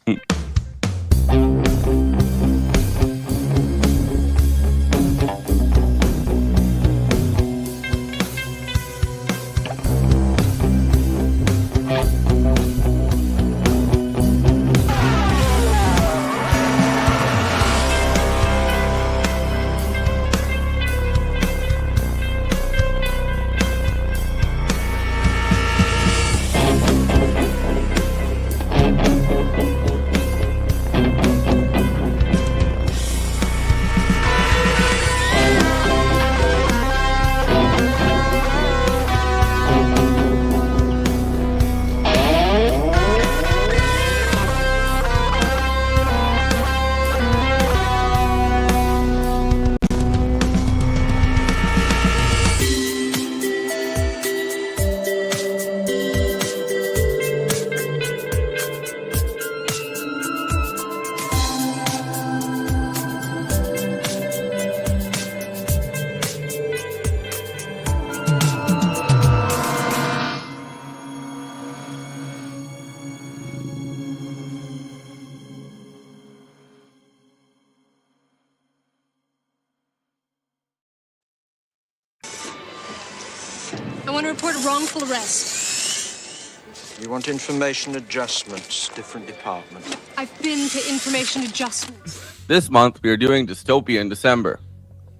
I want to report a wrongful arrest. You want information adjustments, different department. I've been to information adjustments. This month, we are doing Dystopian December.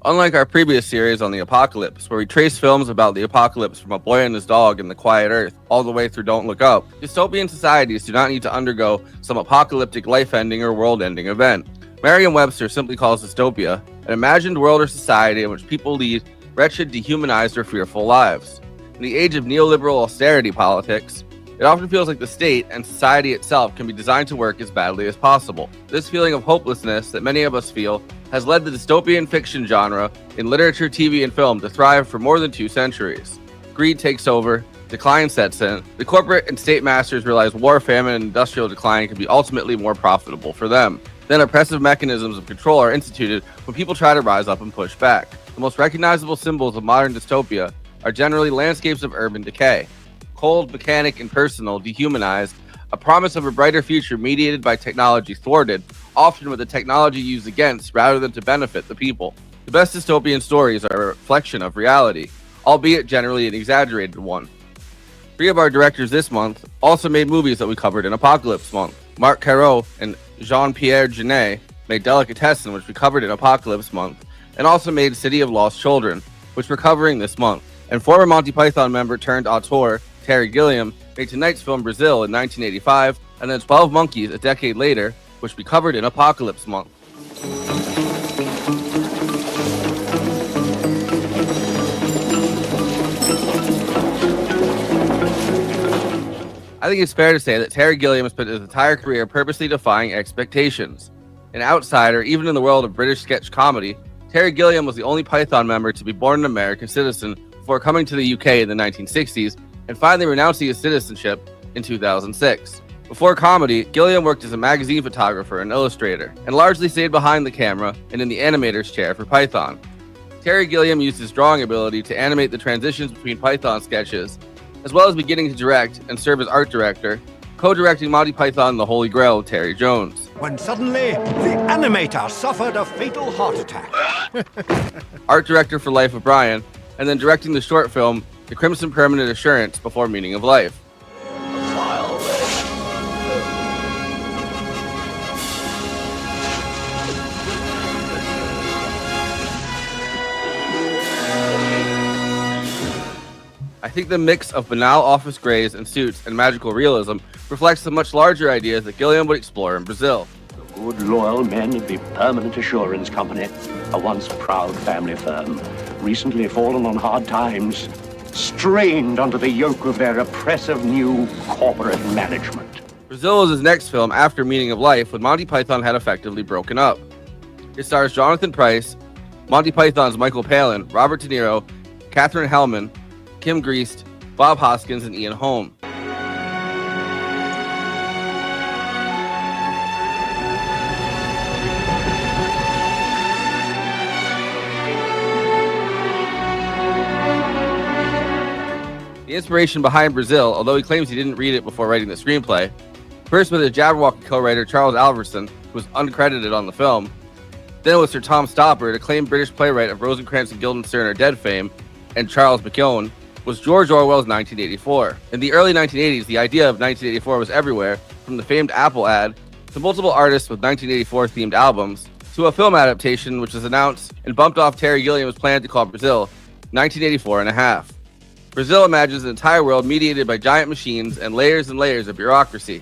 Unlike our previous series on the apocalypse, where we trace films about the apocalypse from A Boy and His Dog and The Quiet Earth, all the way through Don't Look Up, dystopian societies do not need to undergo some apocalyptic life-ending or world-ending event. Merriam-Webster simply calls dystopia an imagined world or society in which people lead wretched, dehumanized, or fearful lives. In the age of neoliberal austerity politics, it often feels like the state and society itself can be designed to work as badly as possible. This feeling of hopelessness that many of us feel has led the dystopian fiction genre in literature, TV, and film to thrive for more than 2 centuries. Greed takes over, decline sets in, the corporate and state masters realize war, famine, and industrial decline can be ultimately more profitable for them. Then oppressive mechanisms of control are instituted when people try to rise up and push back. The most recognizable symbols of modern dystopia are generally landscapes of urban decay. Cold, mechanic, impersonal, dehumanized, a promise of a brighter future mediated by technology thwarted, often with the technology used against rather than to benefit the people. The best dystopian stories are a reflection of reality, albeit generally an exaggerated one. 3 of our directors this month also made movies that we covered in Apocalypse Month. Marc Caro and Jean-Pierre Jeunet made Delicatessen, which we covered in Apocalypse Month, and also made City of Lost Children, which we're covering this month. And former Monty Python member turned auteur Terry Gilliam made tonight's film Brazil in 1985, and then 12 Monkeys a decade later, which we covered in Apocalypse Month. I think it's fair to say that Terry Gilliam spent his entire career purposely defying expectations. An outsider, even in the world of British sketch comedy, Terry Gilliam was the only Python member to be born an American citizen before coming to the UK in the 1960s and finally renouncing his citizenship in 2006. Before comedy, Gilliam worked as a magazine photographer and illustrator, and largely stayed behind the camera and in the animator's chair for Python. Terry Gilliam used his drawing ability to animate the transitions between Python sketches, as well as beginning to direct and serve as art director, co-directing Monty Python and the Holy Grail with Terry Jones. When suddenly, the animator suffered a fatal heart attack. Art director for Life of Brian, and then directing the short film The Crimson Permanent Assurance before Meaning of Life. I think the mix of banal office grays and suits and magical realism reflects the much larger ideas that Gilliam would explore in Brazil. The good, loyal men of the Permanent Assurance Company, a once proud family firm, recently fallen on hard times, strained under the yoke of their oppressive new corporate management. Brazil was his next film after Meaning of Life, when Monty Python had effectively broken up. It stars Jonathan Pryce, Monty Python's Michael Palin, Robert De Niro, Katherine Helmond, Kim Greist, Bob Hoskins, and Ian Holm. The inspiration behind Brazil, although he claims he didn't read it before writing the screenplay, First with his Jabberwocky co-writer Charles Alverson, who was uncredited on the film. Then with Sir Tom Stoppard, acclaimed British playwright of Rosencrantz and Guildenstern Are Dead fame, and Charles McKeown, was George Orwell's 1984. In the early 1980s, the idea of 1984 was everywhere, from the famed Apple ad, to multiple artists with 1984-themed albums, to a film adaptation which was announced and bumped off Terry Gilliam's plan to call Brazil 1984 and a half. Brazil imagines an entire world mediated by giant machines and layers of bureaucracy.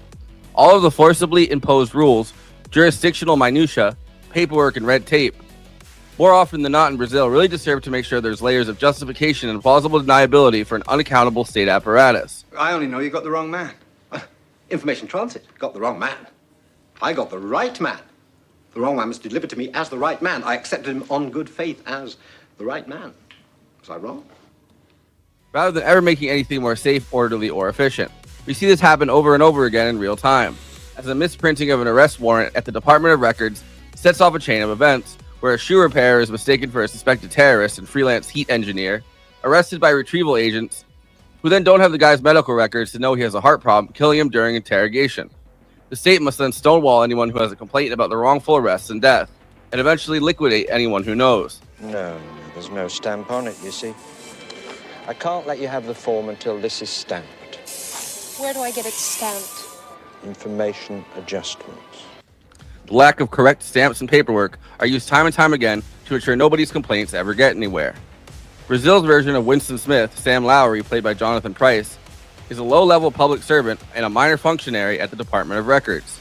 All of the forcibly imposed rules, jurisdictional minutiae, paperwork, and red tape, more often than not in Brazil, really just serve to make sure there's layers of justification and plausible deniability for an unaccountable state apparatus. I only know you got the wrong man. Information transit got the wrong man. I got the right man. The wrong man was delivered to me as the right man. I accepted him on good faith as the right man. Was I wrong? Rather than ever making anything more safe, orderly, or efficient. We see this happen over and over again in real time, as a misprinting of an arrest warrant at the Department of Records sets off a chain of events, where a shoe repairer is mistaken for a suspected terrorist and freelance heat engineer, arrested by retrieval agents, who then don't have the guy's medical records to know he has a heart problem, killing him during interrogation. The state must then stonewall anyone who has a complaint about the wrongful arrest and death, and eventually liquidate anyone who knows. No, there's no stamp on it, you see. I can't let you have the form until this is stamped. Where do I get it stamped? Information adjustments. The lack of correct stamps and paperwork are used time and time again to ensure nobody's complaints ever get anywhere. Brazil's version of Winston Smith, Sam Lowry, played by Jonathan Pryce, is a low-level public servant and a minor functionary at the Department of Records.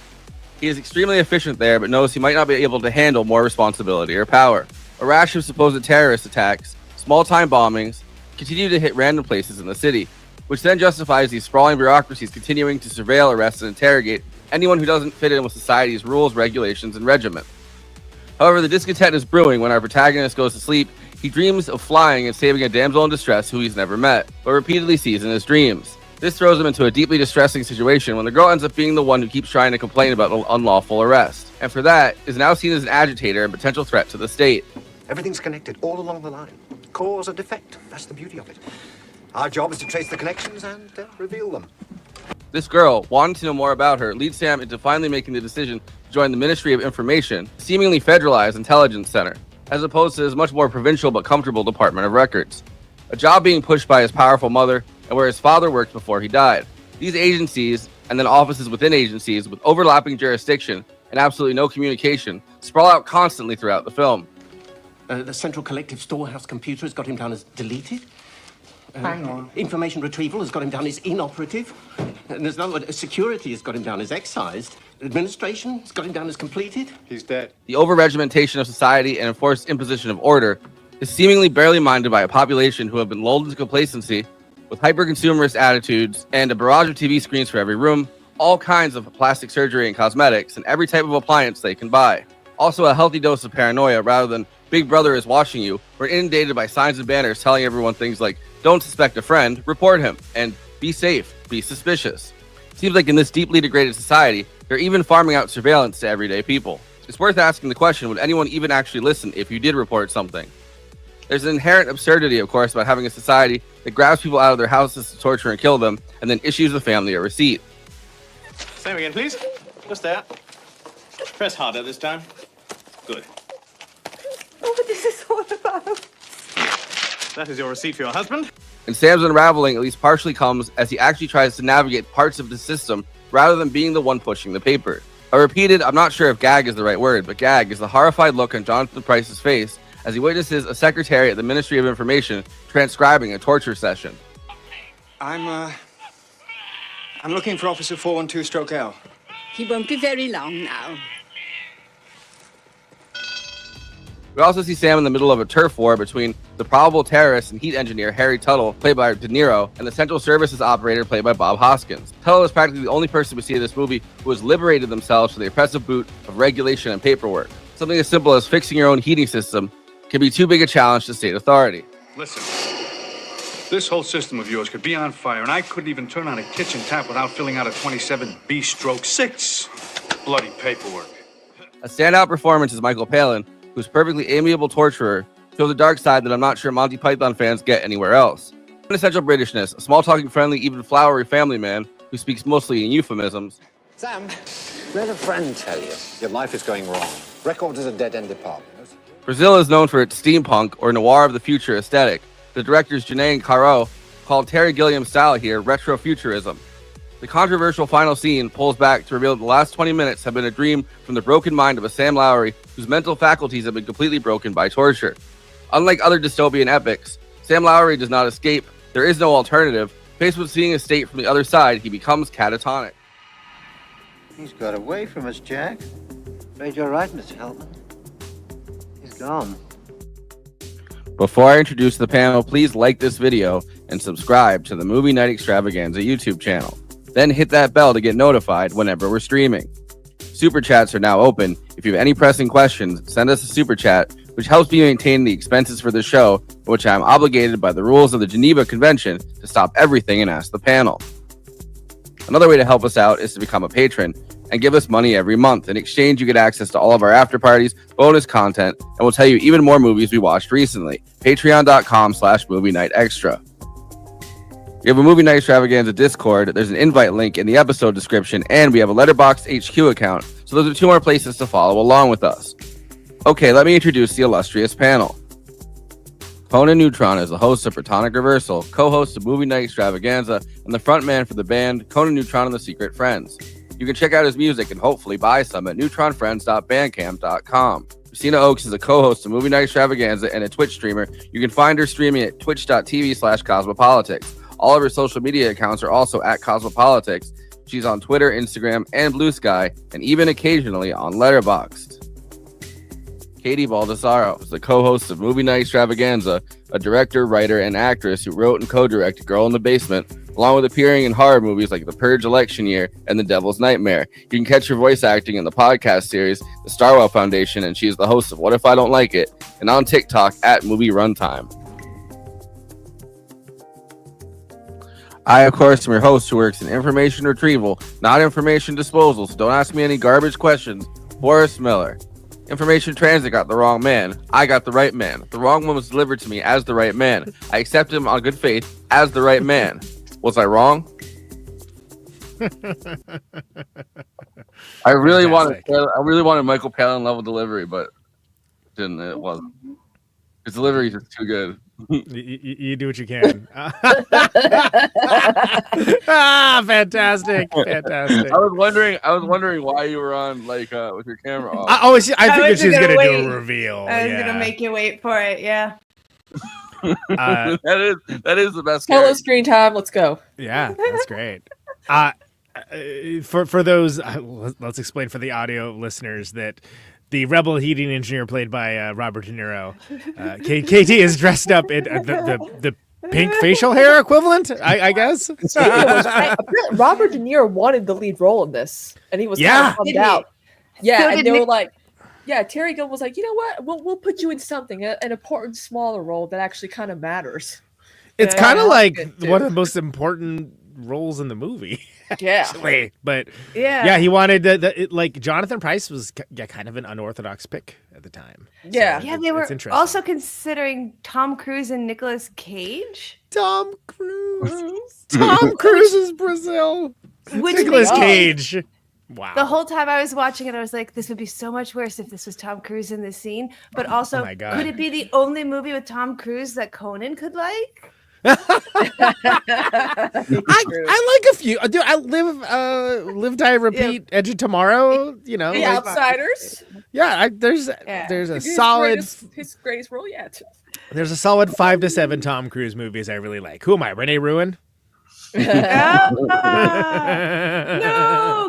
He is extremely efficient there, but knows he might not be able to handle more responsibility or power. A rash of supposed terrorist attacks, small-time bombings, continue to hit random places in the city, which then justifies these sprawling bureaucracies continuing to surveil, arrest, and interrogate anyone who doesn't fit in with society's rules, regulations, and regimen. However, the discontent is brewing when our protagonist goes to sleep. He dreams of flying and saving a damsel in distress who he's never met, but repeatedly sees in his dreams. This throws him into a deeply distressing situation when the girl ends up being the one who keeps trying to complain about the unlawful arrest, and for that, is now seen as an agitator and potential threat to the state. Everything's connected all along the line. Cause and effect. That's the beauty of it. Our job is to trace the connections and reveal them. This girl, wanting to know more about her, leads Sam into finally making the decision to join the Ministry of Information, a seemingly federalized intelligence center, as opposed to his much more provincial but comfortable Department of Records. A job being pushed by his powerful mother and where his father worked before he died. These agencies, and then offices within agencies with overlapping jurisdiction and absolutely no communication, sprawl out constantly throughout the film. The Central Collective Storehouse computer has got him down as deleted. Hang on. Information retrieval has got him down as inoperative. And there's another one. Security has got him down as excised. Administration has got him down as completed. He's dead. The over-regimentation of society and enforced imposition of order is seemingly barely minded by a population who have been lulled into complacency with hyper-consumerist attitudes and a barrage of TV screens for every room, all kinds of plastic surgery and cosmetics, and every type of appliance they can buy. Also a healthy dose of paranoia rather than Big Brother is watching you. We're inundated by signs and banners telling everyone things like, don't suspect a friend, report him, and be safe, be suspicious. Seems like in this deeply degraded society, they're even farming out surveillance to everyday people. It's worth asking the question, would anyone even actually listen if you did report something? There's an inherent absurdity, of course, about having a society that grabs people out of their houses to torture and kill them, and then issues the family a receipt. Same again, please. Just there. Press harder this time. Good. Oh, what is this all about? That is your receipt for your husband. And Sam's unraveling at least partially comes as he actually tries to navigate parts of the system rather than being the one pushing the paper. A repeated, I'm not sure if gag is the right word, but gag is the horrified look on Jonathan Pryce's face as he witnesses a secretary at the Ministry of Information transcribing a torture session. I'm looking for Officer 412-L. He won't be very long now. We also see Sam in the middle of a turf war between the probable terrorist and heat engineer Harry Tuttle, played by De Niro, and the Central Services operator, played by Bob Hoskins. Tuttle is practically the only person we see in this movie who has liberated themselves from the oppressive boot of regulation and paperwork. Something as simple as fixing your own heating system can be too big a challenge to state authority. Listen, this whole system of yours could be on fire, and I couldn't even turn on a kitchen tap without filling out a 27B/6 bloody paperwork. A standout performance is Michael Palin, whose perfectly amiable torturer shows a dark side that I'm not sure Monty Python fans get anywhere else. Quintessential Britishness, a small-talking, friendly, even flowery family man who speaks mostly in euphemisms, Sam, let a friend tell you your life is going wrong. Record is a dead-end department. Brazil is known for its steampunk or noir of the future aesthetic. The directors Janae and Caro called Terry Gilliam's style here retrofuturism. The controversial final scene pulls back to reveal that the last 20 minutes have been a dream from the broken mind of a Sam Lowry whose mental faculties have been completely broken by torture. Unlike other dystopian epics, Sam Lowry does not escape. There is no alternative. Faced with seeing his state from the other side, he becomes catatonic. He's got away from us, Jack. Afraid you're right, Mr. Helmond. He's gone. Before I introduce the panel, please like this video and subscribe to the Movie Night Extravaganza YouTube channel. Then hit that bell to get notified whenever we're streaming. Super chats are now open. If you have any pressing questions, send us a super chat, which helps me maintain the expenses for the show, which I am obligated by the rules of the Geneva Convention to stop everything and ask the panel. Another way to help us out is to become a patron and give us money every month. In exchange, you get access to all of our after parties, bonus content, and we'll tell you even more movies we watched recently. Patreon.com/Movie Night Extra. We have a Movie Night Extravaganza Discord. There's an invite link in the episode description, and we have a Letterboxd HQ account. So those are 2 more places to follow along with us. Okay, let me introduce the illustrious panel. Conan Neutron is the host of Protonic Reversal, co-host of Movie Night Extravaganza, and the frontman for the band Conan Neutron and the Secret Friends. You can check out his music and hopefully buy some at neutronfriends.bandcamp.com. Kristina Oakes is a co-host of Movie Night Extravaganza and a Twitch streamer. You can find her streaming at twitch.tv/cosmopolitics. All of her social media accounts are also at Cosmopolitics. She's on Twitter, Instagram, and Blue Sky, and even occasionally on Letterboxd. Kt Baldassaro is the co-host of Movie Night Extravaganza, a director, writer, and actress who wrote and co-directed Girl in the Basement, along with appearing in horror movies like The Purge Election Year and The Devil's Nightmare. You can catch her voice acting in the podcast series, The Starwell Foundation, and she is the host of What If I Don't Like It, and on TikTok at Movie Runtime. I, of course, am your host who works in information retrieval, not information disposal, so don't ask me any garbage questions. Forrest Miller. Information transit got the wrong man. I got the right man. The wrong one was delivered to me as the right man. I accepted him on good faith as the right man. Was I wrong? I really wanted Michael Palin level delivery, but didn't. It wasn't. His delivery is just too good. You do what you can. Fantastic. I was wondering why you were on with your camera off. I figured she was gonna do a reveal. I was gonna make you wait for it. Yeah. That is the best. Hello, screen time. Let's go. Yeah, that's great. For those, let's explain for the audio listeners that the rebel heating engineer played by Robert De Niro, KT is dressed up in the pink facial hair equivalent, I guess. Robert De Niro wanted the lead role in this, and he was kind of bummed out. Yeah, so and they were like, Terry Gilliam was like, you know what? We'll put you in something, an important, smaller role that actually kind of matters. It's kind of like one of the most important roles in the movie. Yeah, actually. But he wanted like Jonathan Pryce was kind of an unorthodox pick at the time. Yeah, so they were also considering Tom Cruise and Nicolas Cage. Tom Cruise is Brazil. Nicolas Cage. Wow. The whole time I was watching it, I was like, this would be so much worse if this was Tom Cruise in this scene. But also, could it be the only movie with Tom Cruise that Conan could like? I like a few. Dude, I live, die, repeat. Edge of Tomorrow. You know, The Outsiders. Yeah, there's a solid his greatest role yet. There's a solid 5 to 7 Tom Cruise movies I really like. Who am I? Renee Ruin. No,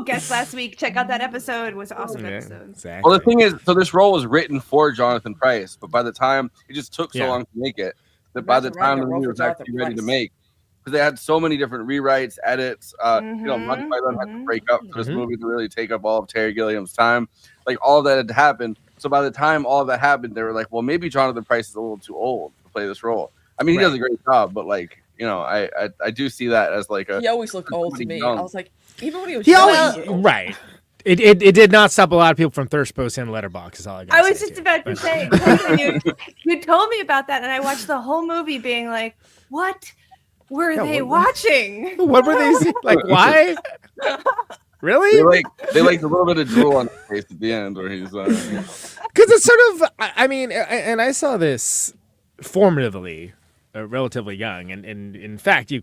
guest last week. Check out that episode. It was an awesome episode. Exactly. Well, the thing is, so this role was written for Jonathan Pryce, but by the time it just took so long to make it, that by the time the movie was actually ready to make, because they had so many different rewrites, edits. Monty Python had to break up for this movie to really take up all of Terry Gilliam's time. Like all that had happened. So by the time all of that happened, they were like, well, maybe Jonathan Pryce is a little too old to play this role. I mean, he does a great job, but like, I do see that as like a. He always looked old to me. Young. I was like, even when he was young. Right. It did not stop a lot of people from thirst posts and Letterboxd. Is all I got. I was just about to say, you told me about that, and I watched the whole movie being like, what were they watching? What were they like? Why? Really? They like a little bit of drool on his face at the end where he's because it's sort of, I mean, and I saw this formatively, relatively young, and in fact,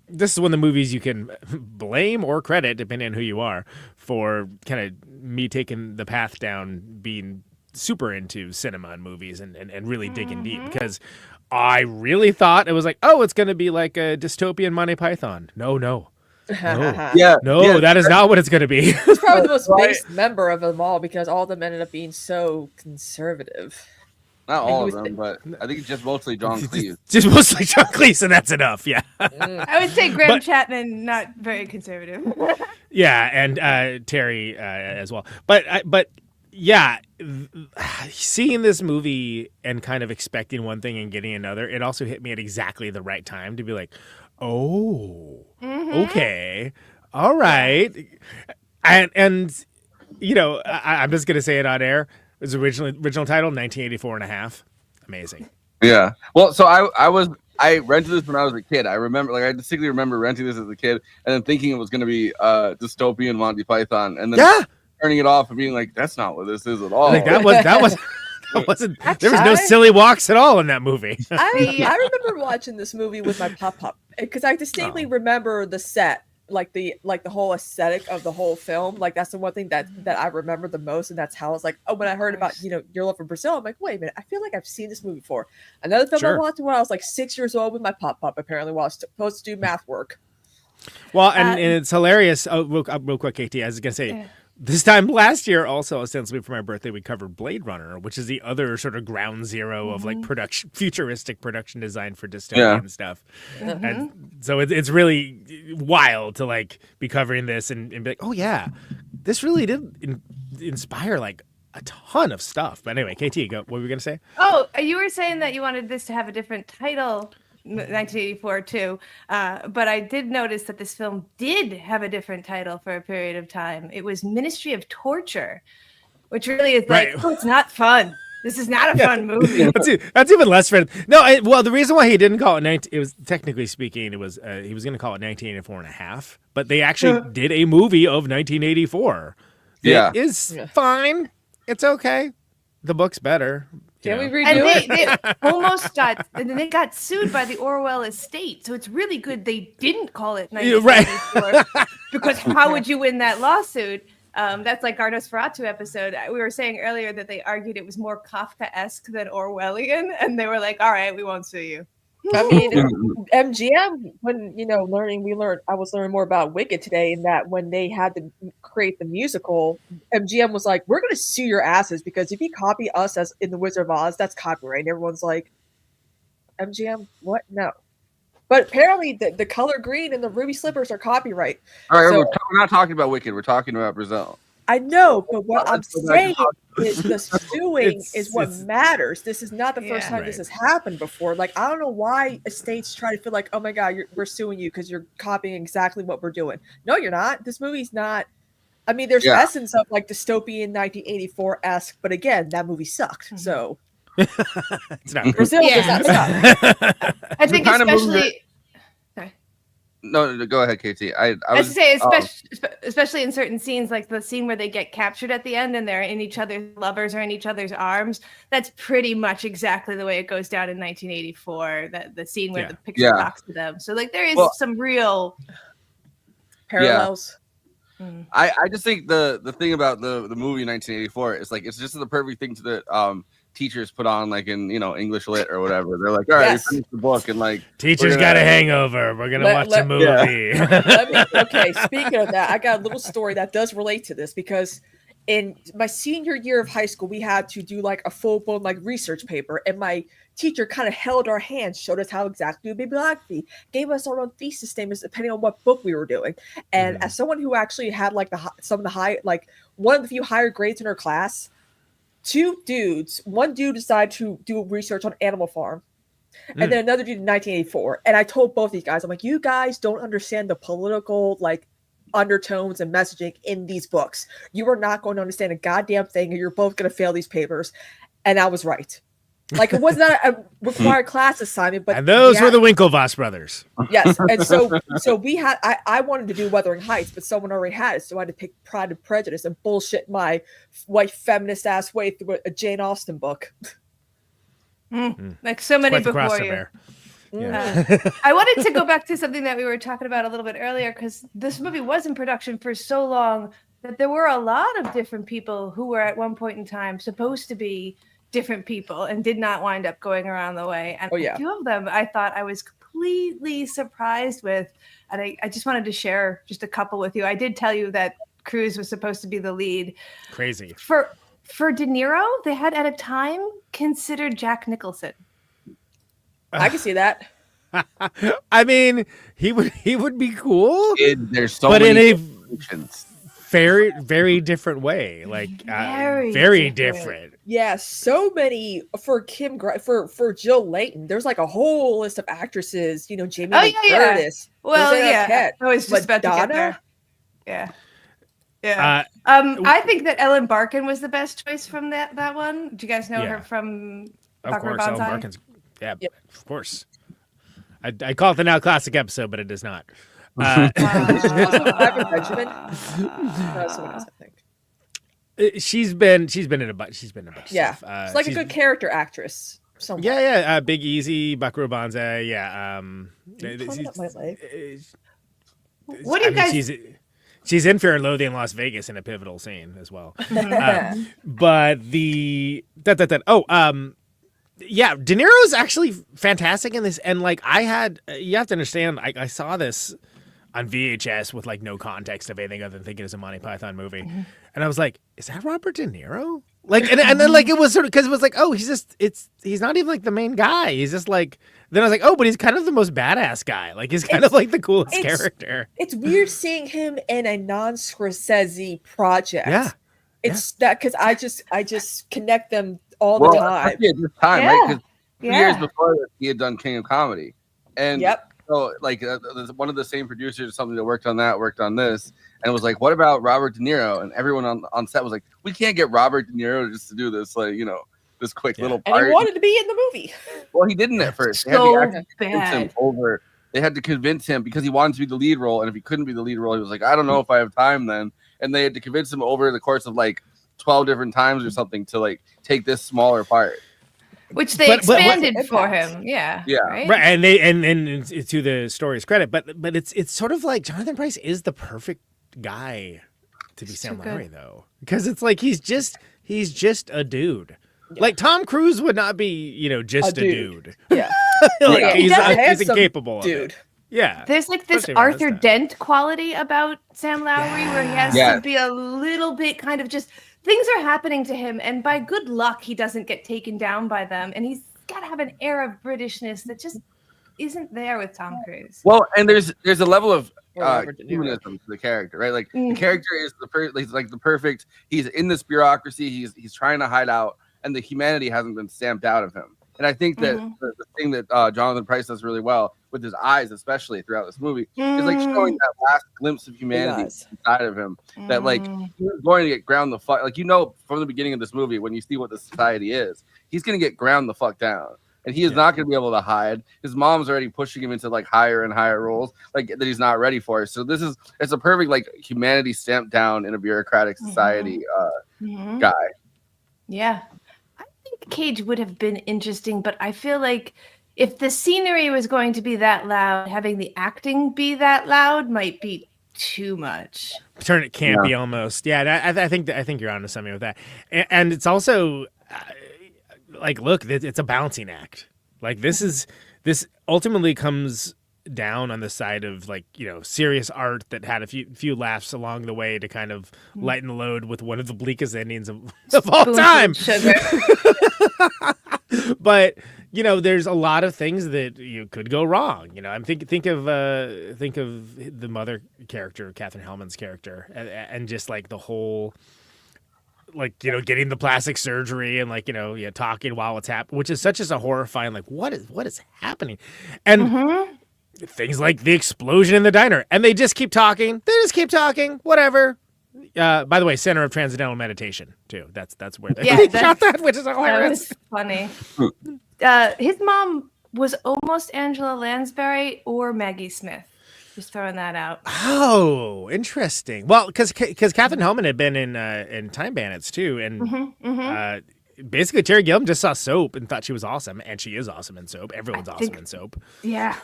this is one of the movies you can blame or credit, depending on who you are, for kind of me taking the path down being super into cinema and movies and really digging deep, because I really thought it was like, oh, it's going to be like a dystopian Monty Python. No. That is not what it's going to be. He's probably the most based member of them all because all of them ended up being so conservative. Not all of them, but I think it's just mostly John Cleese. Just mostly John Cleese, and that's enough. Yeah. I would say Graham Chapman, not very conservative. Yeah, and Terry as well. But yeah, seeing this movie and kind of expecting one thing and getting another, it also hit me at exactly the right time to be like, oh, okay, all right, and you know, I'm just gonna say it on air. It was original title 1984 and a half. Amazing. Yeah. Well, so I rented this when I was a kid. I distinctly remember renting this as a kid and then thinking it was going to be dystopian Monty Python, and then turning it off and being like, that's not what this is at all. Like that wasn't. There was no silly walks at all in that movie. I remember watching this movie with my pop because I distinctly remember the set. Like the whole aesthetic of the whole film, like that's the one thing that I remember the most, and that's how I was like, oh, when I heard about Your Love for Brazil, I'm like, wait a minute, I feel like I've seen this movie before. Another film I watched when I was like 6 years old with my pop apparently while I was supposed to do math work. Well, and it's hilarious. Oh, real quick, KT, I was gonna say. This time last year, also ostensibly for my birthday, we covered Blade Runner, which is the other sort of ground zero of like futuristic production design for dystopian stuff. And so it's really wild to like be covering this and be like, oh yeah, this really did inspire like a ton of stuff. But anyway, KT, what were we gonna say? Oh, you were saying that you wanted this to have a different title. 1984 too, but I did notice that this film did have a different title for a period of time. It was Ministry of Torture, which really is like, oh, it's not fun. This is not a fun movie. That's even less fun. No, well, the reason why he didn't call it it was technically speaking, it was he was going to call it 1984 and a half, but they actually did a movie of 1984. Yeah, it is fine. It's okay. The book's better. Can we redo it? They almost they got sued by the Orwell estate. So it's really good they didn't call it 1984 because how would you win that lawsuit? That's like our Nosferatu episode. We were saying earlier that they argued it was more Kafkaesque than Orwellian, and they were like, all right, we won't sue you. I mean, MGM, when I was learning more about Wicked today, and that when they had to create the musical, MGM was like, we're going to sue your asses because if you copy us as in The Wizard of Oz, that's copyright. And everyone's like, MGM, what? No. But apparently the color green and the ruby slippers are copyright. All right, we're not talking about Wicked. We're talking about Brazil. I know, but what I'm saying is the suing is what matters. This is not the first time this has happened before. Like, I don't know why estates try to feel like, oh my God, we're suing you because you're copying exactly what we're doing. No, you're not. This movie's not. I mean, there's essence of like dystopian 1984-esque, but again, that movie sucked. So it's not Brazil does not suck. I think especially. No, go ahead, KT. I was say, especially in certain scenes, like the scene where they get captured at the end and they're in each other's lovers or in each other's arms. That's pretty much exactly the way it goes down in 1984. The scene where the picture talks to them. So like there is some real parallels. Yeah. I just think the thing about the movie 1984 is like it's just the perfect thing to the teachers put on like in English lit or whatever. They're like, all right, we finished the book and like teachers got a hangover. We're gonna watch a movie. Okay, speaking of that, I got a little story that does relate to this because in my senior year of high school, we had to do like a full-blown like research paper, and my teacher kind of held our hands, showed us how exactly to do bibliography, gave us our own thesis statements depending on what book we were doing. And as someone who actually had like one of the few higher grades in her class, one dude decided to do research on Animal Farm, and then another dude in 1984. And I told both these guys, I'm like, you guys don't understand the political like undertones and messaging in these books. You are not going to understand a goddamn thing, and you're both going to fail these papers. And I was right. Like it was not a required class assignment, but and those were the Winklevoss brothers. Yes, and so we had. I wanted to do Wuthering Heights, but someone already had it, so I had to pick Pride and Prejudice and bullshit my white feminist ass way through a Jane Austen book. Like so many before you. Yeah. I wanted to go back to something that we were talking about a little bit earlier, because this movie was in production for so long that there were a lot of different people who were at one point in time supposed to be different people and did not wind up going around the way. And a few of them I thought I was completely surprised with. And I just wanted to share just a couple with you. I did tell you that Cruise was supposed to be the lead. Crazy. For De Niro, they had at a time considered Jack Nicholson. I can see that. I mean, he would be cool. There's so but many in a very, very different way. Like very different. Yeah, so many for for Jill Layton. There's like a whole list of actresses. You know, Jamie Lee Curtis. Well, I was just about to get there. Yeah. Yeah. I think that Ellen Barkin was the best choice from that one. Do you guys know her from Of course, Ellen Barkin's. Yeah, of course. I call it the Now Classic episode, but it does not. Benjamin. Someone else, I think. She's been in a bunch. She's been in a bunch. Yeah, of stuff. she's like a good character actress. Somewhat. Yeah. Big Easy, Buckaroo Banzai. Yeah. What do you guys? She's in Fear and Loathing in Las Vegas in a pivotal scene as well. But De Niro is actually fantastic in this, and like you have to understand, I saw this on VHS with like no context of anything other than thinking it's a Monty Python movie, and I was like, is that Robert De Niro? Like, and then like it was sort of because it was like, oh, he's not even like the main guy. He's just like. Then I was like, oh, but he's kind of the most badass guy. Like he's kind of like the coolest character. It's weird seeing him in a non-Scorsese project. Yeah. It's that because I just connect them all the time. At this time, right? Because 2 years before this, he had done King of Comedy, and so like one of the same producers or something that worked on this, and was like, "What about Robert De Niro?" And everyone on set was like, "We can't get Robert De Niro just to do this, like this quick little part." And he wanted to be in the movie. Well, he didn't at first. They had to convince him because he wanted to be the lead role, and if he couldn't be the lead role, he was like, "I don't know if I have time then." And they had to convince him over the course of like 12 different times or something to like take this smaller part, which they expanded for him. Yeah. Right. And they and to the story's credit, but it's sort of like Jonathan Pryce is the perfect guy to be Sam Lowry though, because it's like he's just a dude. Yeah. Like Tom Cruise would not be, just a dude. Yeah. Like, he's incapable of it. Yeah. There's like this Arthur Dent quality about Sam Lowry where he has to be a little bit kind of just things are happening to him, and by good luck he doesn't get taken down by them, and he's got to have an air of Britishness that just isn't there with Tom Cruise. Well, and there's a level of humanism to the character, right? Like the character is the perfect. He's in this bureaucracy. He's trying to hide out. And the humanity hasn't been stamped out of him. And I think that the thing that Jonathan Pryce does really well with his eyes, especially throughout this movie, is like showing that last glimpse of humanity inside of him. That like he's going to get ground the fuck. Like from the beginning of this movie, when you see what the society is, he's going to get ground the fuck down, and he is not going to be able to hide. His mom's already pushing him into like higher and higher roles, like that he's not ready for. So it's a perfect like humanity stamped down in a bureaucratic society guy. Yeah. Cage would have been interesting, but I feel like if the scenery was going to be that loud, having the acting be that loud might be too much. Turn it campy almost. Yeah, I think you're onto something with that. And it's also like, look, it's a balancing act. Like this ultimately comes down on the side of like serious art that had a few laughs along the way to kind of lighten the load with one of the bleakest endings of all time. But there's a lot of things that you could go wrong. I'm think of the mother character, Katherine Helmond's character, and just like the whole like getting the plastic surgery and like talking while it's happening, which is such as a horrifying like what is happening, and things like the explosion in the diner, and they just keep talking. Whatever. By the way, Center of Transcendental Meditation too. That's where they Yeah, shot that, which is That hilarious. was funny. His mom was almost Angela Lansbury or Maggie Smith. Just throwing that out. Oh, interesting. Well, because Katherine Helmond had been in Time Bandits too, and basically Terry Gilliam just saw Soap and thought she was awesome, and she is awesome in Soap. Everyone's awesome in Soap. Yeah.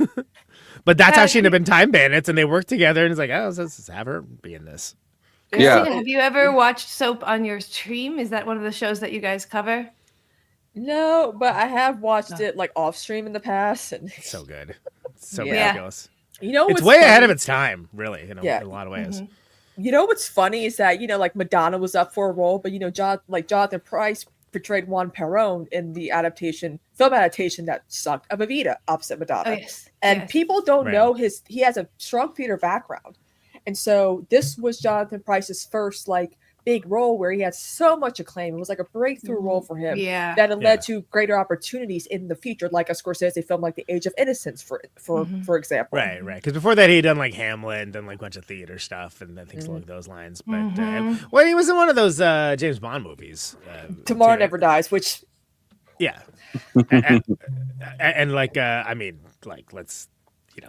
But that's how she ended up in Time Bandits, and they worked together, and it's like, oh, let's have her be in this. Yeah. Have you ever watched Soap on your stream? Is that one of the shows that you guys cover? No, but I have watched it like off stream in the past, and So good, so Yeah. ridiculous. you know It's what's way ahead funny? of its time, really, in a lot of ways. You know what's funny is that like Madonna was up for a role, but Jonathan Pryce portrayed Juan Perón in the film adaptation that sucked of Evita opposite Madonna. Oh, yes. And people don't Right. know he has a strong theater background. And so this was Jonathan Pryce's first big role where he had so much acclaim. It was like a breakthrough role for him. Yeah. That it led to greater opportunities in the future, like a Scorsese film like The Age of Innocence, for example. Right. Because before that, he'd done like Hamlet, and done like a bunch of theater stuff, and things along those lines. But well, he was in one of those James Bond movies. Tomorrow too. Never Dies, which Yeah. and let's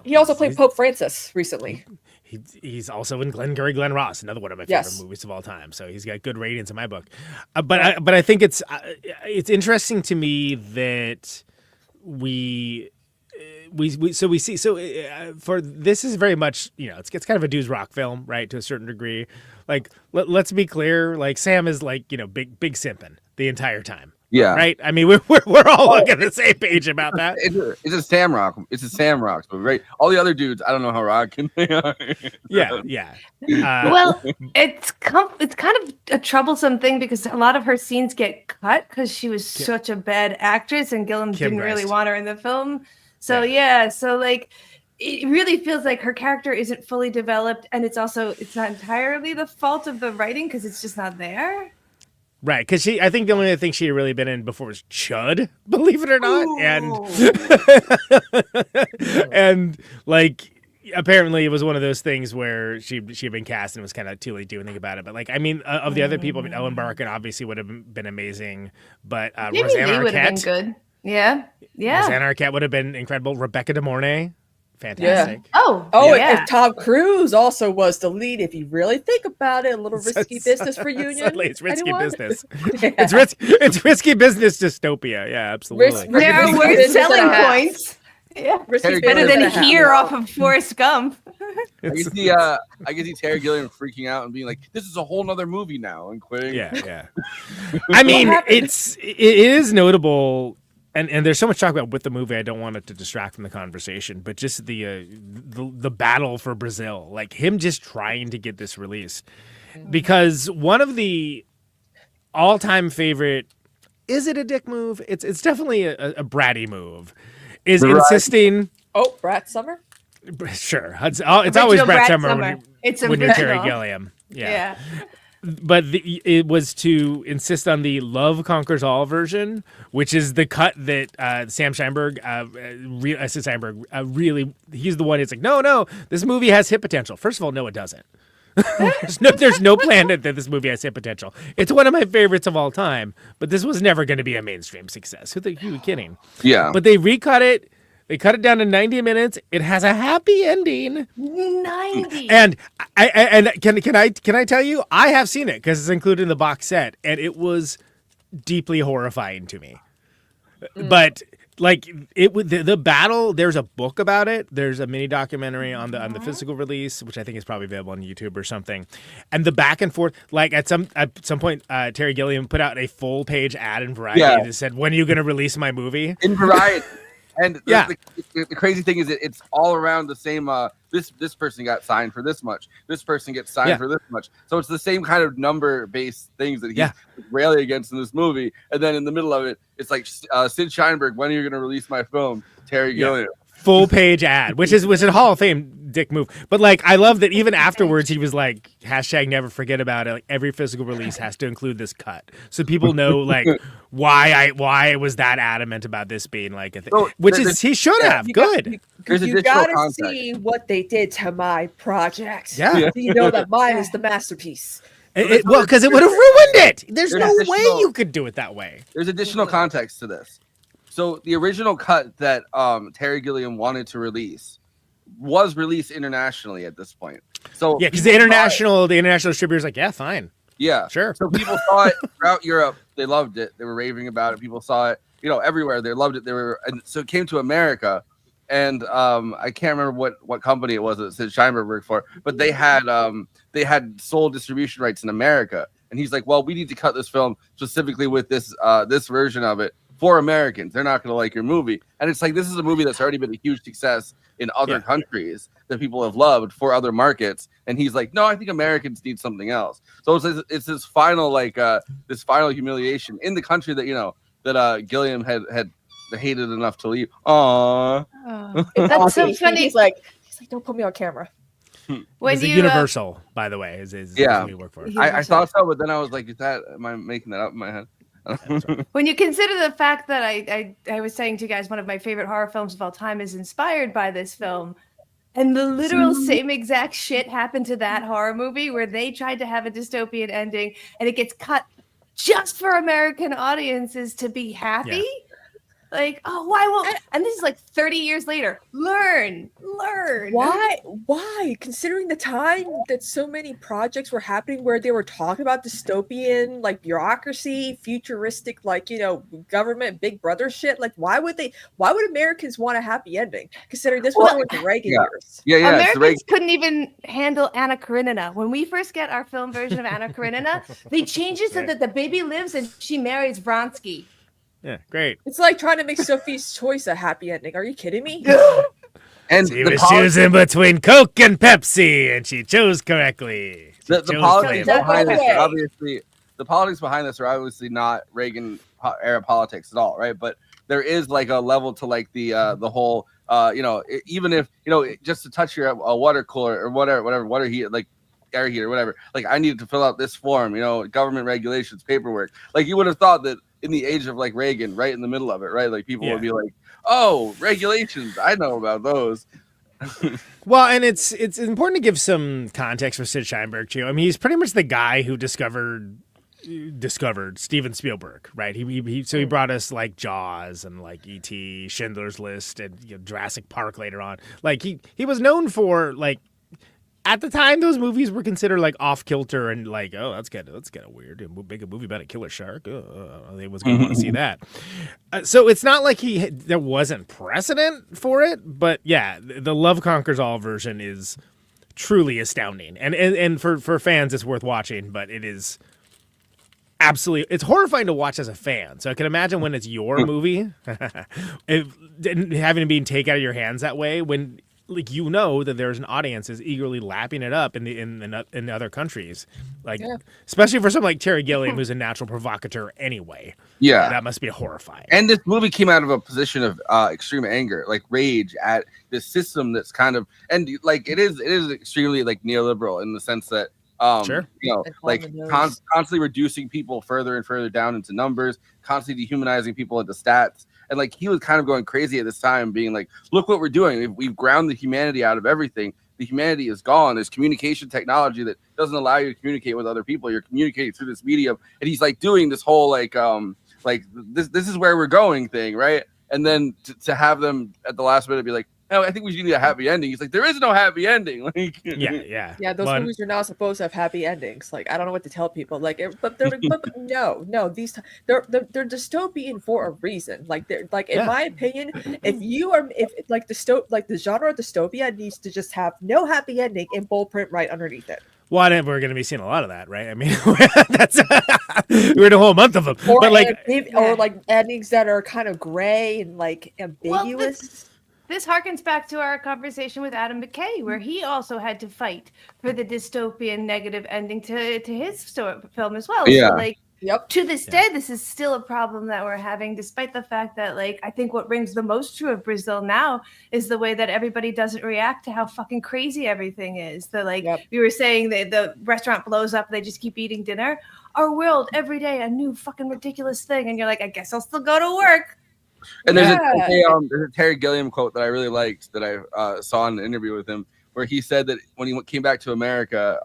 he also played Pope Francis recently. He's also in Glengarry Glen Ross, another one of my favorite Yes. movies of all time. So he's got good ratings in my book. But I think it's interesting to me that we see for this is very much it's kind of a dudes rock film, right, to a certain degree. Like let's be clear, like Sam is like big simping the entire time. Yeah. Right. I mean, we're all on the same page about that. It's a Sam Rock. It's a Sam Rocks, but right. All the other dudes, I don't know how rocking they are. Yeah. Well, it's kind of a troublesome thing because a lot of her scenes get cut because she was such a bad actress, and Gilliam didn't really Greist. want her in the film. So it really feels like her character isn't fully developed, and it's not entirely the fault of the writing because it's just not there. Right, because I think the only other thing she had really been in before was Chud, believe it or not, and like apparently it was one of those things where she'd been cast and it was kind of too late to do anything about it. But like, I mean, of the other people, I mean, Ellen Barkin obviously would have been amazing, but Rosanna would have been Arquette, good. Yeah. Rosanna Arquette would have been incredible. Rebecca De Mornay, fantastic. Yeah. Oh, and Tom Cruise also was the lead. If you really think about it, a little risky business for Union. Suddenly it's risky Anyone? business. Yeah. It's risky business dystopia. Yeah, absolutely. There are worse selling points. Yeah, Risky better than business and a here half. off of Forrest Gump. I can see Terry Gilliam freaking out and being like, "This is a whole nother movie now," and quitting. Yeah. I mean, it is notable. And there's so much talk about with the movie. I don't want it to distract from the conversation, but just the battle for Brazil, like him just trying to get this released, because one of the all-time favorite, is it a dick move? It's definitely a bratty move. Is insisting. Oh, Brat Summer. Sure, it's always Brett Summer when you're Terry Gilliam. Yeah. But it was to insist on the Love Conquers All version, which is the cut that Sam Scheinberg, really, he's the one who's like, no, this movie has hit potential. First of all, no, it doesn't. There's no plan that this movie has hit potential. It's one of my favorites of all time, but this was never going to be a mainstream success. Who are you kidding? Yeah. But they recut it. They cut it down to 90 minutes. It has a happy ending. 90. And can I tell you, I have seen it because it's included in the box set, and it was deeply horrifying to me. But like the battle, there's a book about it. There's a mini documentary on the physical release, which I think is probably available on YouTube or something. And the back and forth, like at some point, Terry Gilliam put out a full page ad in Variety that said, "When are you going to release my movie?" In Variety. And the crazy thing is it's all around the same. This person got signed for this much. This person gets signed for this much. So it's the same kind of number-based things that he's railing against in this movie. And then in the middle of it, it's like Sid Sheinberg. When are you going to release my film? Terry Gilliam. full page ad, which is a Hall of Fame dick move. But like, I love that even afterwards he was like, hashtag never forget about it. Like every physical release has to include this cut, so people know like why I was that adamant about this being like a thing. So, which is he should have. Good. You gotta see what they did to my project. Yeah. So you know that mine is the masterpiece. Well, because it would have ruined it. There's no way you could do it that way. There's additional context to this. So the original cut that Terry Gilliam wanted to release was released internationally at this point. So yeah, because the international distributor's like, yeah, fine. Yeah, sure. So people saw it throughout Europe. They loved it. They were raving about it. People saw it, everywhere. They loved it. And so it came to America, and I can't remember what company it was that Sid Sheinberg worked for, but they had sole distribution rights in America. And he's like, well, we need to cut this film specifically with this version of it for Americans. They're not going to like your movie. And it's like, this is a movie that's already been a huge success in other countries that people have loved for other markets. And he's like, no, I think Americans need something else. So it's this final, this final humiliation in the country that, that Gilliam had hated enough to leave. Aww. That's so funny. He's like, don't put me on camera. When you Universal, by the way, is yeah, we work for. I thought so, but then I was like, am I making that up in my head? When you consider the fact that I was saying to you guys, one of my favorite horror films of all time is inspired by this film, and the literal same exact shit happened to that horror movie where they tried to have a dystopian ending and it gets cut just for American audiences to be happy. Yeah. Like, oh, why won't? And this is like 30 years later. Learn. Why? Considering the time that so many projects were happening where they were talking about dystopian, like bureaucracy, futuristic, government, Big Brother shit. Like, why would Americans want a happy ending? Considering this was the Reagan years. Yeah. Americans couldn't even handle Anna Karenina. When we first get our film version of Anna Karenina, they change it so that the baby lives and she marries Vronsky. Yeah, great. It's like trying to make Sophie's Choice a happy ending. Are you kidding me? And she was choosing between Coke and Pepsi, and she chose correctly. The politics behind this, the politics behind this are obviously not Reagan era politics at all, right? But there is like a level to like the whole, even if just to touch your water cooler or whatever water heater, like air heater, whatever. Like I needed to fill out this form, government regulations, paperwork. Like you would have thought that in the age of like Reagan, right in the middle of it, right? Like people would be like, "Oh, regulations! I know about those." Well, and it's important to give some context for Sid Sheinberg too. I mean, he's pretty much the guy who discovered Steven Spielberg, right? He brought us like Jaws and like E.T., Schindler's List, and Jurassic Park later on. Like he was known for like. At the time, those movies were considered like off kilter and like, oh, that's kind of weird. Make a movie about a killer shark. They was going to want to see that. So it's not like there wasn't precedent for it, but yeah, the Love Conquers All version is truly astounding, and for fans, it's worth watching. But it is it's horrifying to watch as a fan. So I can imagine when it's your movie, having it being taken out of your hands that way when. Like that there's an audience is eagerly lapping it up in other countries, especially for someone like Terry Gilliam, who's a natural provocateur anyway. Yeah, that must be horrifying. And this movie came out of a position of extreme anger, like rage at this system that's kind of it is extremely like neoliberal in the sense that constantly reducing people further and further down into numbers, constantly dehumanizing people into stats. And like he was kind of going crazy at this time, being like, "Look what we're doing. We've ground the humanity out of everything. The humanity is gone. There's communication technology that doesn't allow you to communicate with other people. You're communicating through this medium." And he's like doing this whole like this is where we're going thing, right? And then to have them at the last minute be like, "No, I think we should need a happy ending." He's like, "There is no happy ending." Like, yeah. Those movies are not supposed to have happy endings. Like, I don't know what to tell people. Like, but no, these they're dystopian for a reason. Like, they're like in my opinion, if the genre of dystopia needs to just have no happy ending in bold print right underneath it. Well, we're going to be seeing a lot of that, right? I mean, that's we're in a whole month of them, or like endings that are kind of gray and like ambiguous. Well, this harkens back to our conversation with Adam McKay, where he also had to fight for the dystopian negative ending to his film as well. Yeah. So, like, to this day, this is still a problem that we're having, despite the fact that, like, I think what rings the most true of Brazil now is the way that everybody doesn't react to how fucking crazy everything is. We were saying that the restaurant blows up, they just keep eating dinner. Our world, every day, a new fucking ridiculous thing. And you're like, I guess I'll still go to work. And there's a Terry Gilliam quote that I really liked that I saw in an interview with him, where he said that when he came back to America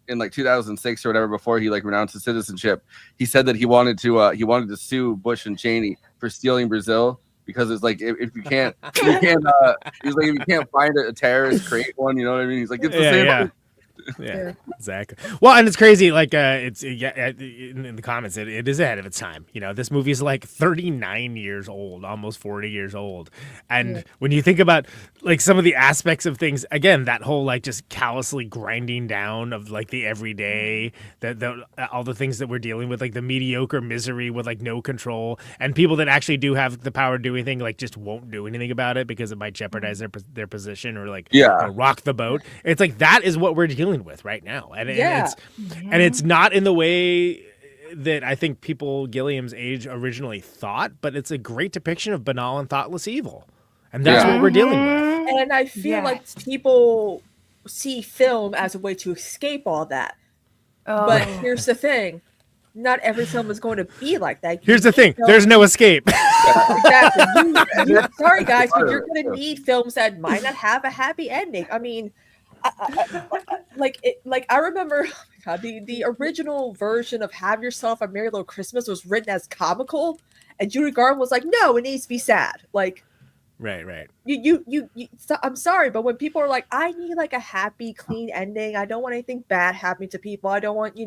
in like 2006 or whatever, before he like renounced his citizenship, he said that he wanted to sue Bush and Cheney for stealing Brazil, because it's like if you can't he's like, if you can't find a terrorist, create one. You know what I mean? He's like, it's the same thing. Yeah, exactly. Well, and it's crazy. Like, it's in the comments, it is ahead of its time. You know, this movie is like 39 years old, almost 40 years old. And when you think about like some of the aspects of things, again, that whole like just callously grinding down of like the everyday, all the things that we're dealing with, like the mediocre misery with like no control, and people that actually do have the power to do anything, like just won't do anything about it because it might jeopardize their position or like rock the boat. It's like that is what we're dealing with right now, and it's not in the way that I think people Gilliam's age originally thought, but it's a great depiction of banal and thoughtless evil, and that's what we're dealing with. And I feel like people see film as a way to escape all that. But here's the thing. Not every film is going to be like that. Here's the thing. There's no escape. Exactly. Sorry, guys, but you're going to need films that might not have a happy ending. I mean, I remember, oh my God, the original version of Have Yourself a Merry Little Christmas was written as comical, and Judy Garland was like, no, it needs to be sad. Like, right. You I'm sorry, but when people are like, I need like a happy, clean ending. I don't want anything bad happening to people. I don't want,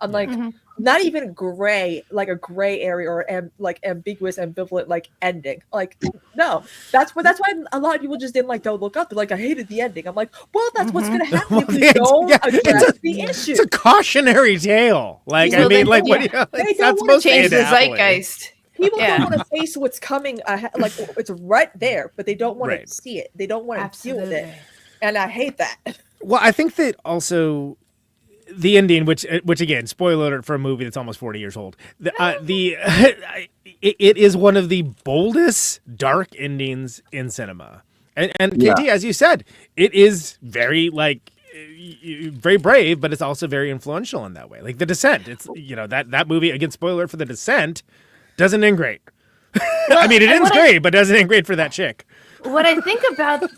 I'm like, not even gray, like a gray area or like ambiguous, ambivalent, like ending. Like, no, that's why a lot of people just didn't like Don't Look Up. They're like, I hated the ending. I'm like, well, that's what's going to happen if we don't address the issue. It's a cautionary tale. Like, I mean, like, what do you, like, that's supposed to change the zeitgeist. People don't want to face what's coming, like it's right there, but they don't want to see it. They don't want to deal with it, and I hate that. Well, I think that also the ending, which again, spoiler alert for a movie that's almost 40 years old, it is one of the boldest dark endings in cinema, and KT, as you said, it is very like. Very brave, but it's also very influential in that way. Like The Descent, it's that movie, again, spoiler for The Descent, doesn't end great. Well, I mean, it ends great, but doesn't end great for that chick. What I think about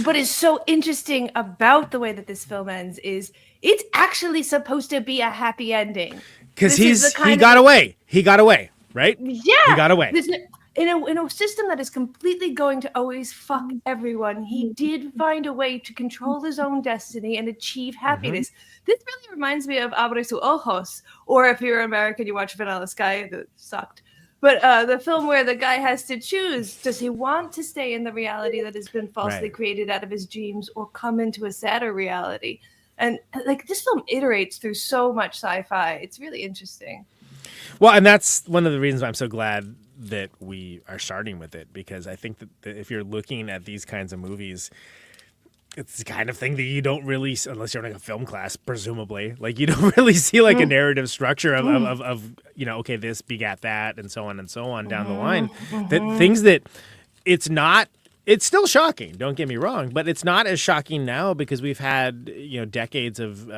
what is so interesting about the way that this film ends is it's actually supposed to be a happy ending. Because he got away. He got away, right? Yeah. He got away. In a system that is completely going to always fuck everyone, he did find a way to control his own destiny and achieve happiness. This really reminds me of Abre sus ojos, or if you're American, you watch Vanilla Sky, that sucked. But the film where the guy has to choose, does he want to stay in the reality that has been falsely created out of his dreams or come into a sadder reality? And like this film iterates through so much sci-fi. It's really interesting. Well, and that's one of the reasons why I'm so glad that we are starting with it, because I think that if you're looking at these kinds of movies, it's the kind of thing that you don't really, unless you're in like a film class, presumably, like you don't really see like a narrative structure of okay, this begat that, and so on down the line. That things that it's still shocking, don't get me wrong, but it's not as shocking now because we've had decades of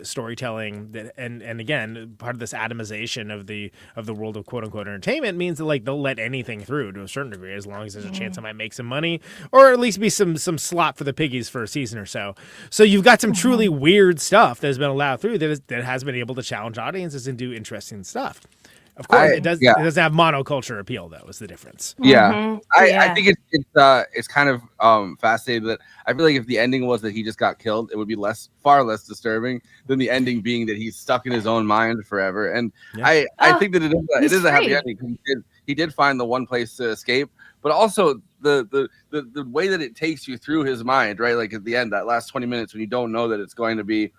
storytelling that, and again, part of this atomization of the world of quote unquote entertainment means that like they'll let anything through to a certain degree as long as there's a chance it might make some money or at least be some slop for the piggies for a season or so. So you've got some truly weird stuff that has been allowed through that has been able to challenge audiences and do interesting stuff. Of course, it doesn't have monoculture appeal, though, is the difference. Yeah. I think it's kind of fascinating that I feel like if the ending was that he just got killed, it would be far less disturbing than the ending being that he's stuck in his own mind forever. And I think that it is a happy ending. He did find the one place to escape, but also the way that it takes you through his mind, right? Like at the end, that last 20 minutes when you don't know that it's going to be,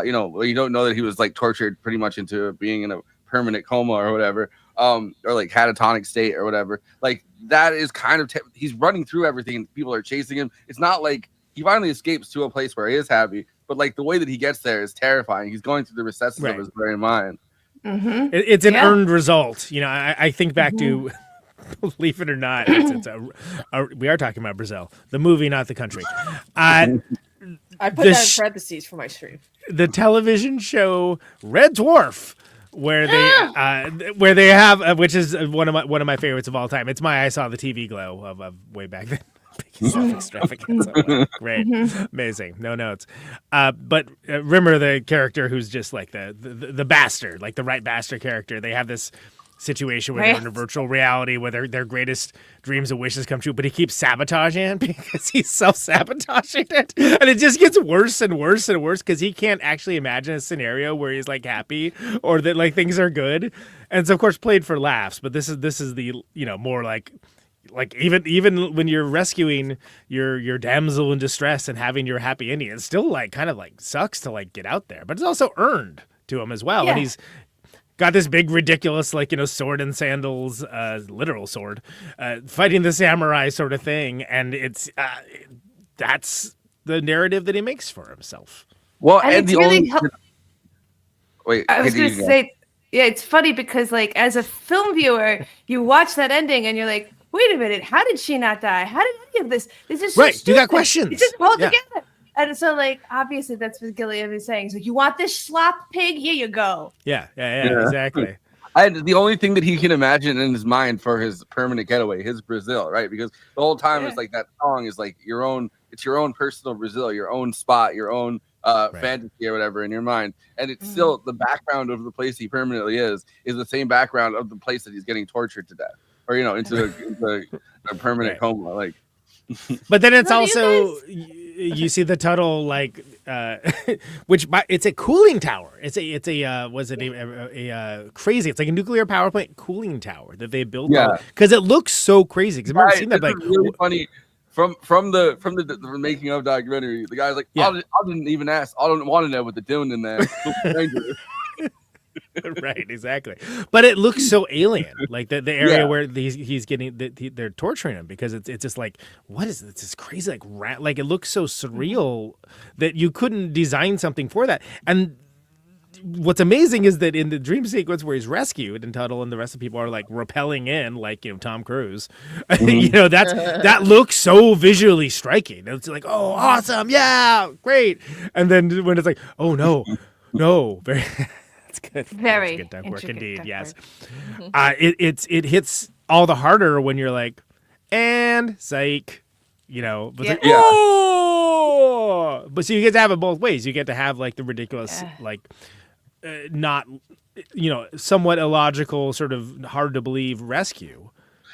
you don't know that he was like tortured pretty much into being in a permanent coma or whatever, or like catatonic state or whatever. Like that is kind of he's running through everything and people are chasing him. It's not like he finally escapes to a place where he is happy, but like the way that he gets there is terrifying. He's going through the recesses of his very mind. It's an earned result. You know, I think back to, believe it or not, we are talking about Brazil, the movie, not the country. I put that in parentheses for my stream. The television show Red Dwarf, where they have, which is one of my favorites of all time. It's I saw the TV glow of way back then. Extravagance. Great, amazing. No notes. But Rimmer, the character who's just like the bastard, like the right bastard character. They have this situation where they're in a virtual reality where their greatest dreams and wishes come true, but he keeps sabotaging it because he's self-sabotaging it, and it just gets worse and worse and worse because he can't actually imagine a scenario where he's like happy or that like things are good. And it's of course played for laughs, but this is the more like even when you're rescuing your damsel in distress and having your happy ending, it's still like kind of like sucks to like get out there, but it's also earned to him as well. And he's got this big ridiculous sword and sandals, literal sword, fighting the samurai sort of thing, and it's that's the narrative that he makes for himself. Well, and the really wait, I was going to say, it's funny because like as a film viewer, you watch that ending and you're like, wait a minute, how did she not die? How did any of this? This is right. So you got questions. It's just pulled together. And so, like, obviously, that's what Gilliam is saying. So, you want this slop pig? Here you go. Yeah, exactly. The only thing that he can imagine in his mind for his permanent getaway is Brazil, right? Because the whole time is like that song is like your own. It's your own personal Brazil, your own spot, your own fantasy or whatever in your mind, and it's still the background of the place he permanently is the same background of the place that he's getting tortured to death, or into a permanent coma, like. But then it's also you see the total like which it's a cooling tower. It's a crazy. It's like a nuclear power plant cooling tower that they built. Because it looks so crazy. Because I've never seen that. Like really funny. From the making of documentary, the guy's like, I didn't even ask. I don't want to know what they're doing in there. Right, exactly. But it looks so alien, like the area where he's getting they're torturing him, because it's just like, what is this? This crazy like it looks so surreal that you couldn't design something for that. And what's amazing is that in the dream sequence where he's rescued and Tuttle and the rest of the people are like rappelling in, like Tom Cruise, that looks so visually striking. It's like, oh, awesome, yeah, great. And then when it's like, oh no, very. Good. Very good time work indeed. Yes, it hits all the harder when you're like, and psych, But but so you get to have it both ways. You get to have like the ridiculous, not, somewhat illogical, sort of hard to believe rescue,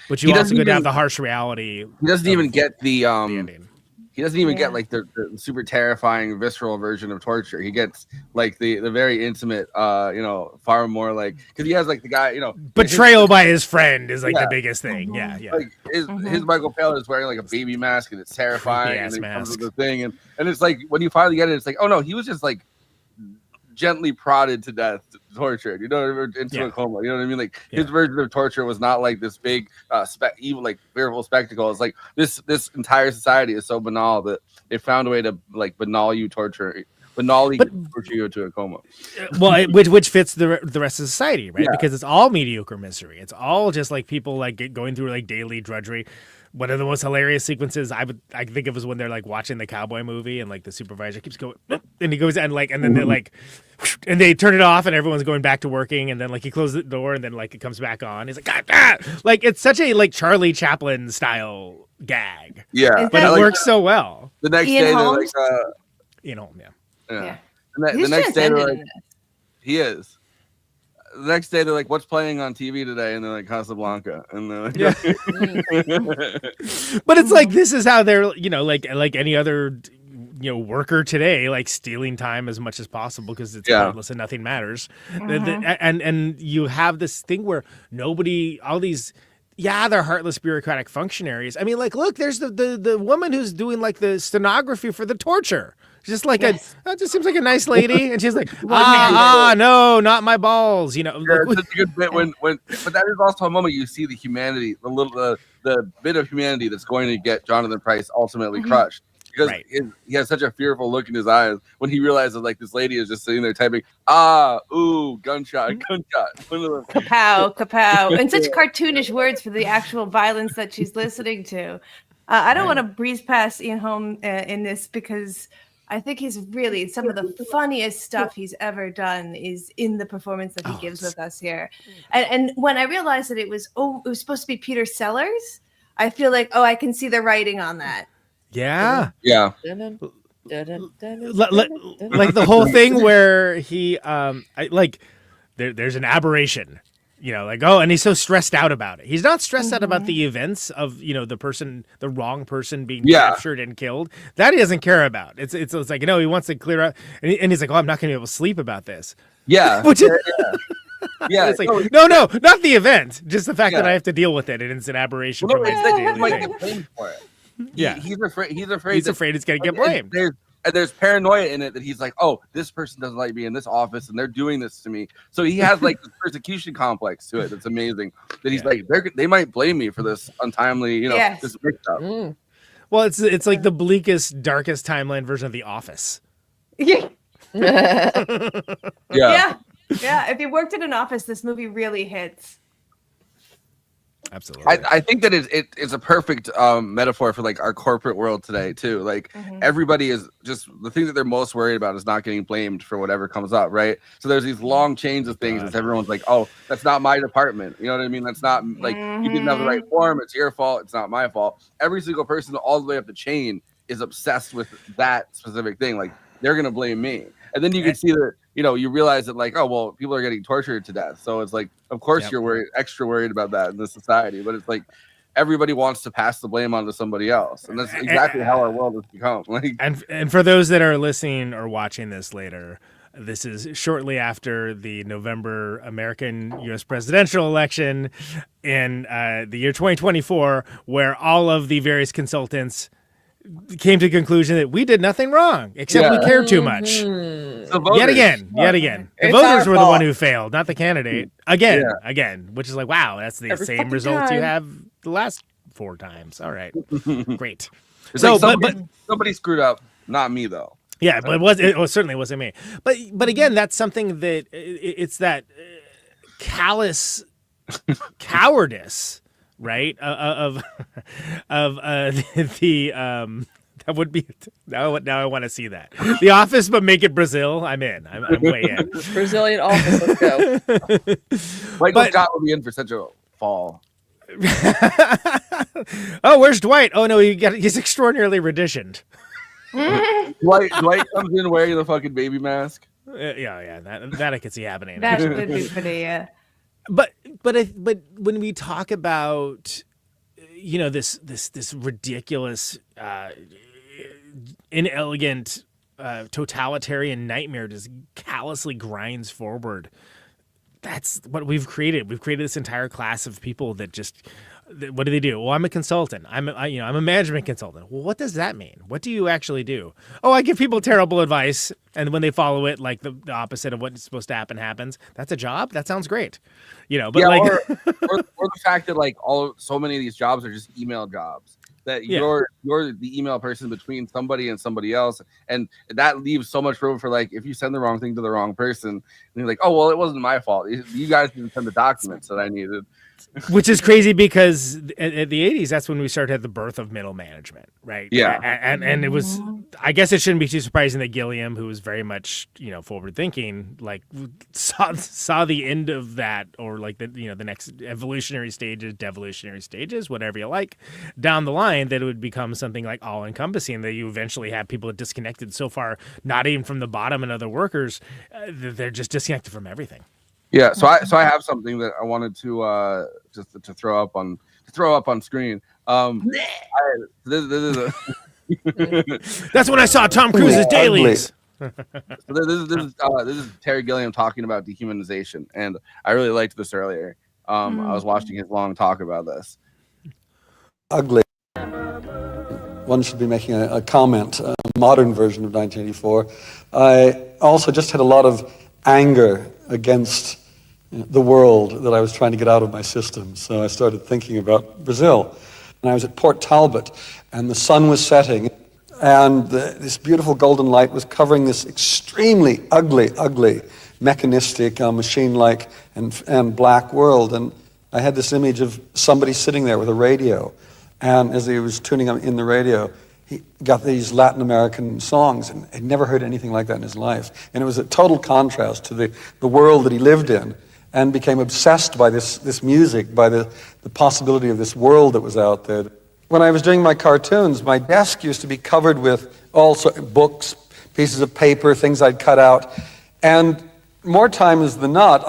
but you also get to have the harsh reality. He doesn't even get the ending. He doesn't even get like the super terrifying visceral version of torture. He gets like the very intimate, far more like, because he has like the guy, betrayal by his friend is like the biggest thing. Yeah. Like his Michael Palin is wearing like a baby mask and it's terrifying. And it comes with the thing, and it's like when you finally get it, it's like, oh no, he was just like gently prodded to death, tortured, into a coma. You know what I mean? Like his version of torture was not like this big, evil, like fearful spectacle. It's like this entire society is so banal that they found a way to like banally torture you into a coma. Well, which fits the rest of society, right? Because it's all mediocre misery. It's all just like people like going through like daily drudgery. One of the most hilarious sequences I think of is when they're like watching the cowboy movie and like the supervisor keeps going and he goes and then they're like, and they turn it off and everyone's going back to working, and then like he closes the door and then like it comes back on. He's like, like it's such a like Charlie Chaplin style gag. Yeah, but it works so well. The next day they're like, Ian Holm, yeah. The next day they're like, he is. The next day they're like, what's playing on TV today? And they're like, Casablanca. And they're like, But it's like, this is how they're, like any other, worker today, like stealing time as much as possible because it's pointless and nothing matters. And you have this thing where all these, they're heartless bureaucratic functionaries. I mean, like, look, there's the woman who's doing like the stenography for the torture. Just like that just seems like a nice lady, and she's like, no, not my balls, It's a good bit but that is also a moment you see the humanity, the bit of humanity that's going to get Jonathan Pryce ultimately crushed. because he has such a fearful look in his eyes when he realizes like this lady is just sitting there typing, gunshot. Kapow, kapow. And such cartoonish words for the actual violence that she's listening to. I don't want to breeze past Ian Holm in this because I think he's really some of the funniest stuff he's ever done is in the performance that he gives with us here. And when I realized that it was supposed to be Peter Sellers, I feel like, I can see the writing on that. Yeah. Yeah. Like the whole thing where he there's an aberration. And he's so stressed out about it. He's not stressed out about the events of, the wrong person being captured and killed. That he doesn't care about. It's like, he wants to clear out. And he's like, I'm not going to be able to sleep about this. Yeah. It's like, no, not the event. Just the fact that I have to deal with it. And it's an aberration. Well, for it. Yeah. He's afraid it's going to get blamed. And there's paranoia in it that he's like, this person doesn't like me in this office and they're doing this to me. So he has like this persecution complex to it. That's amazing. That he's like, they might blame me for this untimely, this mix up. Well, it's like the bleakest, darkest timeline version of The Office. Yeah. Yeah. If you worked in an office, this movie really hits. Absolutely. I think that it's a perfect metaphor for like our corporate world today too. Like everybody is just the thing that they're most worried about is not getting blamed for whatever comes up, right? So there's these long chains of things that everyone's like, that's not my department. You know what I mean? That's not like you didn't have the right form. It's your fault. It's not my fault. Every single person all the way up the chain is obsessed with that specific thing. Like they're gonna blame me. And then you can see that, you realize that like, people are getting tortured to death. So it's like, of course you're extra worried about that in this society. But it's like everybody wants to pass the blame onto somebody else. And that's exactly how our world has become. Like, and for those that are listening or watching this later, this is shortly after the November American U.S. presidential election in the year 2024, where all of the various consultants came to the conclusion that we did nothing wrong, except we cared too much. Yet again. The voters were the one who failed, not the candidate. Again, which is like, wow, that's the same results you have the last 4 times. All right, great. So, like somebody screwed up, not me though. Yeah, but it certainly wasn't me. But again, that's something that it's that callous cowardice. Right of the that would be now I want to see that The Office, but make it Brazil. I'm in. I'm way in. Brazilian Office. Let's go. Michael Scott will be in for such a fall. Where's Dwight? Oh no, he's extraordinarily renditioned. Dwight comes in wearing the fucking baby mask. Yeah. That I could see happening. That would be pretty. But when we talk about this ridiculous inelegant totalitarian nightmare just callously grinds forward, that's what we've created. We've created this entire class of people that just what do they do? Well, I'm a consultant. I'm a management consultant. Well, what does that mean? What do you actually do? I give people terrible advice, and when they follow it, like the opposite of what's supposed to happen happens. That's a job. That sounds great, But or the fact that like so many of these jobs are just email jobs. That you're the email person between somebody and somebody else, and that leaves so much room for like if you send the wrong thing to the wrong person, and you're like, it wasn't my fault. You guys didn't send the documents that I needed. Which is crazy because at the 80s, that's when we started the birth of middle management, right? Yeah. And it was, I guess it shouldn't be too surprising that Gilliam, who was very much, forward thinking, like saw the end of that, or like the next evolutionary stages, devolutionary stages, whatever you like, down the line, that it would become something like all encompassing, that you eventually have people disconnected so far, not even from the bottom and other workers, they're just disconnected from everything. Yeah, so I have something that I wanted to just to throw up on screen. This is a That's when I saw Tom Cruise's dailies. So this is Terry Gilliam talking about dehumanization, and I really liked this earlier. I was watching his long talk about this. Ugly. One should be making a comment, a modern version of 1984. I also just had a lot of anger against the world that I was trying to get out of my system. So I started thinking about Brazil. And I was at Port Talbot, and the sun was setting. And this beautiful golden light was covering this extremely ugly, mechanistic, machine-like and black world. And I had this image of somebody sitting there with a radio. And as he was tuning in the radio, he got these Latin American songs, and he'd never heard anything like that in his life. And it was a total contrast to the world that he lived in, and became obsessed by this music, by the possibility of this world that was out there. When I was doing my cartoons, my desk used to be covered with all sorts of books, pieces of paper, things I'd cut out. And more times than not,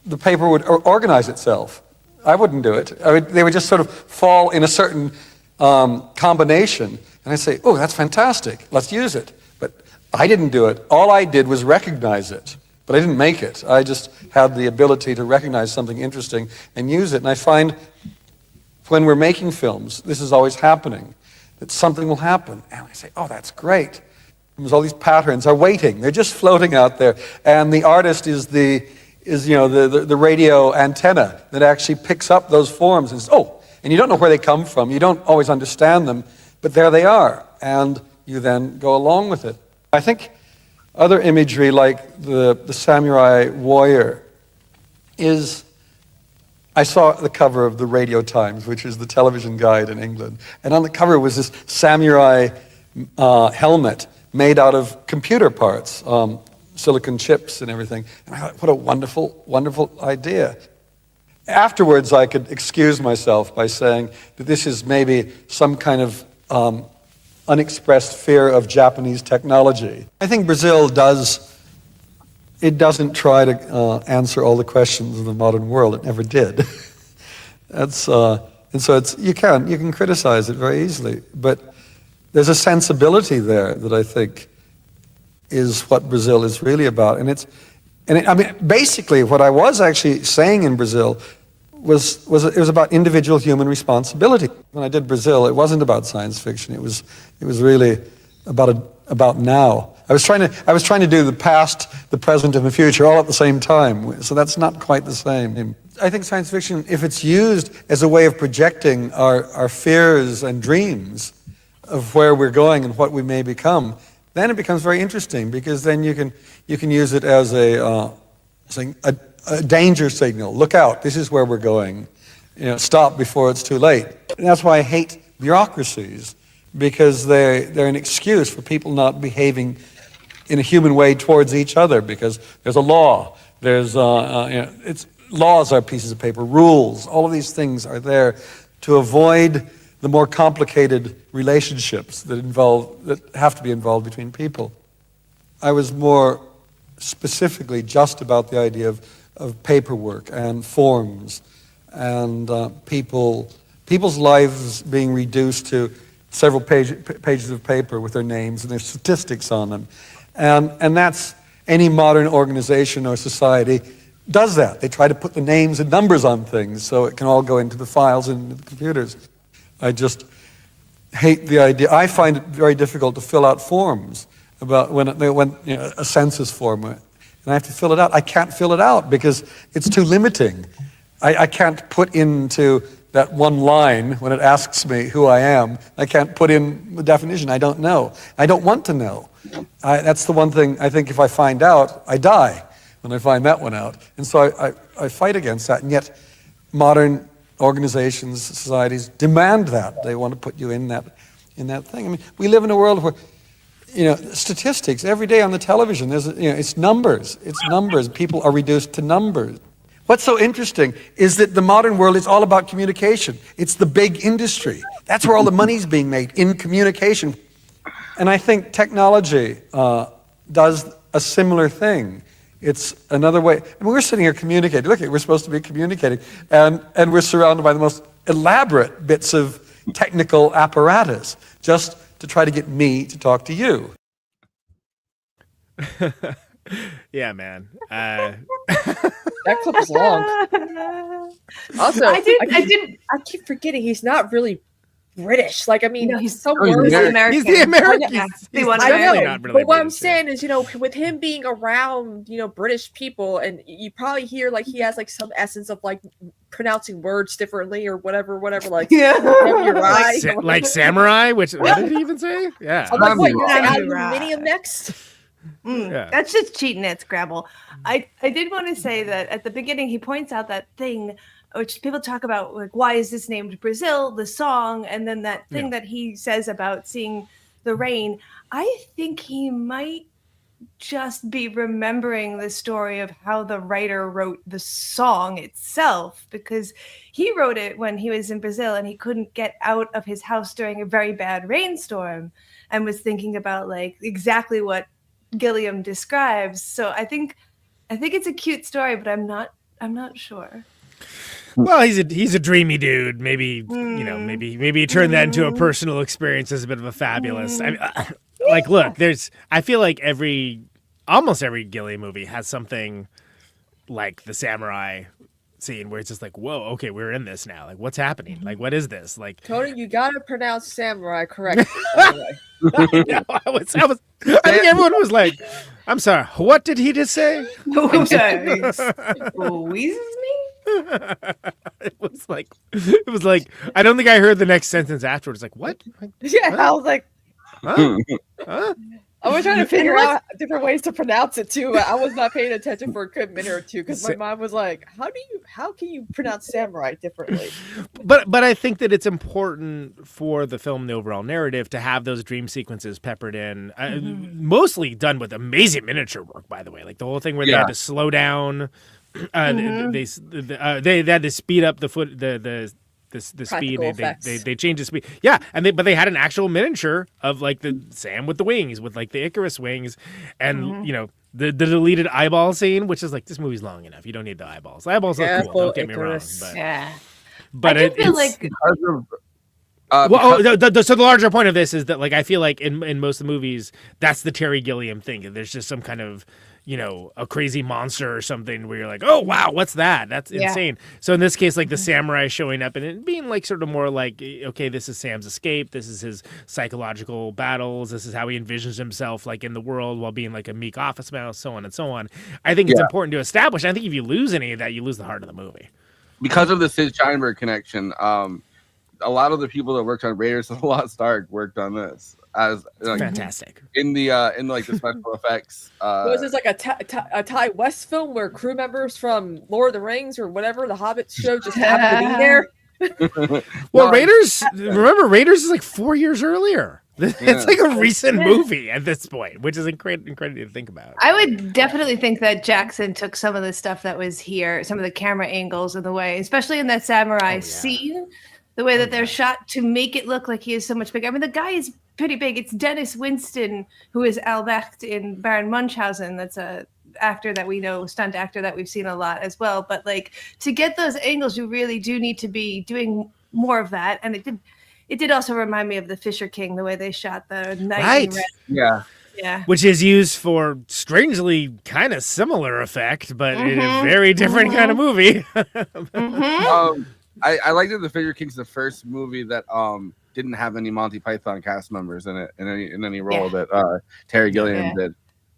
the paper would organize itself. I wouldn't do it. They would just sort of fall in a certain combination. And I'd say, oh, that's fantastic. Let's use it. But I didn't do it. All I did was recognize it. But I didn't make it. I just had the ability to recognize something interesting and use it. And I find when we're making films, this is always happening, that something will happen. And I say, oh, that's great. There's all these patterns are waiting. They're just floating out there. And the artist is the radio antenna that actually picks up those forms and says, oh, and you don't know where they come from. You don't always understand them, but there they are. And you then go along with it. I think other imagery like the samurai warrior is, I saw the cover of the Radio Times, which is the television guide in England. And on the cover was this samurai helmet made out of computer parts, silicon chips and everything. And I thought, what a wonderful, wonderful idea. Afterwards, I could excuse myself by saying that this is maybe some kind of unexpressed fear of Japanese technology. I think Brazil doesn't try to answer all the questions of the modern world. It never did. And so you can criticize it very easily, but there's a sensibility there that I think is what Brazil is really about. Basically what I was actually saying in Brazil was about individual human responsibility. When I did Brazil, it wasn't about science fiction. It was really about now. I was trying to do the past, the present, and the future all at the same time. So that's not quite the same. I think science fiction, if it's used as a way of projecting our fears and dreams of where we're going and what we may become, then it becomes very interesting, because then you can use it as a danger signal. Look out! This is where we're going. Stop before it's too late. And that's why I hate bureaucracies, because they're an excuse for people not behaving in a human way towards each other, because there's a law. There's laws are pieces of paper, rules. All of these things are there to avoid the more complicated relationships that have to be involved between people. I was more specifically just about the idea of paperwork and forms and people's lives being reduced to several pages of paper with their names and their statistics on them. And that's, any modern organization or society does that. They try to put the names and numbers on things so it can all go into the files and the computers. I just hate the idea. I find it very difficult to fill out forms about when a census form, and I have to fill it out. I can't fill it out because it's too limiting. I can't put into that one line when it asks me who I am. I can't put in the definition. I don't know. I don't want to know. That's the one thing I think if I find out, I die when I find that one out. And so I fight against that. And yet modern organizations, societies demand that. They want to put you in that thing. I mean, we live in a world where, statistics every day on the television, it's numbers. It's numbers. People are reduced to numbers. What's so interesting is that the modern world is all about communication. It's the big industry. That's where all the money's being made, in communication. And I think technology does a similar thing. It's another way. I mean, we're sitting here communicating. Look, we're supposed to be communicating. And we're surrounded by the most elaborate bits of technical apparatus just to try to get me to talk to you. Yeah, man. That clip is long. Also, I keep forgetting he's not really British. Like, I mean, No, he's some he's words. American. He's the American. Yeah, He's want I definitely know, not really but what I'm British, saying is, with him being around, British people, and you probably hear like he has like some essence of like pronouncing words differently or whatever, like like samurai. What did he even say? Yeah, I'm like, what? You're saying aluminium next? Yeah. That's just cheating at Scrabble. I did want to say that at the beginning he points out that thing which people talk about, like, why is this named Brazil, the song, and then that thing that he says about seeing the rain. I think he might just be remembering the story of how the writer wrote the song itself, because he wrote it when he was in Brazil and he couldn't get out of his house during a very bad rainstorm, and was thinking about like exactly what Gilliam describes. So I think it's a cute story, but I'm not sure. Well, he's a dreamy dude. Maybe maybe he turned that into a personal experience as a bit of a fabulous. Look, I feel like almost every Gilliam movie has something like the samurai scene where it's just like, whoa, okay, we're in this now. Like, what's happening? Like, what is this? Like, Tony, you gotta pronounce samurai correctly. I think everyone was like, I'm sorry, what did he just say? Squeezes me? It was like I don't think I heard the next sentence afterwards. Like, what? Yeah, what? I was like, huh? I was trying to figure out different ways to pronounce it too. I was not paying attention for a good minute or two because my mind was like, how can you pronounce samurai differently? But I think that it's important for the film, the overall narrative, to have those dream sequences peppered in, mostly done with amazing miniature work, by the way. Like the whole thing where they had to slow down, they had to speed up the speed. They changed the speed. Yeah, but they had an actual miniature of like the Sam with the wings, with like the Icarus wings, and the deleted eyeball scene, which is like, this movie's long enough. You don't need the eyeballs. The eyeballs look cool. Don't get me wrong. But I feel like. So the larger point of this is that, like, I feel like in most of the movies, that's the Terry Gilliam thing. There's just some kind of, a crazy monster or something where you're like, oh, wow, what's that? That's insane. So in this case, like the samurai showing up and it being like sort of more like, okay, this is Sam's escape. This is his psychological battles. This is how he envisions himself like in the world while being like a meek office mouse, so on and so on. I think it's important to establish. I think if you lose any of that, you lose the heart of the movie. Because of the Sid Sheinberg connection, a lot of the people that worked on Raiders of the Lost Ark worked on this as like, fantastic in the special effects. Was this like a Ty West film where crew members from Lord of the Rings or whatever the Hobbit show just happened to be there? Well, Raiders is like 4 years earlier. It's like a recent movie at this point, which is incredible to think about. I would definitely think that Jackson took some of the stuff that was here, some of the camera angles and the way, especially in that samurai scene, the way that they're shot to make it look like he is so much bigger. I mean, the guy is pretty big. It's Dennis Winston, who is Albrecht in Baron Munchausen. That's a actor that we know, stunt actor that we've seen a lot as well. But like, to get those angles, you really do need to be doing more of that. And it did also remind me of the Fisher King, the way they shot the night. Right. Yeah. Which is used for strangely kind of similar effect, but in a very different kind of movie. I like that the Fisher King's the first movie that didn't have any Monty Python cast members in it in any role that Terry Gilliam did,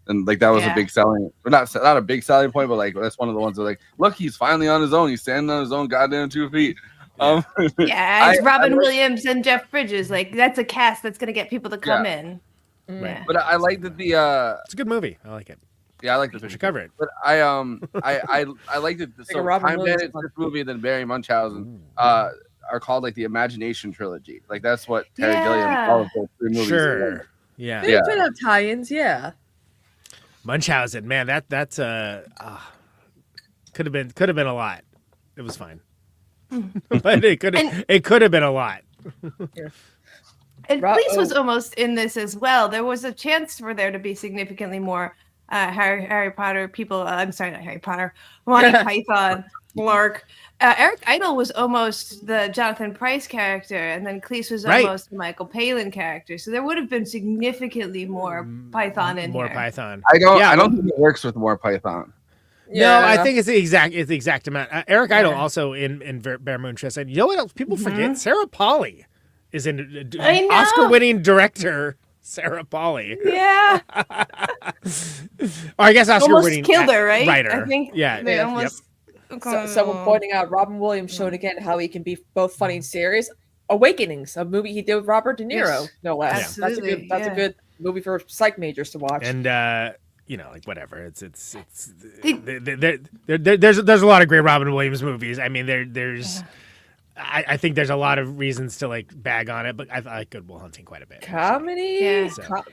and like that was a big selling, but not a big selling point, but like that's one of the ones that like, look, he's finally on his own. He's standing on his own goddamn 2 feet. It's Robin Williams and Jeff Bridges. Like that's a cast that's gonna get people to come in. Right. But I like that it's a good movie. I like it. Yeah, I like the Fisher cover it. But I like that. So Time Bandits, this movie, and then Barry Munchausen are called like the Imagination Trilogy. Like that's what Terry Gilliam called those 3 movies. Sure. Yeah. They could have tie-ins. Yeah. Munchausen, man, that's could have been a lot. It was fine, but it could have been a lot. And Pryce was almost in this as well. There was a chance for there to be significantly more Harry Potter people. I'm sorry, not Harry Potter. Monty Python, Lark. Eric Idle was almost the Jonathan Pryce character, and then Cleese was almost the Michael Palin character. So there would have been significantly more Python in here. More Python. I don't think it works with more Python. Yeah. No, I think it's the exact amount. Eric Idle also in Bear Moon Chest. And you know what else people forget? Sarah Polley is an I know. Oscar-winning director Sarah Polley. Yeah. Or I guess Oscar-winning almost killed her, right? writer. I think they almost. Someone pointing out Robin Williams showed again how he can be both funny and serious. Awakenings, a movie he did with Robert De Niro, Yes. no less. Absolutely, That's a good movie for psych majors to watch. And like whatever. It's there's a lot of great Robin Williams movies. I mean, there's. I think there's a lot of reasons to like bag on it, but I like Good Will Hunting quite a bit. Comedy,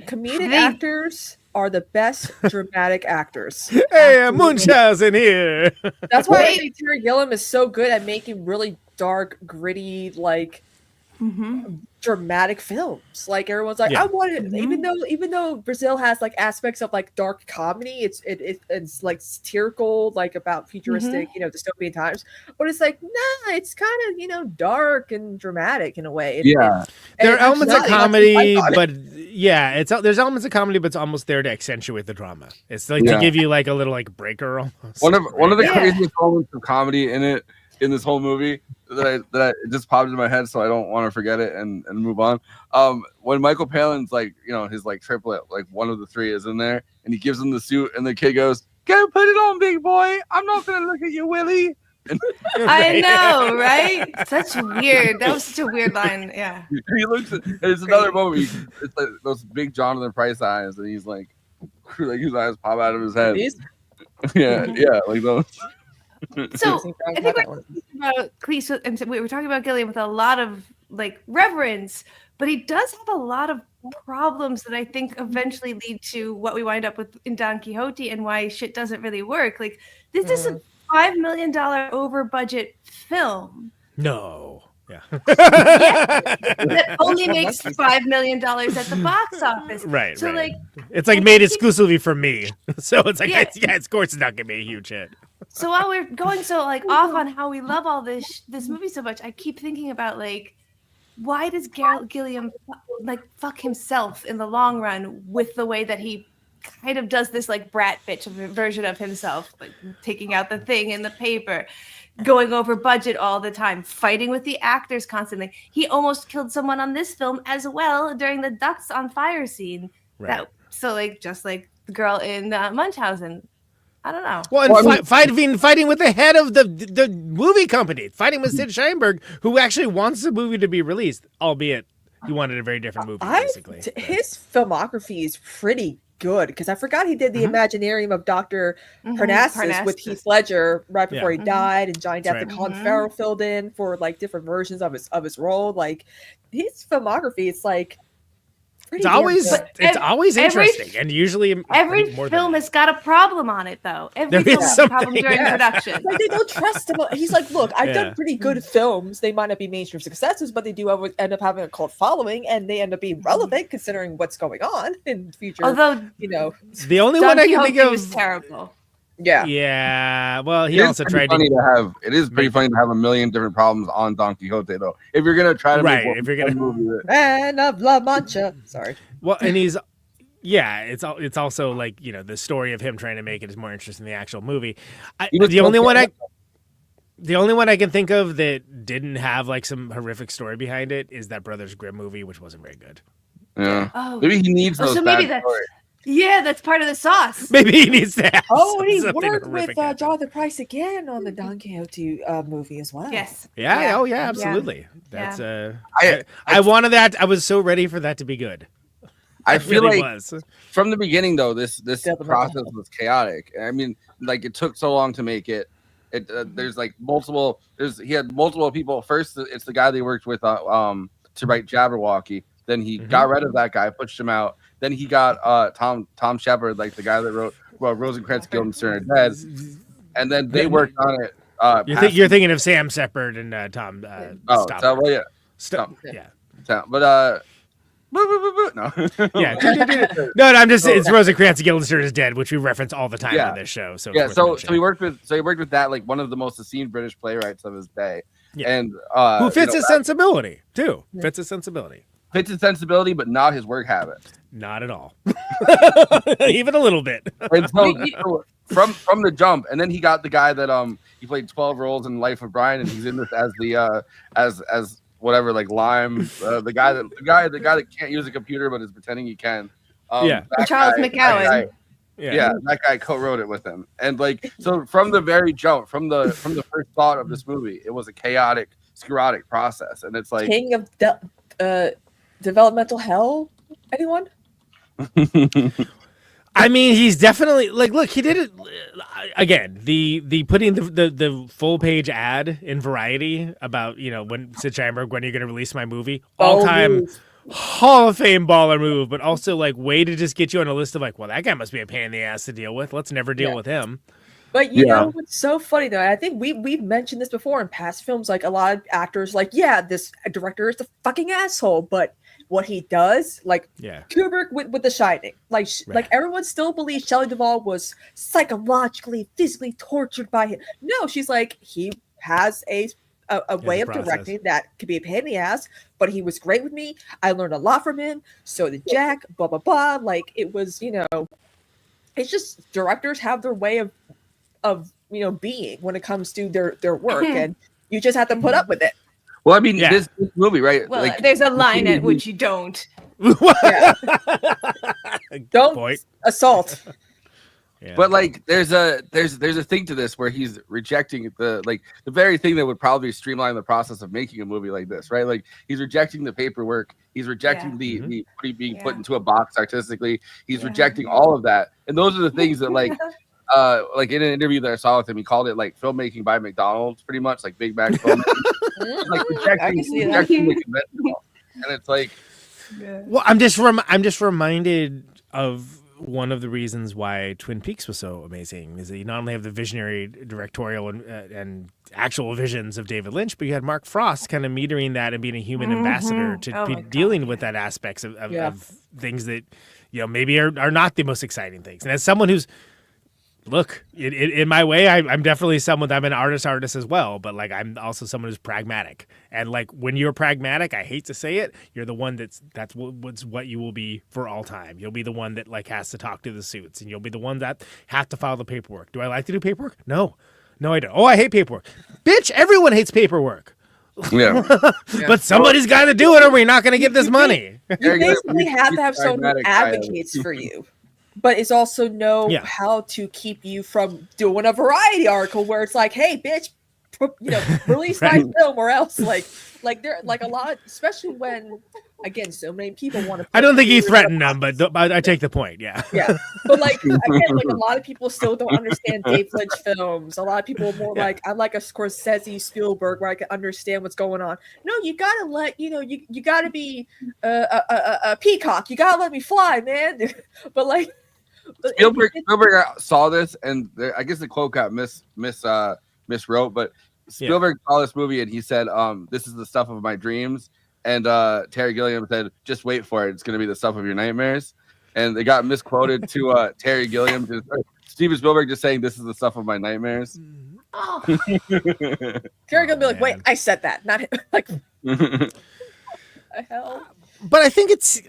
comedic actors are the best dramatic actors. Hey, Munchausen here. That's why I think Terry Gilliam is so good at making really dark, gritty, like dramatic films. Like everyone's like, I want it. Even though Brazil has like aspects of like dark comedy, it's like satirical, like about futuristic, dystopian times. But it's like, nah, it's kind of dark and dramatic in a way. There are elements of comedy, but there's elements of comedy, but it's almost there to accentuate the drama. It's like to give you like a little like breaker almost. One of the craziest moments of comedy in this whole movie that it just popped in my head, so I don't want to forget it and move on. When Michael Palin's like, his like triplet, like one of the three is in there, and he gives him the suit, and the kid goes, "Go put it on, big boy. I'm not gonna look at you, Willie." I know, right? That was such a weird line. Yeah. He looks. It's another moment. It's like those big Jonathan Pryce eyes, and he's like his eyes pop out of his head. Yeah, like those. So I think we're talking about Cleese, and we were talking about Gilliam with a lot of like reverence, but he does have a lot of problems that I think eventually lead to what we wind up with in Don Quixote and why shit doesn't really work. Like this is a $5 million over budget film. No. Yeah. That only makes $5 million at the box office. Right. So like it's like made exclusively for me. So it's like of course it's not gonna be a huge hit. So while we're going so like off on how we love all this movie so much, I keep thinking about like why does Gilliam like fuck himself in the long run with the way that he kind of does this like brat bitch version of himself, like taking out the thing in the paper, going over budget all the time, fighting with the actors constantly. He almost killed someone on this film as well during the ducks on fire scene. Right. So like just like the girl in Munchausen. I don't know. Well, and fighting with the head of the movie company, fighting with Sid Sheinberg, who actually wants the movie to be released, albeit he wanted a very different movie, basically. His filmography is pretty good, because I forgot he did the Imaginarium of Dr. Parnassus with Heath Ledger right before he died, and Johnny Depp and Colin Farrell filled in for like different versions of his role. Like his filmography, it's like it's always interesting, and usually every film has got a problem on it, though. Every film has a problem during production. Like they don't trust him. He's like, look, I've done pretty good films. They might not be mainstream successes, but they do end up having a cult following, and they end up being relevant considering what's going on in the future. Although, the only one I can think of was terrible. Yeah. Well, he also tried to have. It is pretty funny to have a million different problems on Don Quixote, though. If you're gonna try to make Man of La Mancha. Sorry. Well, and he's it's also like the story of him trying to make it is more interesting than the actual movie. The only one I can think of that didn't have like some horrific story behind it is that Brothers Grimm movie, which wasn't very good. Yeah. Oh. Maybe he needs those bad stories. Yeah, that's part of the sauce. Maybe he needs that. Oh, and he worked with Jonathan Pryce again on the Don Quixote movie as well. Yes. Yeah. Oh, yeah. Absolutely. That's I wanted that. I was so ready for that to be be I feel really like from the beginning, though, this process was chaotic. I mean, like it took so long to make it. There's like multiple. He had multiple people. First, it's the guy they worked with to write Jabberwocky. Then he got rid of that guy, pushed him out. Then he got Tom Shepard, like the guy that wrote Rosencrantz, Guildenstern are Dead. And then they worked on it. You're thinking of Sam Shepard and Tom. Stop. But no. No, I'm just it's Rosencrantz, Guildenstern is Dead, which we reference all the time on this show. So so he worked with that, like one of the most esteemed British playwrights of his day. Yeah. And who fits his sensibility too. Fits his sensibility. Fits his sensibility, but not his work habits. Not at all. Even a little bit. And so, from the jump, and then he got the guy that he played 12 roles in Life of Brian, and he's in this as the as whatever, like Lime, the guy that can't use a computer but is pretending he can. Charles McGowan. That guy co-wrote it with him. And like, so from the very jump, from the first thought of this movie, it was a chaotic, sclerotic process. And it's like King of developmental hell. Anyone? I mean, he's definitely like, look, he did it again. The putting the full page ad in Variety about, you know, when Sid Sheinberg, when are you going to release my movie? All time Hall of Fame baller move, but also like way to just get you on a list of like, well, that guy must be a pain in the ass to deal with. Let's never deal with him. But you know what's so funny though? I think we've mentioned this before in past films. Like a lot of actors, like this director is a fucking asshole, but what he does, like Kubrick with The Shining, like everyone still believes Shelley Duvall was psychologically, physically tortured by him. No, she's like, he has a way of directing that could be a pain in the ass, but he was great with me. I learned a lot from him. So did Jack. Blah blah blah. Like it was, you know, it's just directors have their way of being when it comes to their work, and you just have to put up with it. Well, I mean, this movie, right? Well, like, there's a line at which you don't. Don't assault. But like, there's a thing to this where he's rejecting the very thing that would probably streamline the process of making a movie like this, right? Like he's rejecting the paperwork, he's rejecting the being put into a box artistically, he's rejecting all of that, and those are the things that like in an interview that I saw with him, he called it like filmmaking by McDonald's, pretty much like Big Mac filmmaking. Like rejecting the conventional, and it's like, well, I'm just reminded of one of the reasons why Twin Peaks was so amazing is that you not only have the visionary directorial and actual visions of David Lynch, but you had Mark Frost kind of metering that and being a human ambassador to be dealing with that aspects of things that, you know, maybe are not the most exciting things. And as someone who's, look, in my way, I'm definitely someone, I'm an artist as well, but like I'm also someone who's pragmatic. And like when you're pragmatic, I hate to say it, you're the one that's what you will be for all time. You'll be the one that like has to talk to the suits, and you'll be the one that have to file the paperwork. Do I like to do paperwork? No, I don't. Oh, I hate paperwork. Bitch, everyone hates paperwork. Yeah. But somebody's got to do it, or we're not going to get this money. You basically have to have someone who advocates for you. But it's also how to keep you from doing a Variety article where it's like, hey, bitch, release my film, or else like there like a lot, especially when again so many people want to. I don't think he threatened them, but I take the point. Yeah. But like again, like a lot of people still don't understand Dave Lynch films. A lot of people are more like, I like a Scorsese, Spielberg, where I can understand what's going on. No, you gotta let you gotta be a peacock. You gotta let me fly, man. But like. Spielberg saw this, and I guess the quote got miswrote, but Spielberg saw this movie and he said, "This is the stuff of my dreams," and Terry Gilliam said, "Just wait for it; it's going to be the stuff of your nightmares." And they got misquoted to Terry Gilliam, Steven Spielberg just saying, "This is the stuff of my nightmares." Oh. Terry Gilliam be like, "Wait, I said that, not him." Like, what the hell? But I think it's,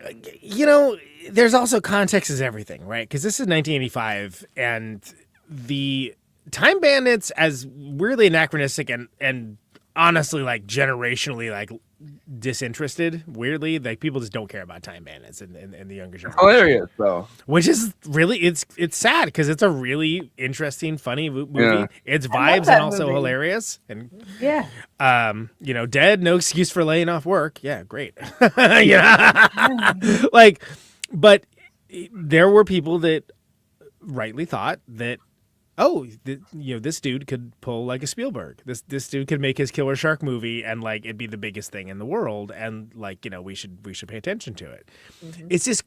there's also context is everything, right? Because this is 1985, and the Time Bandits, as weirdly anachronistic and honestly, like, generationally, like, disinterested, weirdly, like, people just don't care about Time Bandits in the younger generation. Hilarious, though. Which is really, it's sad, because it's a really interesting, funny movie. It's vibes and also hilarious. And dead, no excuse for laying off work. Yeah, great. Like, but there were people that rightly thought that, this dude could pull like a Spielberg. This dude could make his Killer Shark movie and like it'd be the biggest thing in the world, and like we should pay attention to it. Mm-hmm. It's just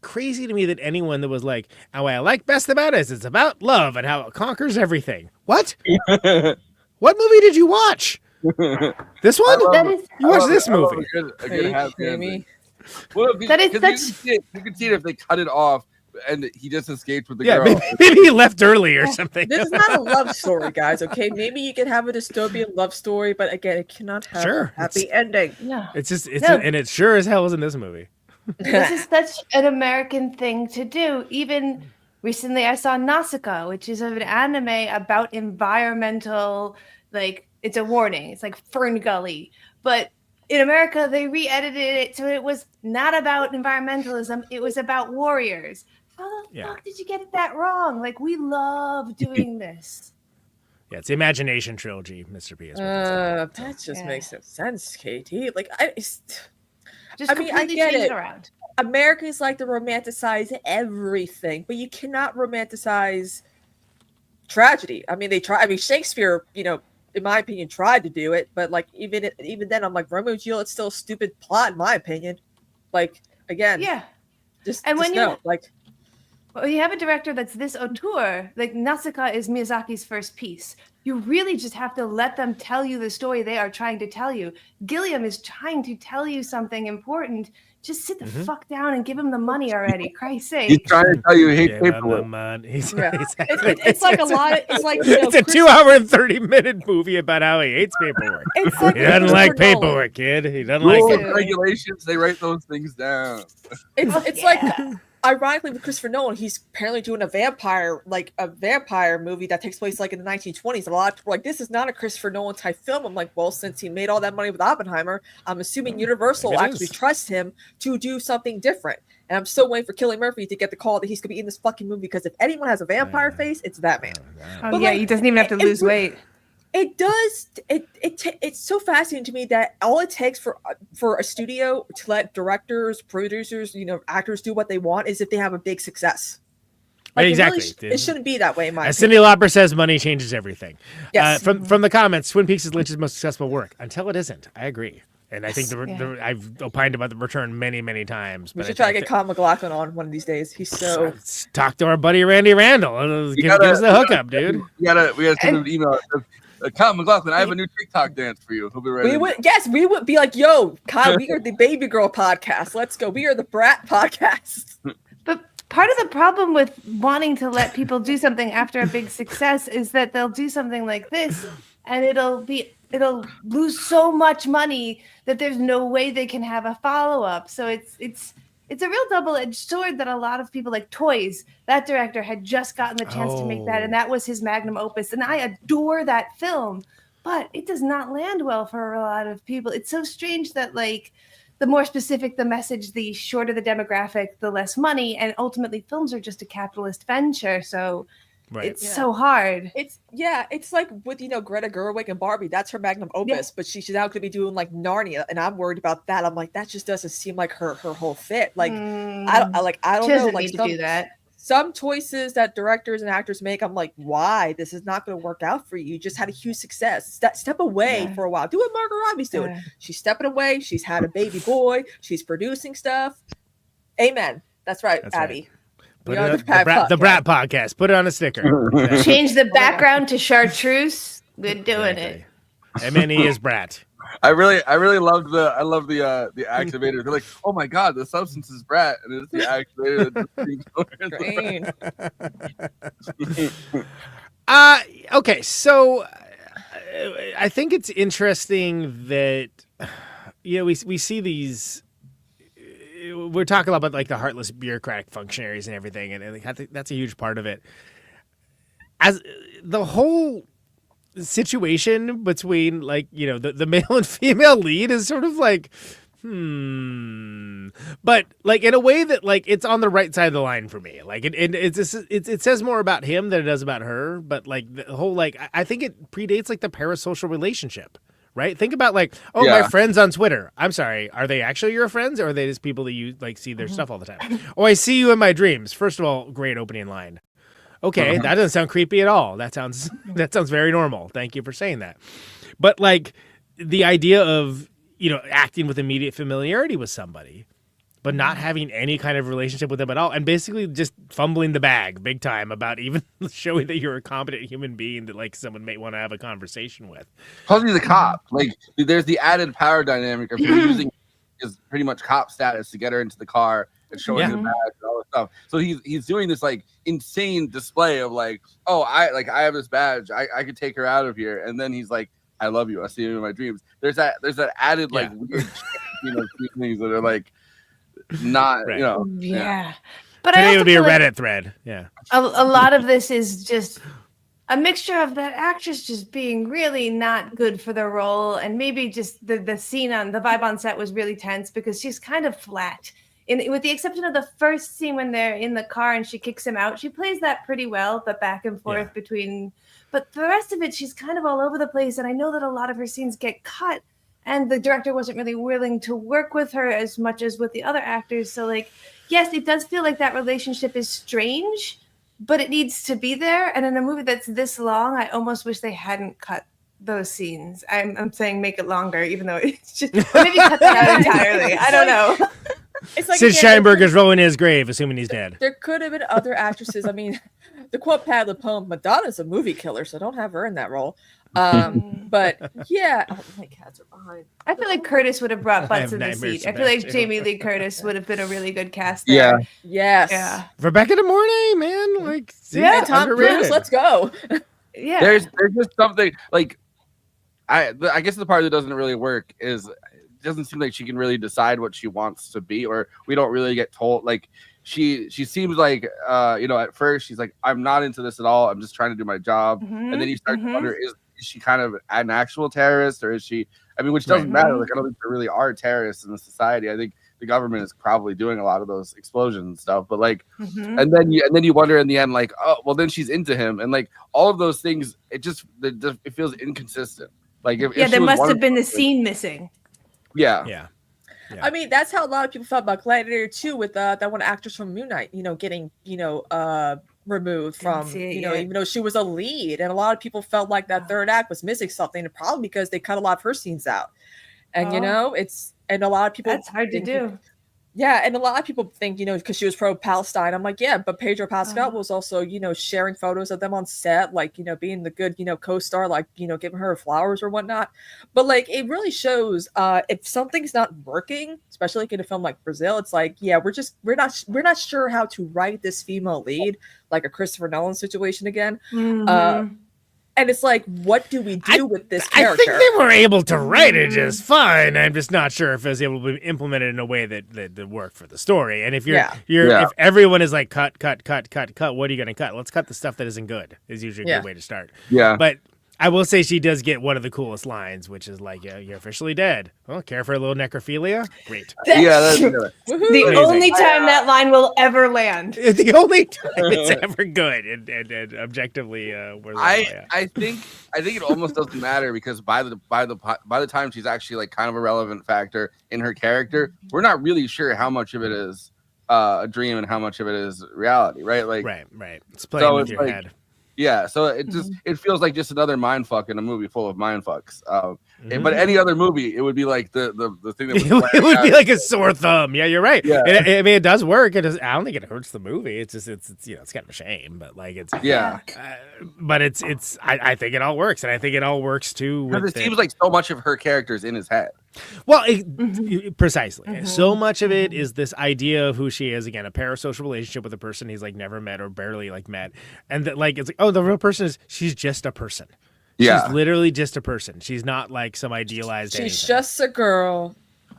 crazy to me that anyone that was like, "Oh, what I like best about it is it's about love and how it conquers everything." What? What movie did you watch? This one? You watched this movie? A good happy ending. Well, you can see it if they cut it off. And he just escaped with the girl. Maybe he left early or something. This is not a love story, guys. Okay, maybe you can have a dystopian love story, but again, it cannot have a happy ending. Yeah, and it sure as hell was in this movie. This is such an American thing to do. Even recently, I saw Nausicaa, which is an anime about environmental, like it's a warning. It's like Fern Gully, but in America, they re-edited it so it was not about environmentalism. It was about warriors. How the fuck did you get it that wrong? Like, we love doing this. Yeah, it's the Imagination trilogy, Mr. P. That just makes no sense, KT. Like, I mean, I get change it. Around. Americans like to romanticize everything, but you cannot romanticize tragedy. I mean, they try. I mean, Shakespeare, you know, in my opinion, tried to do it, but like even then, I'm like, Romeo and Juliet's still a stupid plot, in my opinion. Like, again, when you have a director that's this auteur, like Nausicaa is Miyazaki's first piece. You really just have to let them tell you the story they are trying to tell you. Gilliam is trying to tell you something important. Just sit the fuck down and give him the money already. Christ's sake. He's trying to tell you he hates paperwork. It's like a lot of, it's like, you know, it's a 2 hour and 30-minute movie about how he hates paperwork. Like he doesn't like paperwork, kid. He doesn't Rules like and regulations. They write those things down. It's like, ironically, with Christopher Nolan, he's apparently doing a vampire movie that takes place like in the 1920s. A lot of people are like, this is not a Christopher Nolan type film. I'm like, well, since he made all that money with Oppenheimer, I'm assuming Universal actually trusts him to do something different. And I'm still waiting for Cillian Murphy to get the call that he's going to be in this fucking movie, because if anyone has a vampire face, it's that man. He doesn't even have to lose weight. It does. It's so fascinating to me that all it takes for a studio to let directors, producers, you know, actors do what they want is if they have a big success. Like, exactly. It shouldn't be that way, in my As opinion. Cyndi Lauper says, money changes everything. Yes. From the comments, Twin Peaks is Lynch's most successful work. Until it isn't. I agree. And I think I've opined about The Return many, many times. We should try to get Kyle MacLachlan on one of these days. He's so... Talk to our buddy Randy Randall. Give us the hookup, dude. We gotta send him an email. Kyle MacLachlan, I have a new TikTok dance for you. He'll be ready. We would be like, yo, Kyle, we are the Baby Girl podcast. Let's go. We are the Brat podcast. But part of the problem with wanting to let people do something after a big success is that they'll do something like this and it'll lose so much money that there's no way they can have a follow-up. So it's a real double-edged sword that a lot of people, like Toys, that director had just gotten the chance to make that, and that was his magnum opus. And I adore that film, but it does not land well for a lot of people. It's so strange that, like, the more specific the message, the shorter the demographic, the less money, and ultimately films are just a capitalist venture. So it's so hard. It's like with, you know, Greta Gerwig and Barbie. That's her magnum opus, but she's now going to be doing like Narnia, and I'm worried about that. I'm like, that just doesn't seem like her whole fit. Like, I don't know. Like, to do that. Some choices that directors and actors make, I'm like, why? This is not going to work out for you. You just had a huge success. Step away for a while. Do what Margot Robbie's doing. She's stepping away. She's had a baby boy. She's producing stuff. Amen. That's right, Abby. Right. The Brat podcast. Put it on a sticker. Change the background to chartreuse. Good doing it. MNE is Brat. I really love the activator. They're like, oh my god, the substance is Brat, and it's the activator. Okay, so I think it's interesting that we see these. We're talking a lot about like the heartless bureaucratic functionaries and everything, and I think that's a huge part of it. As the whole situation between, like, you know, the male and female lead is sort of like, but like in a way that, like, it's on the right side of the line for me. Like it says more about him than it does about her. But like the whole, like, I think it predates like the parasocial relationship. Right? Think about like, my friends on Twitter. I'm sorry, are they actually your friends, or are they just people that you like see their stuff all the time? Oh, I see you in my dreams. First of all, great opening line. Okay, that doesn't sound creepy at all. That sounds very normal. Thank you for saying that. But like the idea of, you know, acting with immediate familiarity with somebody, but not having any kind of relationship with them at all, and basically just fumbling the bag big time about even showing that you're a competent human being that like someone may want to have a conversation with. Plus he's a cop. Like, there's the added power dynamic of him using his pretty much cop status to get her into the car and showing the badge and all this stuff. So he's doing this like insane display of like, oh, I have this badge, I could take her out of here, and then he's like, I love you, I see you in my dreams. There's that added like weird you know, things that are like not you know. But today would be a Reddit thread. A lot of this is just a mixture of that actress just being really not good for the role, and maybe just the scene on the vibe on set was really tense because she's kind of flat. With the exception of the first scene when they're in the car and she kicks him out, she plays that pretty well, the back and forth between. But the rest of it, she's kind of all over the place, and I know that a lot of her scenes get cut, and the director wasn't really willing to work with her as much as with the other actors. So, like, yes, it does feel like that relationship is strange, but it needs to be there. And in a movie that's this long, I almost wish they hadn't cut those scenes. I'm saying make it longer, even though it's just maybe cut that out entirely. I don't know. It's like Sid Sheinberg is rolling in his grave, assuming he's dead. There could have been other actresses. I mean, the quote Pat LuPone, Madonna's a movie killer, so don't have her in that role. But yeah, my cats are behind. I feel like Curtis would have brought butts in the seat. I feel like Jamie Lee Curtis would have been a really good cast there. Yes. Yeah. Rebecca De Mornay, man, like Tom Cruise, let's go. Yeah. There's just something like I guess the part that doesn't really work is it doesn't seem like she can really decide what she wants to be, or we don't really get told. Like she seems like at first she's like, I'm not into this at all, I'm just trying to do my job. And then you start to wonder, is she kind of an actual terrorist, or is she, I mean, which doesn't matter. Like, I don't think there really are terrorists in the society. I think the government is probably doing a lot of those explosions and stuff, but like and then you wonder in the end, like, oh well, then she's into him, and like all of those things, it feels inconsistent. Like if there must have been the scene missing. Yeah. I mean, that's how a lot of people felt about Gladiator 2 with that one actress from Moon Knight, getting, removed from, even though she was a lead. And a lot of people felt like that third act was missing something, and probably because they cut a lot of her scenes out. And, and a lot of people. That's hard to do. Yeah, and a lot of people think, because she was pro-Palestine. I'm like, yeah, but Pedro Pascal was also, sharing photos of them on set, like, being the good, co-star, like, giving her flowers or whatnot. But like, it really shows if something's not working, especially like in a film like Brazil, it's like, yeah, we're not sure how to write this female lead, like a Christopher Nolan situation again. And it's like, what do we do with this character? I think they were able to write it just fine. I'm just not sure if it was able to be implemented in a way that worked for the story. And if if everyone is like, cut, what are you going to cut? Let's cut the stuff that isn't good, is usually a good way to start. Yeah. But I will say she does get one of the coolest lines, which is like, you're officially dead. Well, care for a little necrophilia? Great. That's the only time that line will ever land. The only time it's ever good and objectively. I think it almost doesn't matter, because by the time she's actually like kind of a relevant factor in her character, we're not really sure how much of it is a dream and how much of it is reality, right? Like right. It's playing with your head. Yeah, so it just it feels like just another mindfuck in a movie full of mindfucks. But any other movie, it would be like the thing that it would be like a sore thumb. Yeah, you're right. Yeah. I mean, it does work. I don't think it hurts the movie. It's just it's kind of a shame, but like it's but it's I think it all works, and I think it all works too. Because it seems like so much of her character is in his head. Well, precisely. So much of it is this idea of who she is. Again, a parasocial relationship with a person he's like never met or barely like met, and that like it's like, oh, the real person she's just a person. Yeah, she's literally just a person. She's not like some idealized. She's just a girl.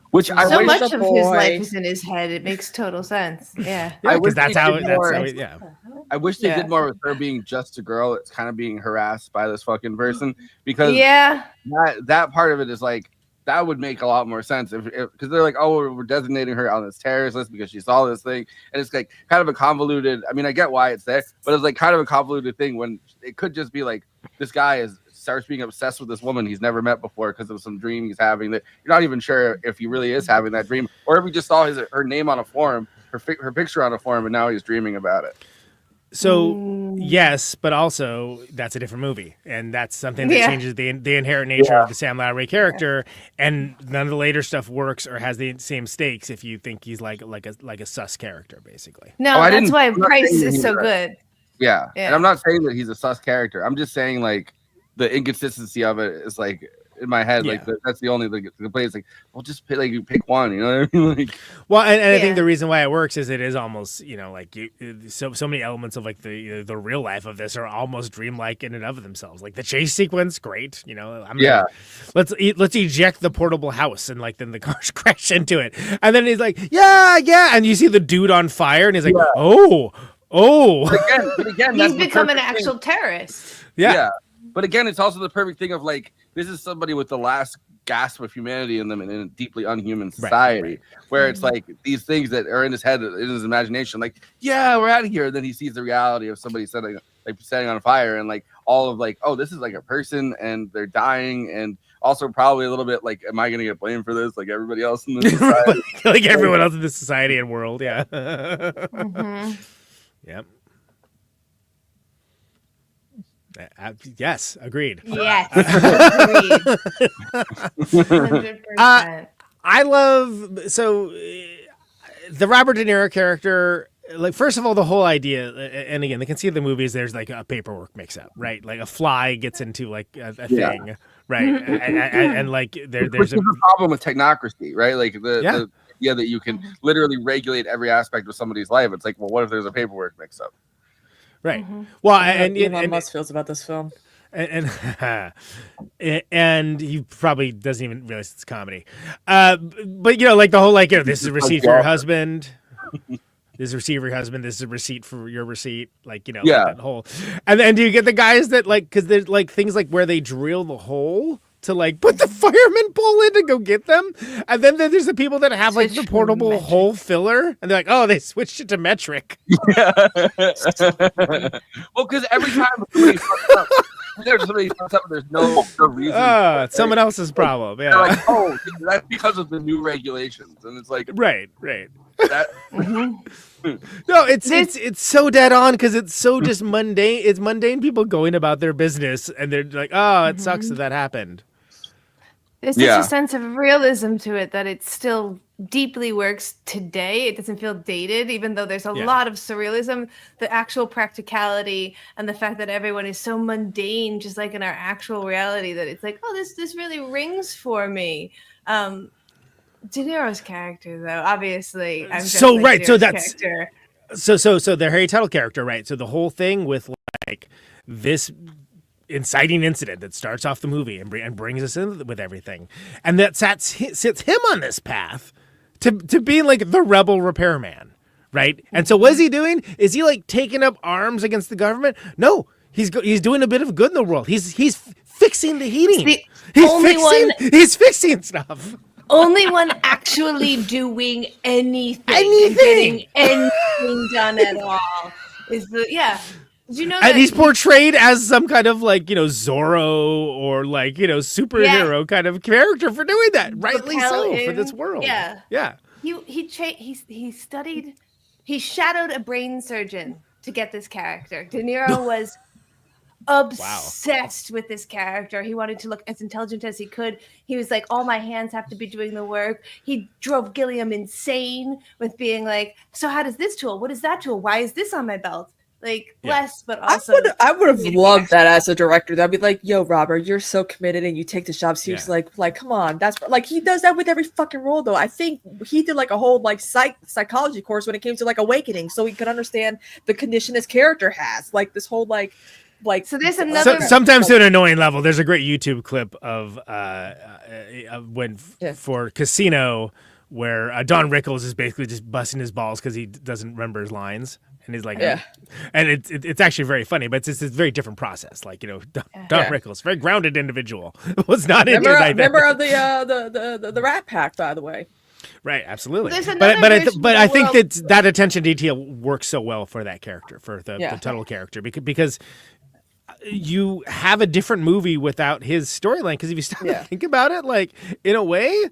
Which so much of his life is in his head. It makes total sense. Yeah, because that's how. I wish they did more with her being just a girl. It's kind of being harassed by this fucking person, because that part of it is like. That would make a lot more sense because they're like, oh, we're designating her on this terrorist list because she saw this thing, and it's like kind of a convoluted. I mean, I get why it's there, but it's like kind of a convoluted thing when it could just be like this guy starts being obsessed with this woman he's never met before because of some dream he's having that you're not even sure if he really is having that dream, or if he just saw her name on a forum, her picture on a forum, and now he's dreaming about it. So yes, but also that's a different movie, and that's something that changes the inherent nature of the Sam Lowry character. And none of the later stuff works or has the same stakes if you think he's like a sus character, basically. No, that's why Pryce is so good. Yeah, and I'm not saying that he's a sus character. I'm just saying like the inconsistency of it is like. In my head, like that's the only the place. Like, well, just pick, you pick one. You know what I mean? Like, well, and I think the reason why it works is it is almost like so many elements of like the real life of this are almost dreamlike in and of themselves. Like the chase sequence, great. Let's eject the portable house, and like then the cars crash into it, and then he's like, yeah, and you see the dude on fire, and he's like, Oh, but again, He's become an actual terrorist. Yeah. But again, it's also the perfect thing of like, this is somebody with the last gasp of humanity in them in a deeply unhuman society, where it's like these things that are in his head, in his imagination, like, yeah, we're out of here. And then he sees the reality of somebody setting on fire, and like all of like, oh, this is like a person and they're dying, and also probably a little bit like, am I going to get blamed for this? Like everybody else in the society, like everyone else in the society and world, yeah. Yep. Yes, agreed. Yes, agreed. 100%. I love the Robert De Niro character. Like, first of all, the whole idea, and again, they can see the movies. There's like a paperwork mix-up, right? Like a fly gets into like a thing, right? and like there's a problem with technocracy, right? Like the idea that you can literally regulate every aspect of somebody's life. It's like, well, what if there's a paperwork mix-up? Right. Well, and Elon Musk feels about this film, and he probably doesn't even realize it's comedy. But you know, like the whole like, this is a receipt for your husband. This is a receipt for your husband. This is a receipt for your receipt. Like, you know, that whole. And then do you get the guys that like, because there's like things like where they drill the hole to like put the fireman pole in to go get them, and then there's the people that have like the portable hole filler, and they're like, oh, they switched it to metric. Well, because every time somebody fucks up, there's no reason. It's someone else's problem. Yeah. They're like, oh, that's because of the new regulations, and it's like, right. That. No, it's so dead on, because it's so just mundane. It's mundane people going about their business, and they're like, oh, it sucks that happened. There's such a sense of realism to it that it still deeply works today. It doesn't feel dated, even though there's a lot of surrealism. The actual practicality and the fact that everyone is so mundane, just like in our actual reality, that it's like, oh, this really rings for me. De Niro's character, though, obviously, I'm so right. De Niro's So that's character. so the Harry Tuttle character, right? So the whole thing with like this inciting incident that starts off the movie and brings us in with everything, and that sits him on this path to being like the rebel repairman, right? And so what is he doing? Is he like taking up arms against the government? No, he's doing a bit of good in the world. He's fixing the heating. He's fixing stuff. Only one actually doing anything. Getting anything done at all is the Did you know that? And he's portrayed as some kind of like, you know, Zorro or like, you know, superhero kind of character for doing that. Rightly so, for this world. Yeah. Yeah. He shadowed a brain surgeon to get this character. De Niro was obsessed with this character. He wanted to look as intelligent as he could. He was like, all my hands have to be doing the work. He drove Gilliam insane with being like, so how does this tool? What is that tool? Why is this on my belt? Like, less, but also... I would have loved that as a director. I'd be like, yo, Robert, you're so committed and you take the job seriously. Like, come on. That's like, he does that with every fucking role, though. I think he did like a whole like psychology course when it came to like awakening, so he could understand the condition his character has. Like this whole like so there's another sometimes to an annoying level. There's a great YouTube clip of when for Casino where Don Rickles is basically just busting his balls because he doesn't remember his lines, and he's like, and it's actually very funny, but it's a very different process. Like, you know, Don Rickles, very grounded individual, was not into like that. Member of the Rat Pack, by the way. Right, absolutely. Well, but I think that attention to detail works so well for that character, for the Tuttle character, because you have a different movie without his storyline. Because if you start to think about it, like, in a way,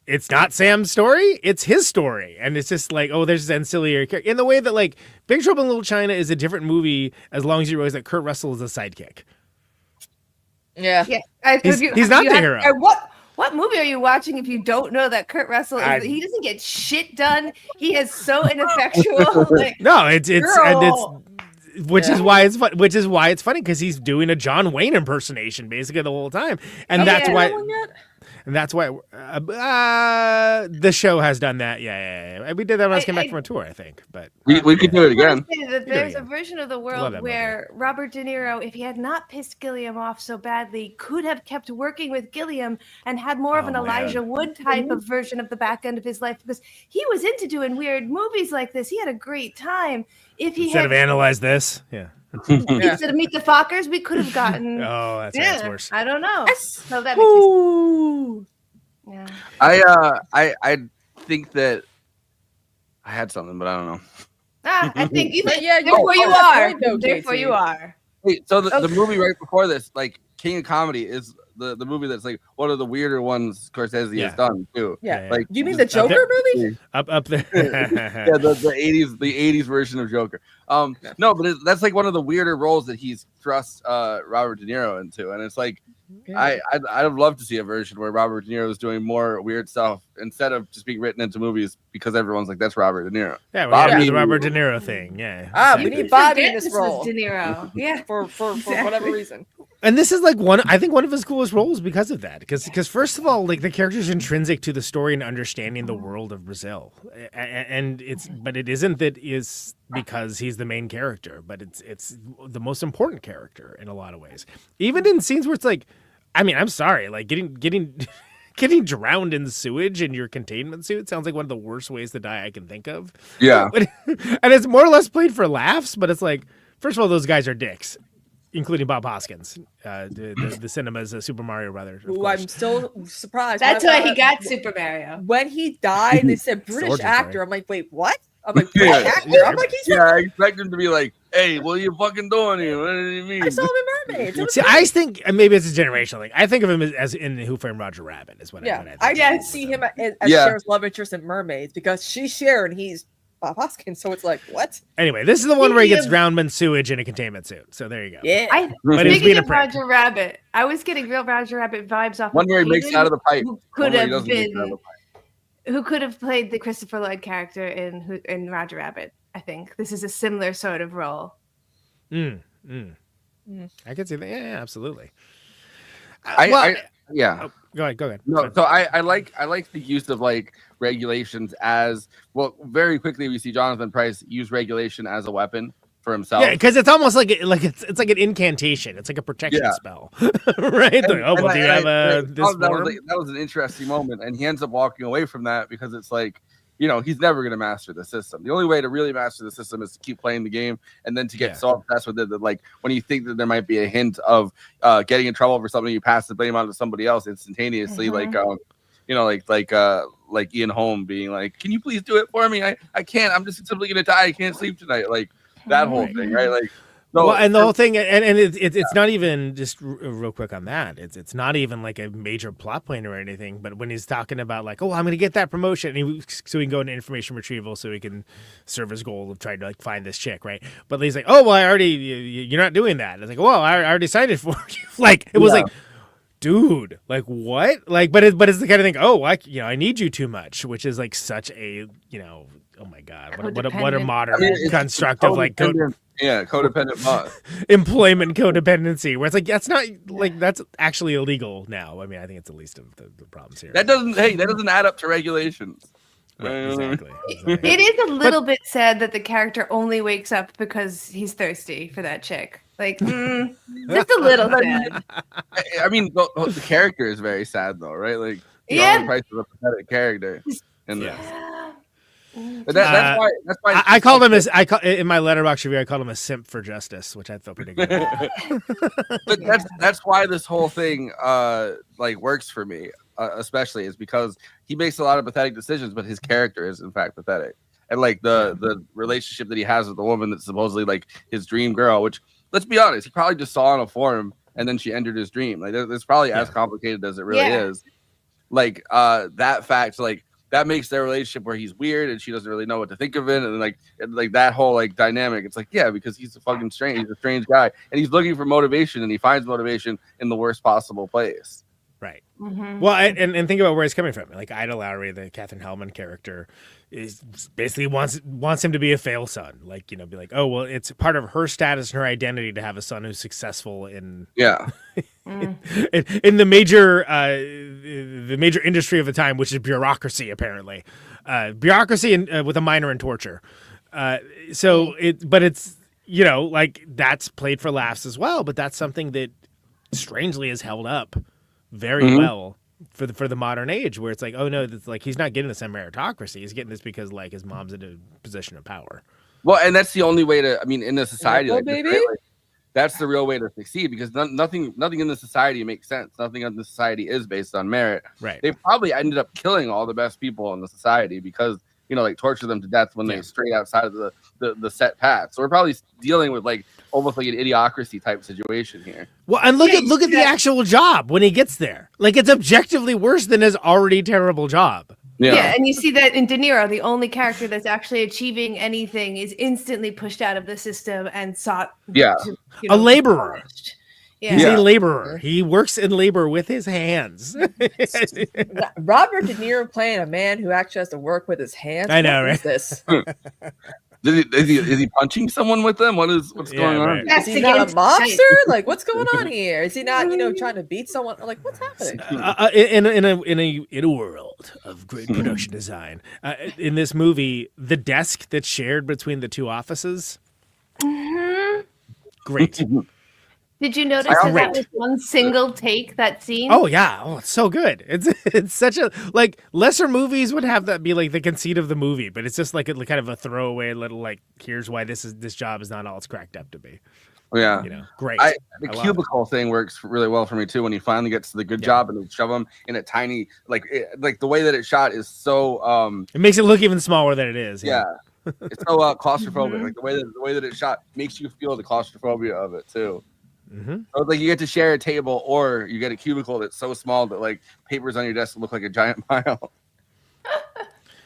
it's not Sam's story, it's his story. And it's just like, oh, there's this ancillary character. In the way that, like, Big Trouble in Little China is a different movie as long as you realize that Kurt Russell is a sidekick. Yeah. He's not the hero. What movie are you watching if you don't know that Kurt Russell he doesn't get shit done? He is so ineffectual. No, it's which is why it's fun. Which is why it's funny, because he's doing a John Wayne impersonation basically the whole time, and that's why. And that's why the show has done that. Yeah. We did that when I came back from a tour, I think. But we could do it again. There's a version of the world where Robert De Niro, if he had not pissed Gilliam off so badly, could have kept working with Gilliam and had more of an Elijah Wood type of version of the back end of his life, because he was into doing weird movies like this. He had a great time. If he Instead of Analyze This, Instead of Meet the Fockers, we could have gotten. That's worse. I don't know. So that makes sense. Yeah. I think that I had something, but I don't know. I think therefore you are. Therefore you are. Wait, so the movie right before this, like King of Comedy, is the movie that's like one of the weirder ones Scorsese has done too. Yeah. Like, you mean the Joker movie? Up there. the 80s version of Joker. No, but that's like one of the weirder roles that he's thrust Robert De Niro into, and it's like I'd love to see a version where Robert De Niro is doing more weird stuff instead of just being written into movies because everyone's like, that's Robert De Niro. Yeah, the Robert De Niro thing. Yeah. We need Bobby in this role. De Niro. Yeah. For whatever reason. And this is like one of his coolest roles because of that. Because first of all, like the character is intrinsic to the story and understanding the world of Brazil, and it isn't that is because he's the main character, but it's the most important character in a lot of ways. Even in scenes where it's like, I mean, I'm sorry, like getting drowned in sewage in your containment suit sounds like one of the worst ways to die I can think of. Yeah, and it's more or less played for laughs, but it's like, first of all, those guys are dicks. Including Bob Hoskins, the cinema's Super Mario Brothers. Who I'm still surprised. That's why he got Super Mario. When he died, they said British actor. I'm like, wait, what? I'm like, British actor? I'm like, he's I expect him to be like, hey, what are you fucking doing here? What do you mean? I saw him in Mermaids. See, I think maybe it's a generational thing. I think of him as in Who Framed Roger Rabbit is what I think. I didn't see him as Cher's love interest in Mermaids because she's Cher and he's Bob Hoskins, so it's like, what? Anyway, this is the one where he gets drowned in sewage in a containment suit. So there you go. Yeah. Speaking of Roger Rabbit, I was getting real Roger Rabbit vibes off. One where he makes out of the pipe. Who could have played the Christopher Lloyd character in Roger Rabbit? I think this is a similar sort of role. I could see that. Yeah, absolutely. Go ahead. No, so I like the use of like regulations as well. Very quickly, we see Jonathan Pryce use regulation as a weapon for himself. Yeah, because it's almost like it's like an incantation. It's like a protection spell, right? That was an interesting moment, and he ends up walking away from that because it's like, you know, he's never going to master the system. The only way to really master the system is to keep playing the game, and then to get so obsessed with it that, like, when you think that there might be a hint of getting in trouble for something, you pass the blame on to somebody else instantaneously, like Ian Holm being like, "Can you please do it for me? I can't. I'm just simply going to die. I can't sleep tonight." Like that whole thing, right? Like. Well, and the whole thing, and it's not even just real quick on that. It's not even like a major plot point or anything. But when he's talking about like, oh, I'm going to get that promotion, and so he can go into information retrieval, so he can serve his goal of trying to like find this chick, right? But he's like, oh, well, you're not doing that. It's like, well, I already signed it for you. Like it was like, dude, like what? Like, but it's the kind of thing. Oh, I need you too much, which is like such a oh my god, what a modern construct of like. Codependent employment codependency, where it's like that's not like that's actually illegal now. I mean, I think it's the least of the problems here. That doesn't add up to regulations. Right, exactly. It is a little bit sad that the character only wakes up because he's thirsty for that chick. Like, just a little sad. I mean, the character is very sad though, right? Like, Pryce is a pathetic character in this. But that's why I called him in my letterbox review. I called him a simp for justice, which I felt pretty good. But that's why this whole thing like works for me, especially is because he makes a lot of pathetic decisions, but his character is in fact pathetic, and like the relationship that he has with the woman that's supposedly like his dream girl, which let's be honest, he probably just saw on a forum and then she entered his dream. Like it's probably as complicated as it really is. Like that fact, like. That makes their relationship where he's weird and she doesn't really know what to think of it, and like that whole like dynamic. It's like because he's a strange guy, and he's looking for motivation, and he finds motivation in the worst possible place. Right. Mm-hmm. Well, and think about where he's coming from. Like Ida Lowry, the Katherine Helmond character, is basically wants him to be a fail son. Like, you know, be like, oh well, it's part of her status and her identity to have a son who's successful in in the major industry of the time, which is bureaucracy, apparently. Bureaucracy and with a minor in torture. But it's, you know, like that's played for laughs as well. But that's something that strangely is held up very well for the modern age, where it's like, oh no, it's like he's not getting this in meritocracy. He's getting this because like his mom's in a position of power. Well, and that's the only way to. I mean, in a society like this, right? Like, that's the real way to succeed, because nothing in the society makes sense. Nothing in the society is based on merit. Right. They probably ended up killing all the best people in the society because, you know, like torture them to death when they strayed outside of the set path. So we're probably dealing with like almost like an idiocracy type situation here. Well, and look at the actual job when he gets there. Like it's objectively worse than his already terrible job. Yeah, and you see that in De Niro, the only character that's actually achieving anything is instantly pushed out of the system and sought to, you know, a laborer. Yeah. He's a laborer. He works in labor with his hands. Robert De Niro playing a man who actually has to work with his hands. I know, what right? Is this? Is he punching someone with them? What's going on? Right. Is he not a mobster? Like, what's going on here? Is he not, you know, trying to beat someone? Like, what's happening? In a world of great production design, in this movie, the desk that's shared between the two offices, great. Did you notice that was one single take, that scene? Oh yeah, it's so good. It's such a, like, lesser movies would have that be like the conceit of the movie, but it's just like a kind of a throwaway little like, here's why this job is not all it's cracked up to be. Yeah, you know, great. The cubicle thing works really well for me too. When he finally gets to the good job and they shove him in a tiny, like the way that it's shot is so. It makes it look even smaller than it is. Yeah, it's so claustrophobic. Like the way that it's shot makes you feel the claustrophobia of it too. So like you get to share a table, or you get a cubicle that's so small that like papers on your desk look like a giant pile.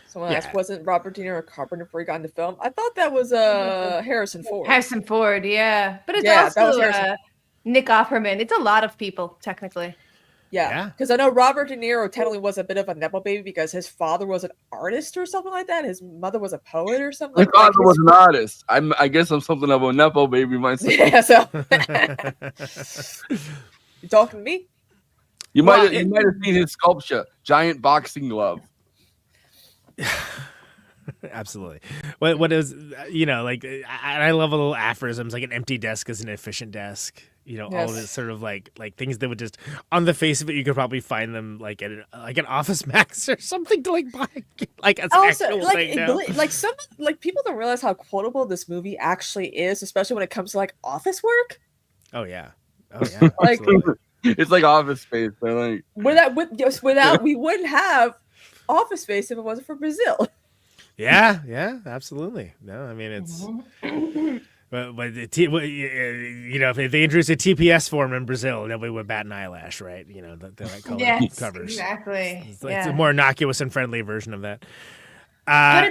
Someone asked, wasn't Robert De Niro a carpenter before he got into film? I thought that was Harrison Ford. Harrison Ford, yeah. But it's that also was Nick Offerman. It's a lot of people, technically. Yeah, because I know Robert De Niro technically was a bit of a nepo baby because his father was an artist or something like that. His mother was a poet or something. My father was an artist. I guess I'm something of a nepo baby myself. Yeah, so you talking to me? You might have seen his sculpture, giant boxing glove. Absolutely. What is, you know, like I love a little aphorisms, like an empty desk is an efficient desk. You know, all of this sort of like things that would just, on the face of it, you could probably find them like at an Office Max or something to like buy, like as also actual like thing. like some like people don't realize how quotable this movie actually is, especially when it comes to like office work. Oh yeah, like it's like Office Space. Like without we wouldn't have Office Space if it wasn't for Brazil. Yeah, absolutely. No, I mean it's. But you know, if they introduce a TPS form in Brazil, nobody would bat an eyelash, right? You know, the right color covers. Exactly. It's a more innocuous and friendly version of that. Oh,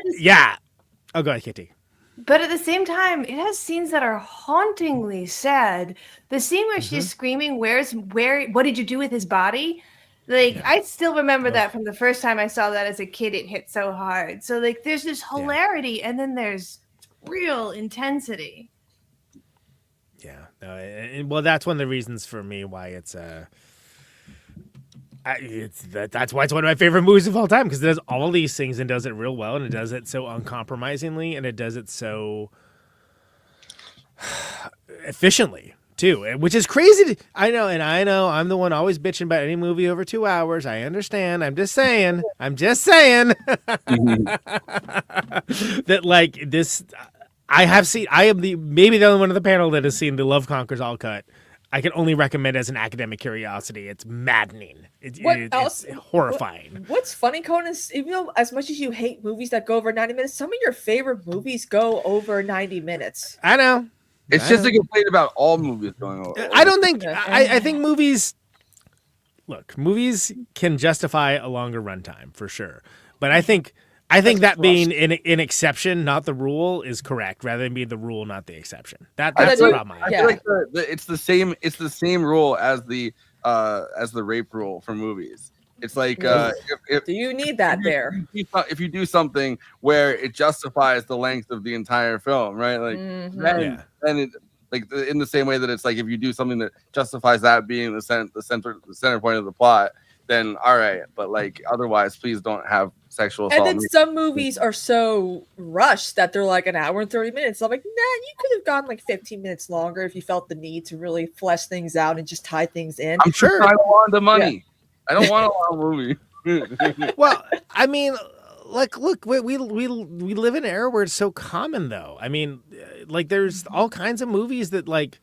go ahead, Kitty. But at the same time, it has scenes that are hauntingly sad. The scene where she's screaming, what did you do with his body? Like, I still remember that from the first time I saw that as a kid. It hit so hard. So, like, there's this hilarity, and then there's real intensity. Yeah, no, well, that's one of the reasons for me why that's why it's one of my favorite movies of all time, because it does all these things and does it real well, and it does it so uncompromisingly, and it does it so efficiently too, which is crazy. I know I'm the one always bitching about any movie over 2 hours. I understand. I'm just saying that like this. I am maybe the only one on the panel that has seen the Love Conquers All cut. I can only recommend it as an academic curiosity. It's maddening. It's horrifying. What's funny, Conan, is even though as much as you hate movies that go over 90 minutes, some of your favorite movies go over 90 minutes. I know. It's just a complaint about all movies going over. I don't think. I think movies can justify a longer runtime for sure, but I think that being an exception, not the rule, is correct, rather than being the rule, not the exception. That's the problem. I feel like it's the same rule as the as the rape rule for movies. It's like do you need that there? If you do something where it justifies the length of the entire film, right? Like then it like in the same way that it's like if you do something that justifies that being the center point of the plot, then all right. But like otherwise, please don't have sexual assault. And then some movies are so rushed that they're like an hour and 30 minutes. I'm like, nah, you could have gone like 15 minutes longer if you felt the need to really flesh things out and just tie things in. I'm sure I don't want the money. Yeah. I don't want a long movie. Well, I mean, like, look, we live in an era where it's so common, though. I mean, like, there's all kinds of movies that like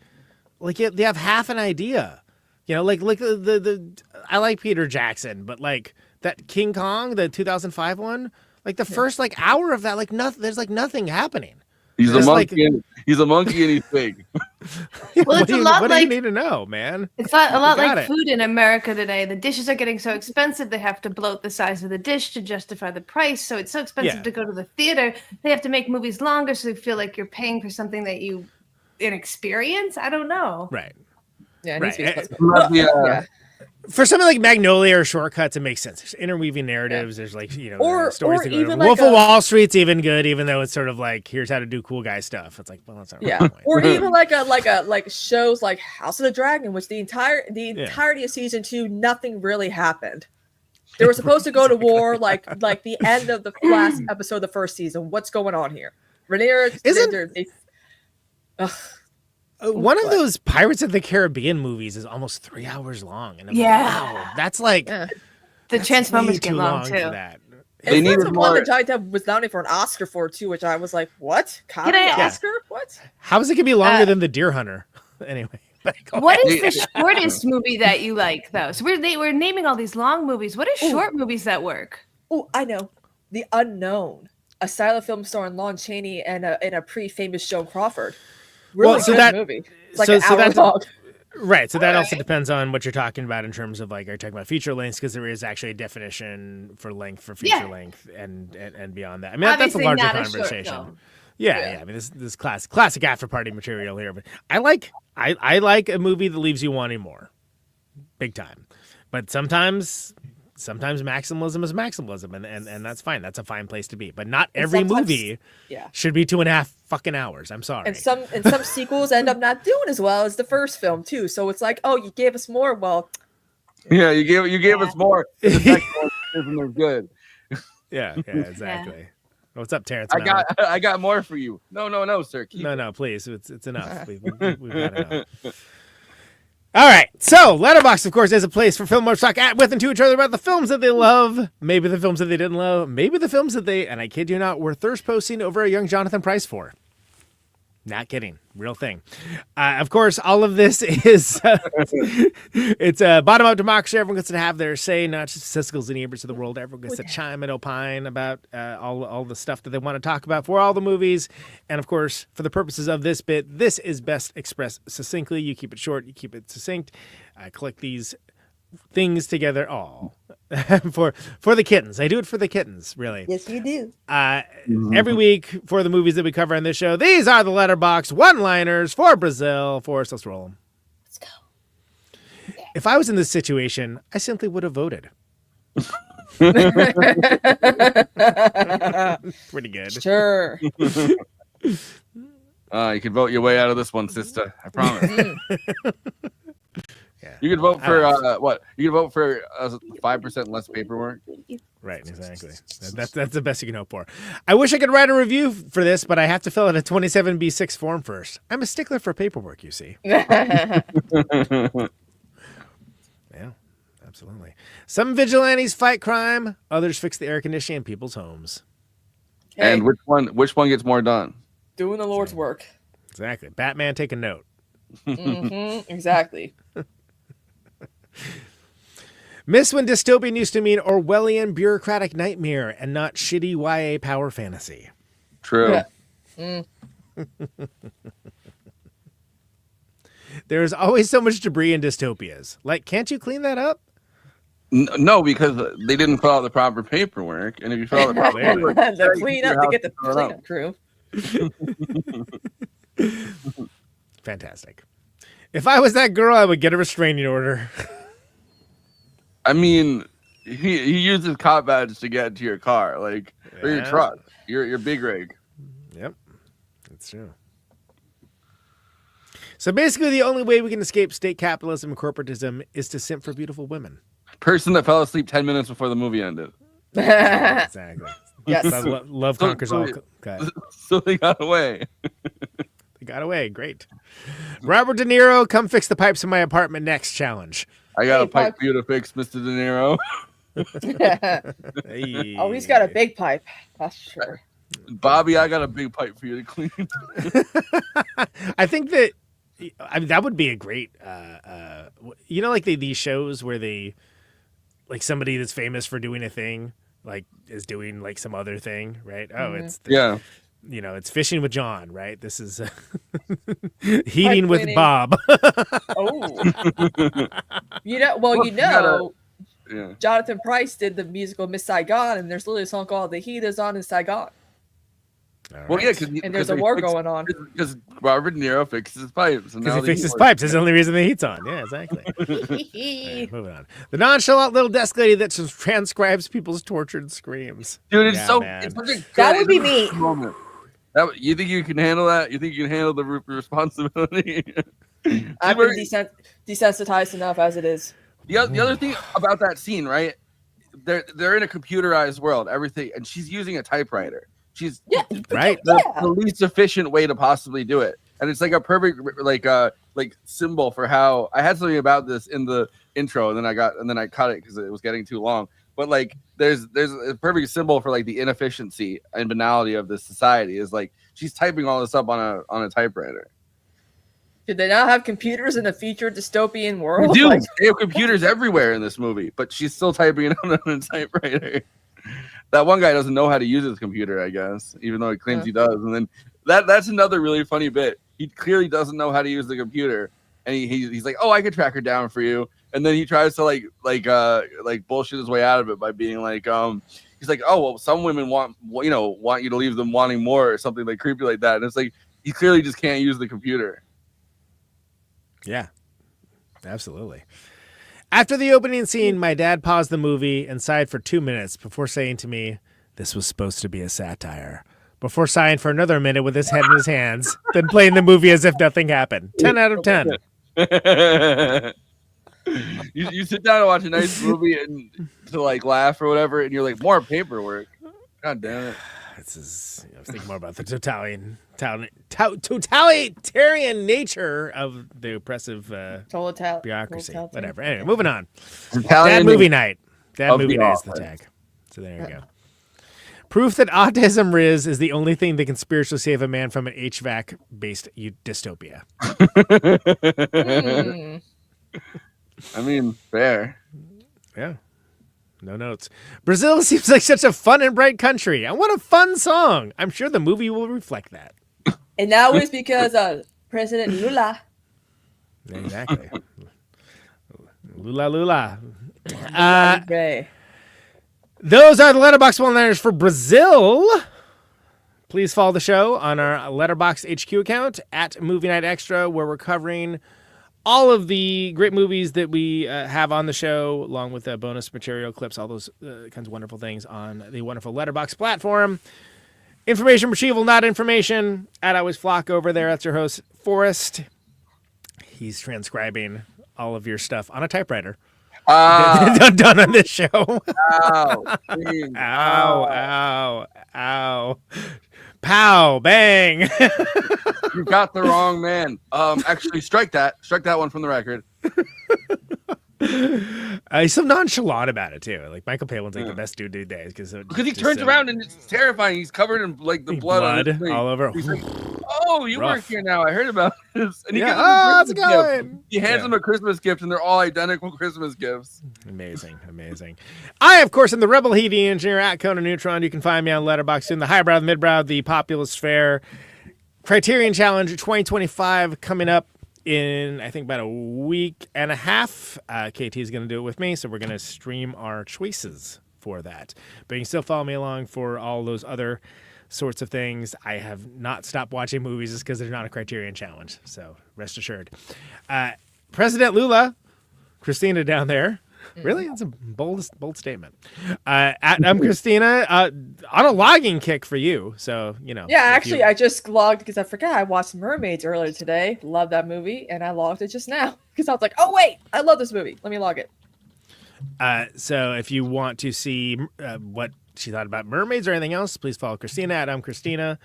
they have half an idea. You know, like the I like Peter Jackson, but like that King Kong, the 2005 one, like the first like hour of that, like nothing. There's like nothing happening. He's a monkey. He's a monkey and he's big. Well, it's a lot what like do you need to know, man. It's a lot like food in America today. The dishes are getting so expensive; they have to bloat the size of the dish to justify the price. So it's so expensive to go to the theater. They have to make movies longer, so you feel like you're paying for something that you an experience. I don't know. Right. Yeah. Right. For something like Magnolia or Shortcuts, it makes sense. There's interweaving narratives. There's like, you know, stories that go even Wolf of Wall Street's even good, even though it's sort of like, here's how to do cool guy stuff. It's like, well, that's not really the point. Or even like shows like House of the Dragon, which the entirety of season 2, nothing really happened. They were supposed to go to war like the end of the last episode of the first season. What's going on here? Rhaenyra one of those Pirates of the Caribbean movies is almost 3 hours long, and I'm like, wow, that's like the Transformers get long too. They needed one that Johnny Depp was nominated for an Oscar for too, which I was like, what? Can I Oscar? What? How is it gonna be longer than The Deer Hunter? Anyway. What is the shortest movie that you like, though? So we're naming all these long movies. What are short movies that work? Oh, I know. The Unknown, a silent film starring Lon Chaney and a pre-famous Joan Crawford. Really good movie. It's like an hour long. Right. So that also depends on what you're talking about in terms of like, are you talking about feature lengths? Because there is actually a definition for length for feature length and beyond that. I mean, that's a larger conversation. Yeah. I mean, this classic after party material here. But I like a movie that leaves you wanting more, big time. But sometimes maximalism is maximalism, and that's fine. That's a fine place to be. But not every movie should be 2.5 fucking hours. I'm sorry. And some sequels end up not doing as well as the first film too. So it's like, oh, you gave us more. Well, yeah, you gave us more. The second one isn't as good. Yeah, exactly. What's up, Terrence? I got more for you. No, sir. No, please. It's enough. We've had enough. All right. So, Letterboxd, of course, is a place for film lovers to talk at, with, and to each other about the films that they love, maybe the films that they didn't love, maybe the films that they, and I kid you not, were thirst posting over a young Jonathan Pryce for. Not kidding. Real thing. Of course, all of this is it's a bottom-up democracy. Everyone gets to have their say, not just Siskel's and Eberts of the world. Everyone gets to chime and opine about all the stuff that they want to talk about for all the movies. And, of course, for the purposes of this bit, this is best expressed succinctly. You keep it short. You keep it succinct. Collect these things together all for the kittens. I do it for the kittens, really. Yes, you do. Every week for the movies that we cover on this show, these are the Letterboxd one-liners for Brazil. Forrest, let's roll them. Let's go. If I was in this situation, I simply would have voted. Pretty good. Sure. You can vote your way out of this one, sister. I promise. Yeah. You could vote for what? You could vote for 5% less paperwork. Right, exactly. That's the best you can hope for. I wish I could write a review for this, but I have to fill out a 27B6 form first. I'm a stickler for paperwork, you see. Yeah, absolutely. Some vigilantes fight crime, others fix the air conditioning in people's homes. Okay. And which one gets more done? Doing the Lord's work. Exactly. Batman, take a note. Exactly. Miss when dystopian used to mean Orwellian bureaucratic nightmare and not shitty YA power fantasy. True. Yeah. There's always so much debris in dystopias. Like, can't you clean that up? No, because they didn't fill out the proper paperwork. And if you fill out the proper paperwork, the cleanup to get the cleanup crew. Fantastic. If I was that girl, I would get a restraining order. I mean, he uses cop badge to get into your car, like or your truck, your big rig. Yep, that's true. So basically, the only way we can escape state capitalism and corporatism is to simp for beautiful women. Person that fell asleep 10 minutes before the movie ended. Exactly. Yes. Love conquers all. Okay. So they got away. They got away. Great. Robert De Niro, come fix the pipes in my apartment next challenge. I got a pipe for you to fix, Mr. De Niro. Hey. Oh, he's got a big pipe. That's sure. Bobby, I got a big pipe for you to clean. I think that that would be a great, like these shows where they, like somebody that's famous for doing a thing, like is doing like some other thing, right? Oh, it's it's fishing with John, right? This is heating with Bob. Oh, Jonathan Pryce did the musical Miss Saigon, and there's literally a song called "The Heat Is On in Saigon." Well, yeah, and there's a war going on because Robert De Niro fixes his pipes. Because he fixes his pipes. That's the only reason the heat's on. Yeah, exactly. Right, moving on. The nonchalant little desk lady that just transcribes people's tortured screams. Dude, it's it's that would be me. You think you can handle that? You think you can handle the responsibility? I've been desensitized enough as it is. The other thing about that scene, right? They're in a computerized world, everything, and she's using a typewriter. She's right. The least efficient way to possibly do it, and it's like a perfect like symbol for how I had something about this in the intro, and then I cut it because it was getting too long. But like, there's a perfect symbol for like the inefficiency and banality of this society. Is like she's typing all this up on a typewriter. Did they not have computers in the future dystopian world? They do. They have computers everywhere in this movie, but she's still typing it on a typewriter. That one guy doesn't know how to use his computer, I guess, even though he claims he does. And then that's another really funny bit. He clearly doesn't know how to use the computer, and he's like, "Oh, I could track her down for you." And then he tries to like bullshit his way out of it by being like, he's like, "Oh, well, some women want you to leave them wanting more," or something like creepy like that. And it's like he clearly just can't use the computer. Yeah, absolutely. After the opening scene, my dad paused the movie and sighed for 2 minutes before saying to me, "This was supposed to be a satire," before sighing for another minute with his head in his hands, then playing the movie as if nothing happened. 10 out of 10. You sit down and watch a nice movie and to like laugh or whatever, and you're like, more paperwork. God damn it. I was thinking more about the totalitarian nature of the oppressive bureaucracy. Whatever. Anyway, moving on. Dad movie night. Dad movie night is the tag. So there you go. Proof that autism Riz is the only thing that can spiritually save a man from an HVAC-based dystopia. I mean, fair. Yeah. No notes. Brazil seems like such a fun and bright country. And what a fun song. I'm sure the movie will reflect that. And now it's because President Lula. Exactly. Lula. Those are the Letterboxd one-liners for Brazil. Please follow the show on our Letterboxd HQ account at Movie Night Extra, where we're covering all of the great movies that we have on the show, along with bonus material clips, all those kinds of wonderful things on the wonderful Letterboxd platform. Information retrieval, not information. At Always Flock over there. That's your host, Forrest. He's transcribing all of your stuff on a typewriter. Done on this show. Ow. Ow. Pow, bang. You got the wrong man. Actually, strike that one from the record. He's so nonchalant about it too. Like Michael Palin's like the best dude today because he turns around and it's terrifying. He's covered in like the blood all over. Like, oh, you work here now. I heard about this. And he gives him how's it going? He hands him a Christmas gift, and they're all identical Christmas gifts. Amazing. I, of course, am the Rebel Heating Engineer at Conan Neutron. You can find me on Letterboxd in the highbrow, the midbrow, the populist fair. Criterion Challenge 2025 coming up in, I think, about a week and a half. KT is going to do it with me, so we're going to stream our choices for that. But you can still follow me along for all those other sorts of things. I have not stopped watching movies just because they're not a Criterion Challenge, so rest assured. President Lula, Kristina down there, Really? That's a bold statement. I'm Kristina, on a logging kick for you. So, Yeah, actually, I just logged because I forgot I watched Mermaids earlier today. Love that movie. And I logged it just now because I was like, oh, wait, I love this movie. Let me log it. So if you want to see what she thought about Mermaids or anything else, please follow Kristina at I'm Kristina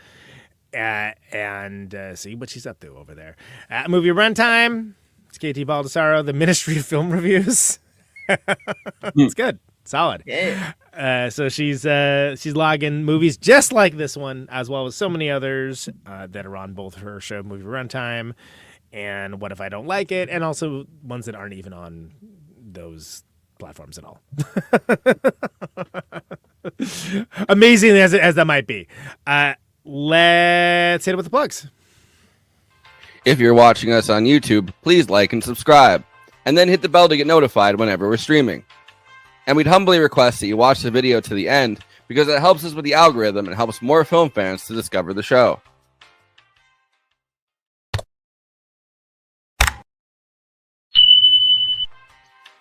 and see what she's up to over there. Movie Runtime. It's Kt Baldassaro, the Ministry of Film Reviews. It's good. Solid. Yeah. So she's logging movies just like this one, as well as so many others that are on both her show, Movie Runtime, and What If I Don't Like It, and also ones that aren't even on those platforms at all. Amazing as that might be. Let's hit it with the plugs. If you're watching us on YouTube, please like and subscribe, and then hit the bell to get notified whenever we're streaming. And we'd humbly request that you watch the video to the end, because it helps us with the algorithm and helps more film fans to discover the show.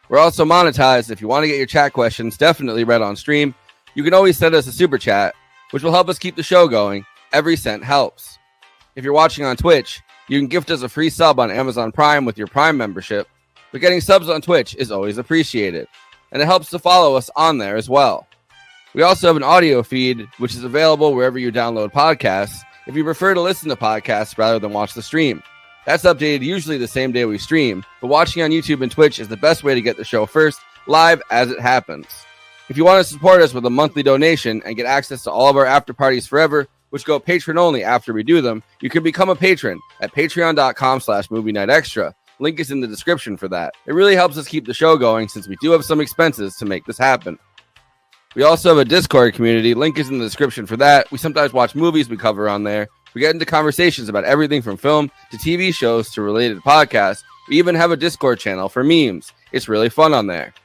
We're also monetized. If you want to get your chat questions definitely read on stream, you can always send us a super chat, which will help us keep the show going. Every cent helps. If you're watching on Twitch, you can gift us a free sub on Amazon Prime with your Prime membership, but getting subs on Twitch is always appreciated, and it helps to follow us on there as well. We also have an audio feed, which is available wherever you download podcasts, if you prefer to listen to podcasts rather than watch the stream. That's updated usually the same day we stream, but watching on YouTube and Twitch is the best way to get the show first, live as it happens. If you want to support us with a monthly donation and get access to all of our after parties forever, which go patron only after we do them, you can become a patron at patreon.com/movie night extra. Link is in the description for that. It really helps us keep the show going since we do have some expenses to make this happen. We also have a Discord community. Link is in the description for that. We sometimes watch movies we cover on there. We get into conversations about everything from film to TV shows to related podcasts. We even have a Discord channel for memes. It's really fun on there.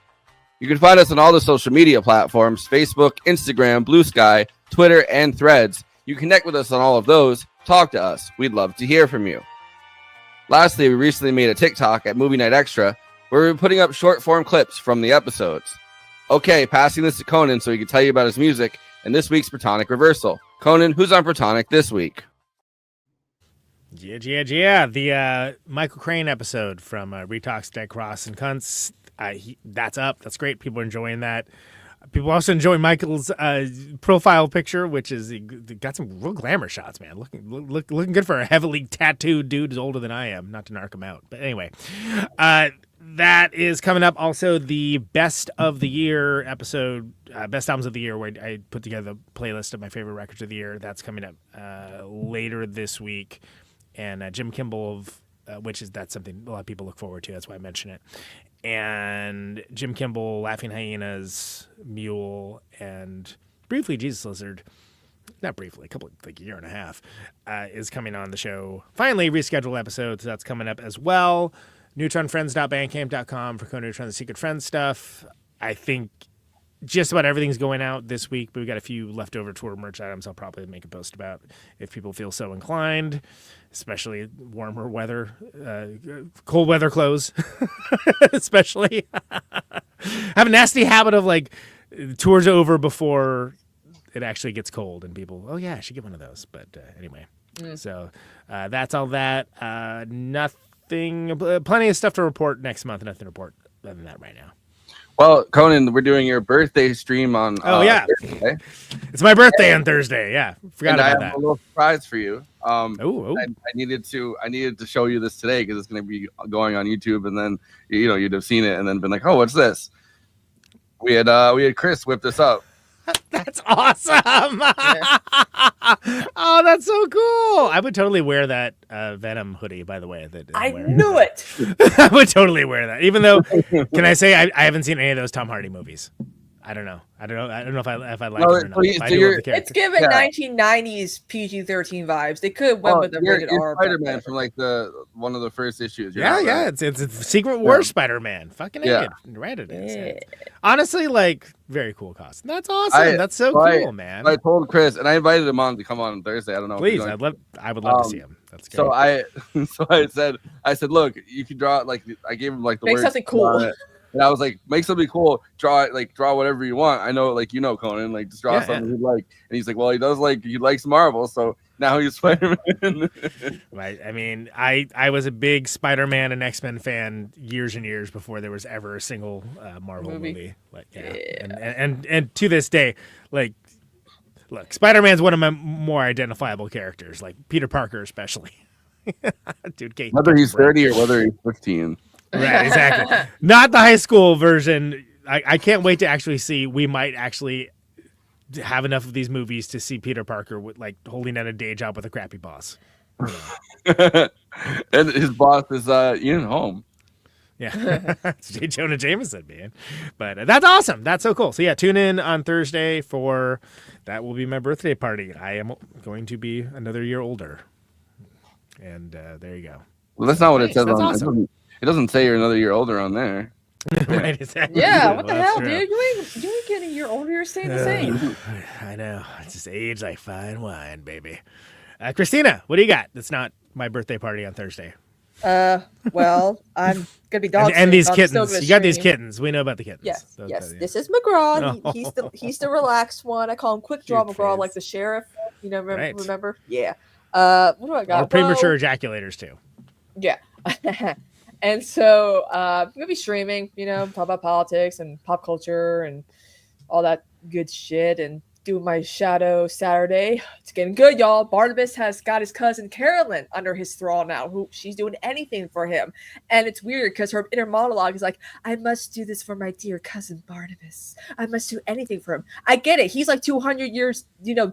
You can find us on all the social media platforms: Facebook, Instagram, Blue Sky, Twitter, and Threads. You connect with us on all of those. Talk to us. We'd love to hear from you. Lastly, we recently made a TikTok at Movie Night Extra where we're putting up short form clips from the episodes. Okay, passing this to Conan so he can tell you about his music and this week's Protonic Reversal. Conan, who's on Protonic this week? Yeah. The Michael Crane episode from Retox, Dead Cross, and Cunts. That's up. That's great. People are enjoying that. People also enjoy Michael's profile picture, which is got some real glamour shots, man. Looking good for a heavily tattooed dude who's older than I am. Not to narc him out, but anyway, that is coming up. Also, the best of the year episode, best albums of the year, where I put together a playlist of my favorite records of the year. That's coming up later this week, and Jim Kimball of. That's something a lot of people look forward to. That's why I mention it. And Jim Kimball, Laughing Hyenas, Mule, and briefly Jesus Lizard, not briefly, a year and a half, is coming on the show. Finally, rescheduled episodes, that's coming up as well. NeutronFriends.bandcamp.com for Conan Neutron, the Secret Friends stuff. I think just about everything's going out this week, but we got a few leftover tour merch items I'll probably make a post about if people feel so inclined, especially warmer weather, cold weather clothes, especially. Have a nasty habit of tours over before it actually gets cold and people, oh yeah, I should get one of those. But anyway, so that's all that. Nothing, plenty of stuff to report next month. Nothing to report other than that right now. Well, Conan, we're doing your birthday stream on Thursday. It's my birthday on Thursday. Yeah, forgot about that. I have a little surprise for you. I needed to show you this today because it's going to be going on YouTube, and then you'd have seen it and then been like, oh, what's this? We had Chris whip this up. That's awesome. Oh, that's so cool. I would totally wear that Venom hoodie, by the way. I knew it. I would totally wear that. Even though, can I say I haven't seen any of those Tom Hardy movies? I don't know if I like it or not. It's given 1990s PG-13 vibes. They could have went with a rated R. Spider-Man from one of the first issues. Yeah. It's a Secret War Spider-Man. Fucking naked. Right it is. Yeah. Honestly, very cool costume. That's awesome. That's so cool, man. I told Chris, and I invited him on to come on Thursday. I don't know. Please, I would love to see him. That's great. So I said, look, you can draw I gave him the make words something cool. And I was like, make something cool. Draw whatever you want. I know, like, Conan, like, just draw something he'd like. And he's like, well, he likes Marvel, so now he's Spider-Man. Right. I mean, I was a big Spider-Man and X-Men fan years and years before there was ever a single Marvel movie. Like, and to this day, like, look, Spider-Man's one of my more identifiable characters, like Peter Parker especially. Dude, whether he's 30 or whether he's 15. Right, exactly. Not the high school version. I can't wait to actually see. We might actually have enough of these movies to see Peter Parker with, like, holding down a day job with a crappy boss. And his boss is Ian Holm. Yeah, it's J. Jonah Jameson, man. But that's awesome. That's so cool. So yeah, tune in on Thursday for that. Will be my birthday party. I am going to be another year older, and there you go. Well, that's not what it says That's on. awesome. It doesn't say you're another year older on there. Right, exactly. Yeah, what the hell, true. dude? You ain't getting a year older. You're staying the same. I know. It's just age like fine wine, baby. Kristina, what do you got? That's not my birthday party on Thursday. Well, I'm gonna be dog and these sitting, so I'm still kittens. gonna You got these stream. kittens. We know about the kittens. Yes, Those- yes. yeah. This is McGraw. Oh. He's the relaxed one. I call him Quick Draw Cute McGraw, face. like the sheriff. You know, Right. remember? Yeah. What do I got? Or premature Well, ejaculators too. yeah. And so I'm gonna be streaming. Talk about politics and pop culture and all that good shit, and do my Shadow Saturday. It's getting good, y'all. Barnabas has got his cousin Carolyn under his thrall now, who she's doing anything for him. And it's weird because her inner monologue is like, I must do this for my dear cousin Barnabas. I must do anything for him. I get it. He's like 200 years,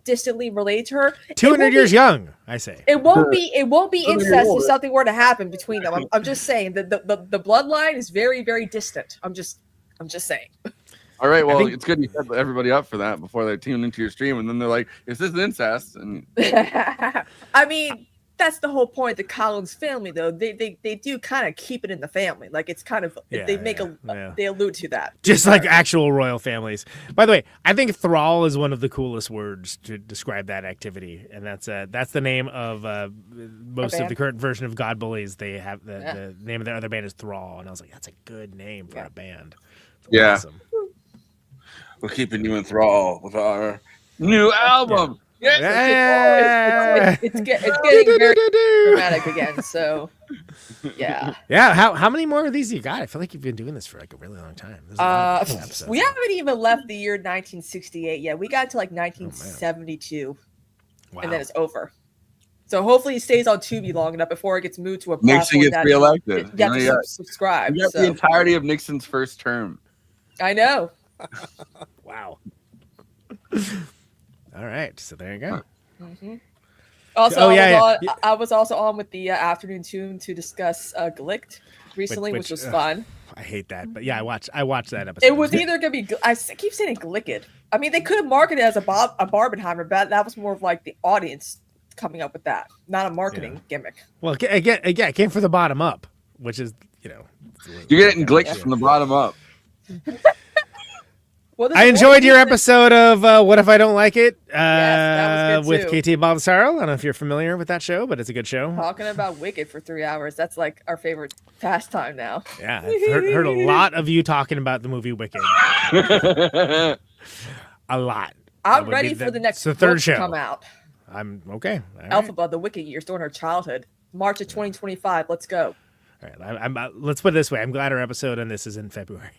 distantly related to her. 200 years young, I say. It won't be incest old. if something were to happen between them. I'm just saying that the bloodline is very, very distant. I'm just saying. All right, well, think- it's good you set everybody up for that before they tune into your stream, and then they're like, "Is this incest?" And I mean, that's the whole point. The Collins family, though, they do kind of keep it in the family. Like, it's kind of they allude to that. Just like actual royal families. By the way, I think thrall is one of the coolest words to describe that activity, and that's the name of most of the current version of God Bullies. They have the name of their other band is Thrall, and I was like, that's a good name for a band. It's awesome. we're keeping you in thrall with our new album. Yeah. It's getting very dramatic again. So, yeah. Yeah. How many more of these you got? I feel like you've been doing this for like a really long time. There's a lot of episodes. We haven't even left the year 1968 yet. We got to like 1972, and then it's over. So hopefully it stays on Tubi long enough before it gets moved to a Nixon platform gets that reelected. you have to subscribe. You got the entirety of Nixon's first term. I know. Wow. All right, so there you go. Mm-hmm. Also, I was also on with the Afternoon Tune to discuss Glicked recently, which was fun. I hate that, but yeah, I watched that episode. It was either gonna be. I keep saying Glicked. I mean, they could have marketed it as a Barbenheimer, but that was more of like the audience coming up with that, not a marketing gimmick. Well, again, it came from the bottom up, which is you're getting Glicked from the bottom up. Well, I enjoyed your episode of What If I Don't Like It that was good with too. Kt Baldassaro. I don't know if you're familiar with that show, but it's a good show. Talking about Wicked for 3 hours. That's like our favorite pastime now. Yeah, I've heard a lot of you talking about the movie Wicked. A lot. I'm ready for the next the third book show to come out. I'm okay. All right. Alphaba, the Wicked Years during her childhood. March of 2025. Let's go. All right. Let's put it this way. I'm glad our episode on this is in February.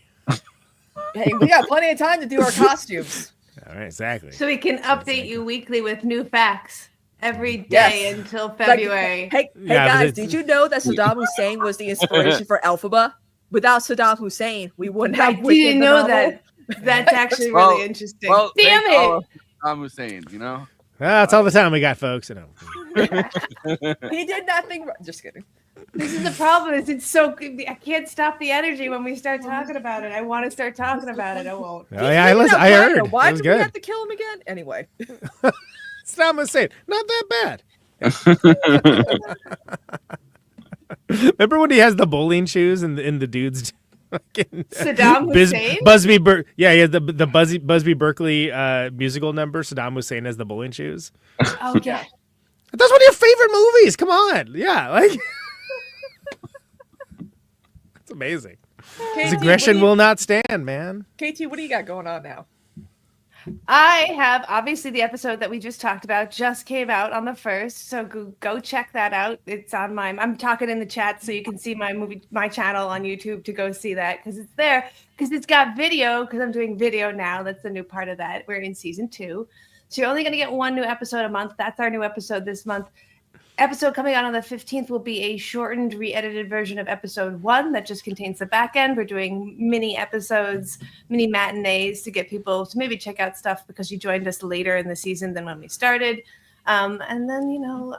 Hey, we got plenty of time to do our costumes. All right, exactly. So we can update you weekly with new facts every day until February. Hey guys, did you know that Saddam Hussein was the inspiration for Alphaba? Without Saddam Hussein, we wouldn't have. I didn't know that. That's actually really interesting. Well, damn it! Saddam Hussein, you know. That's all the time we got, folks. You know. He did nothing. Just kidding. This is the problem. It's so good. I can't stop the energy when we start talking about it. I want to start talking about it. I won't. Oh yeah, I heard. Why it was did good. we have to kill him again? Anyway, Saddam Hussein, not that bad. Remember when he has the bowling shoes and the dudes? Saddam Hussein? He has the Busby Berkeley musical number. Saddam Hussein has the bowling shoes. Oh yeah. That's one of your favorite movies. Come on, yeah, like it's amazing. His aggression will not stand, man. KT, what do you got going on now? I have obviously the episode that we just talked about just came out on the 1st, so go check that out. It's on I'm talking in the chat so you can see my channel on YouTube to go see that because it's there because it's got video because I'm doing video now. That's the new part of that. We're in season 2, so you're only going to get one new episode a month. That's our new episode this month. Episode coming out on the 15th will be a shortened, re-edited version of episode 1 that just contains the back end. We're doing mini episodes, mini matinees to get people to maybe check out stuff because you joined us later in the season than when we started. And then,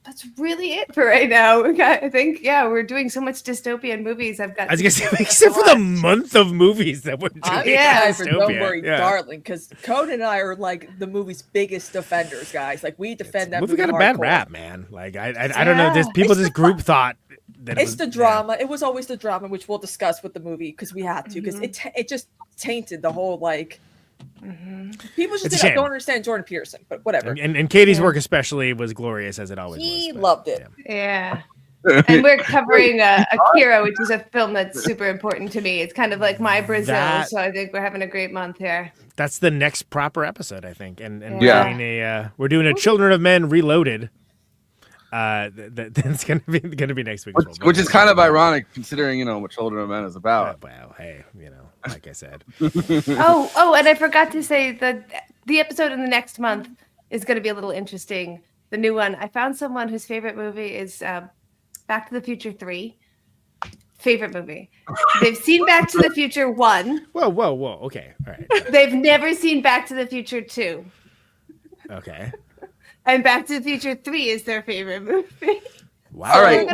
that's really it for right now. I think, we're doing so much dystopian movies. I was going to say, except for the month of movies that we're doing. Don't worry, darling, because Conan and I are like the movie's biggest defenders, guys. Like, we defend that movie. Movie got a bad rap, man. Like, I don't know. There's people just group thought that it's the drama. It was always the drama, which we'll discuss with the movie because we had to, because it just tainted the whole, like, people just don't understand Jordan Peterson, but whatever. And Katie's work especially was glorious as it always was. He loved it. Yeah. And we're covering Akira, which is a film that's super important to me. It's kind of like my Brazil, so I think we're having a great month here. That's the next proper episode, I think. And we're doing a Children of Men Reloaded. That's gonna be next week, which is kind of ironic considering what Children of Men is about. Well, hey, like I said. oh, and I forgot to say the episode in the next month is going to be a little interesting. The new one. I found someone whose favorite movie is Back to the Future 3. Favorite movie. They've seen Back to the Future 1. Whoa. Okay, all right. They've never seen Back to the Future 2. Okay. And Back to the Future 3 is their favorite movie. Wow. All right.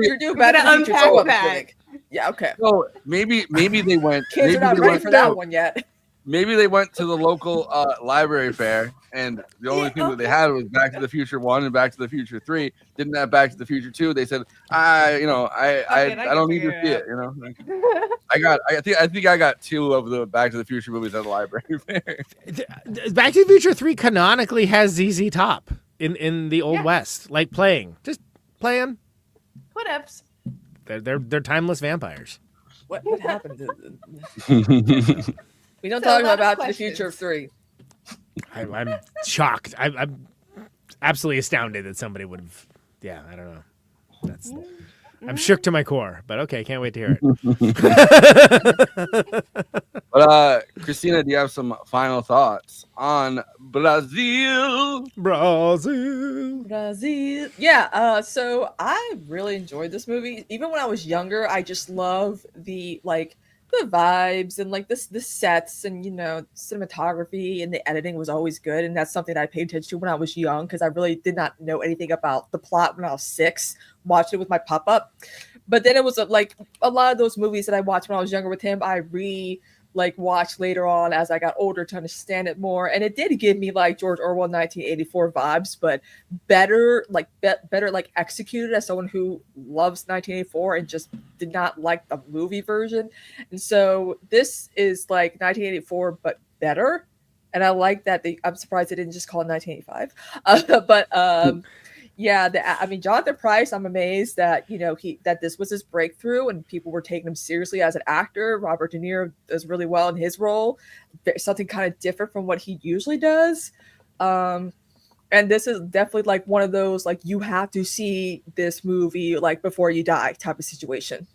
You're doing Back to the Future 2 that. Yeah, okay. So maybe they went. Kids are not ready for that one yet. Maybe they went to the local library fair, and the only thing that they had was Back to the Future 1 and Back to the Future 3. Didn't have Back to the Future 2. They said, I don't need to see it. I think I got 2 of the Back to the Future movies at the library fair. Back to the Future 3 canonically has ZZ Top in the Old West, like playing. Whatevs. They're timeless vampires. What happened? We don't talk about Back to the Future of 3. I'm shocked. I'm absolutely astounded that somebody would have. Yeah, I don't know. I'm shook to my core, but okay, can't wait to hear it. But Kristina, do you have some final thoughts on Brazil? Yeah. So I really enjoyed this movie. Even when I was younger, I just love the vibes and like the sets and cinematography and the editing was always good, and that's something that I paid attention to when I was young because I really did not know anything about the plot when I was 6. Watched it with my pop-up, but then it was like a lot of those movies that I watched when I was younger with him, I watched later on as I got older to understand it more, and it did give me like George Orwell 1984 vibes, but better executed as someone who loves 1984 and just did not like the movie version. And so this is like 1984 but better, and I like that I'm surprised they didn't just call it 1985. Jonathan Pryce, I'm amazed that that this was his breakthrough and people were taking him seriously as an actor. Robert De Niro does really well in his role, something kind of different from what he usually does. And this is definitely like one of those like you have to see this movie like before you die type of situation.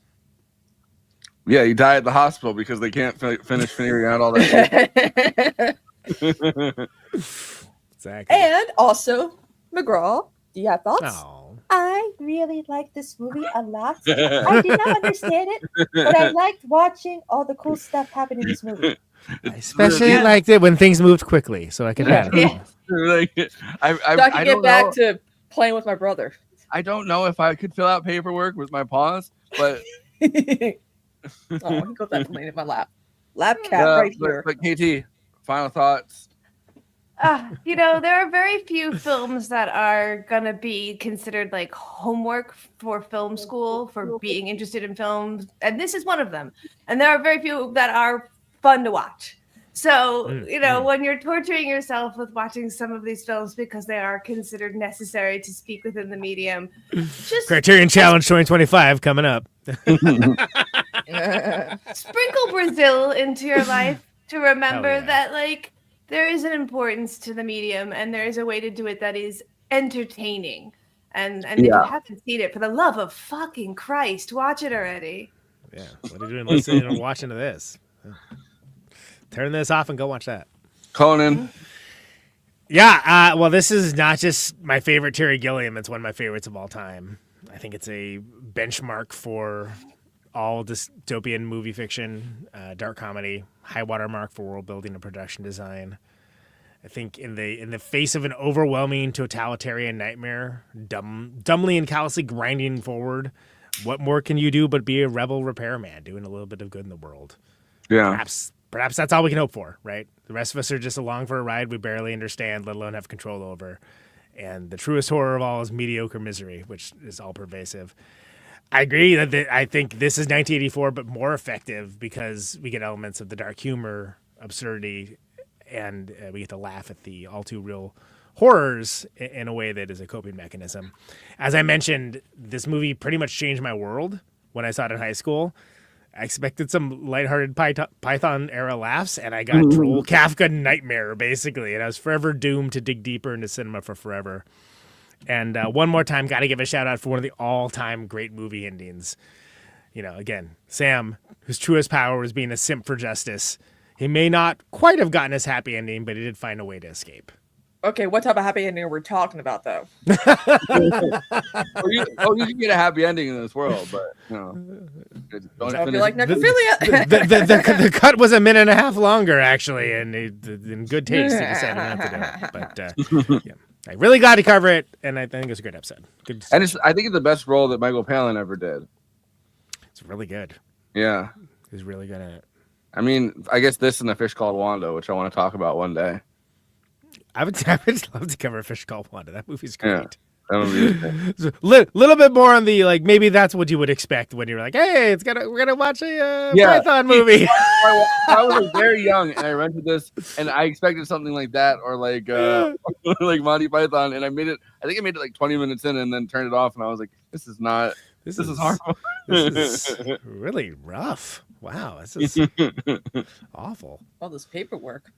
Yeah, you die at the hospital because they can't finish figuring out all that shit. Exactly. And also, McGraw, do you have thoughts? No. I really like this movie a lot. I did not understand it, but I liked watching all the cool stuff happen in this movie. I especially liked it when things moved quickly, so I could handle it. I can get back to playing with my brother. I don't know if I could fill out paperwork with my paws, but he goes back playing in my lap cat right here. But KT, final thoughts. There are very few films that are gonna be considered like homework for film school for being interested in films, and this is one of them. And there are very few that are fun to watch. So when you're torturing yourself with watching some of these films because they are considered necessary to speak within the medium, Criterion Challenge 2025 coming up. Sprinkle Brazil into your life to remember that, like, there is an importance to the medium, and there is a way to do it that is entertaining. And if you haven't seen it, for the love of fucking Christ, watch it already. Yeah, what are you doing listening and watching to this? Turn this off and go watch that. Conan. Yeah, well, this is not just my favorite Terry Gilliam. It's one of my favorites of all time. I think it's a benchmark for all dystopian movie fiction, dark comedy, high watermark for world building and production design. I think in the face of an overwhelming totalitarian nightmare, dumbly and callously grinding forward, what more can you do but be a rebel repairman doing a little bit of good in the world? Yeah. Perhaps that's all we can hope for, right? The rest of us are just along for a ride we barely understand, let alone have control over. And the truest horror of all is mediocre misery, which is all pervasive. I agree that I think this is 1984, but more effective because we get elements of the dark humor, absurdity, and we get to laugh at the all too real horrors in a way that is a coping mechanism. As I mentioned, this movie pretty much changed my world when I saw it in high school. I expected some lighthearted Python era laughs, and I got Troll Kafka nightmare, basically. And I was forever doomed to dig deeper into cinema for forever. And one more time, got to give a shout out for one of the all-time great movie endings. You know, again, Sam, whose truest power was being a simp for justice. He may not quite have gotten his happy ending, but he did find a way to escape. Okay, what type of happy ending are we talking about, though? You can get a happy ending in this world, but don't I feel like necrophilia. The cut was a minute and a half longer, actually, and in good taste, he decided not to do it. But yeah, I'm really glad to cover it, and I think it's a great episode. Good. And I think it's the best role that Michael Palin ever did. It's really good. Yeah, he's really good at it. I mean, I guess this and A Fish Called Wanda, which I want to talk about one day. I would love to cover A Fish Called Wanda. That movie's great. Yeah, that would be little bit more on the, like, maybe that's what you would expect when you're like, hey, we're gonna watch a Python movie. I was like, very young and I rented this and I expected something like that or like like Monty Python, and I think I made it like 20 minutes in and then turned it off and I was like, this is horrible. This is really rough. Wow, this is awful. All this paperwork.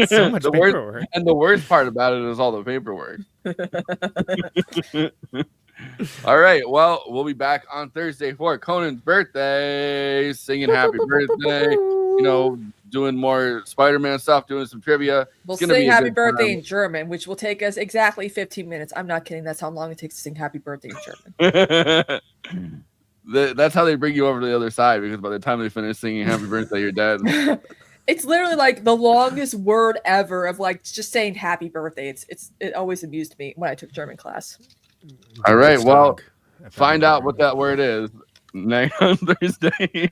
So much paperwork. And the worst part about it is all the paperwork. All right, well, we'll be back on Thursday for Conan's birthday, singing happy birthday, doing more Spider-Man stuff, doing some trivia. We'll sing happy birthday in German, which will take us exactly 15 minutes. I'm not kidding. That's how long it takes to sing happy birthday in German. That's how they bring you over to the other side, because by the time they finish singing happy birthday, you're dead. It's literally like the longest word ever of like just saying happy birthday. It always amused me when I took German class. All right, well, find out what that word is next on Thursday.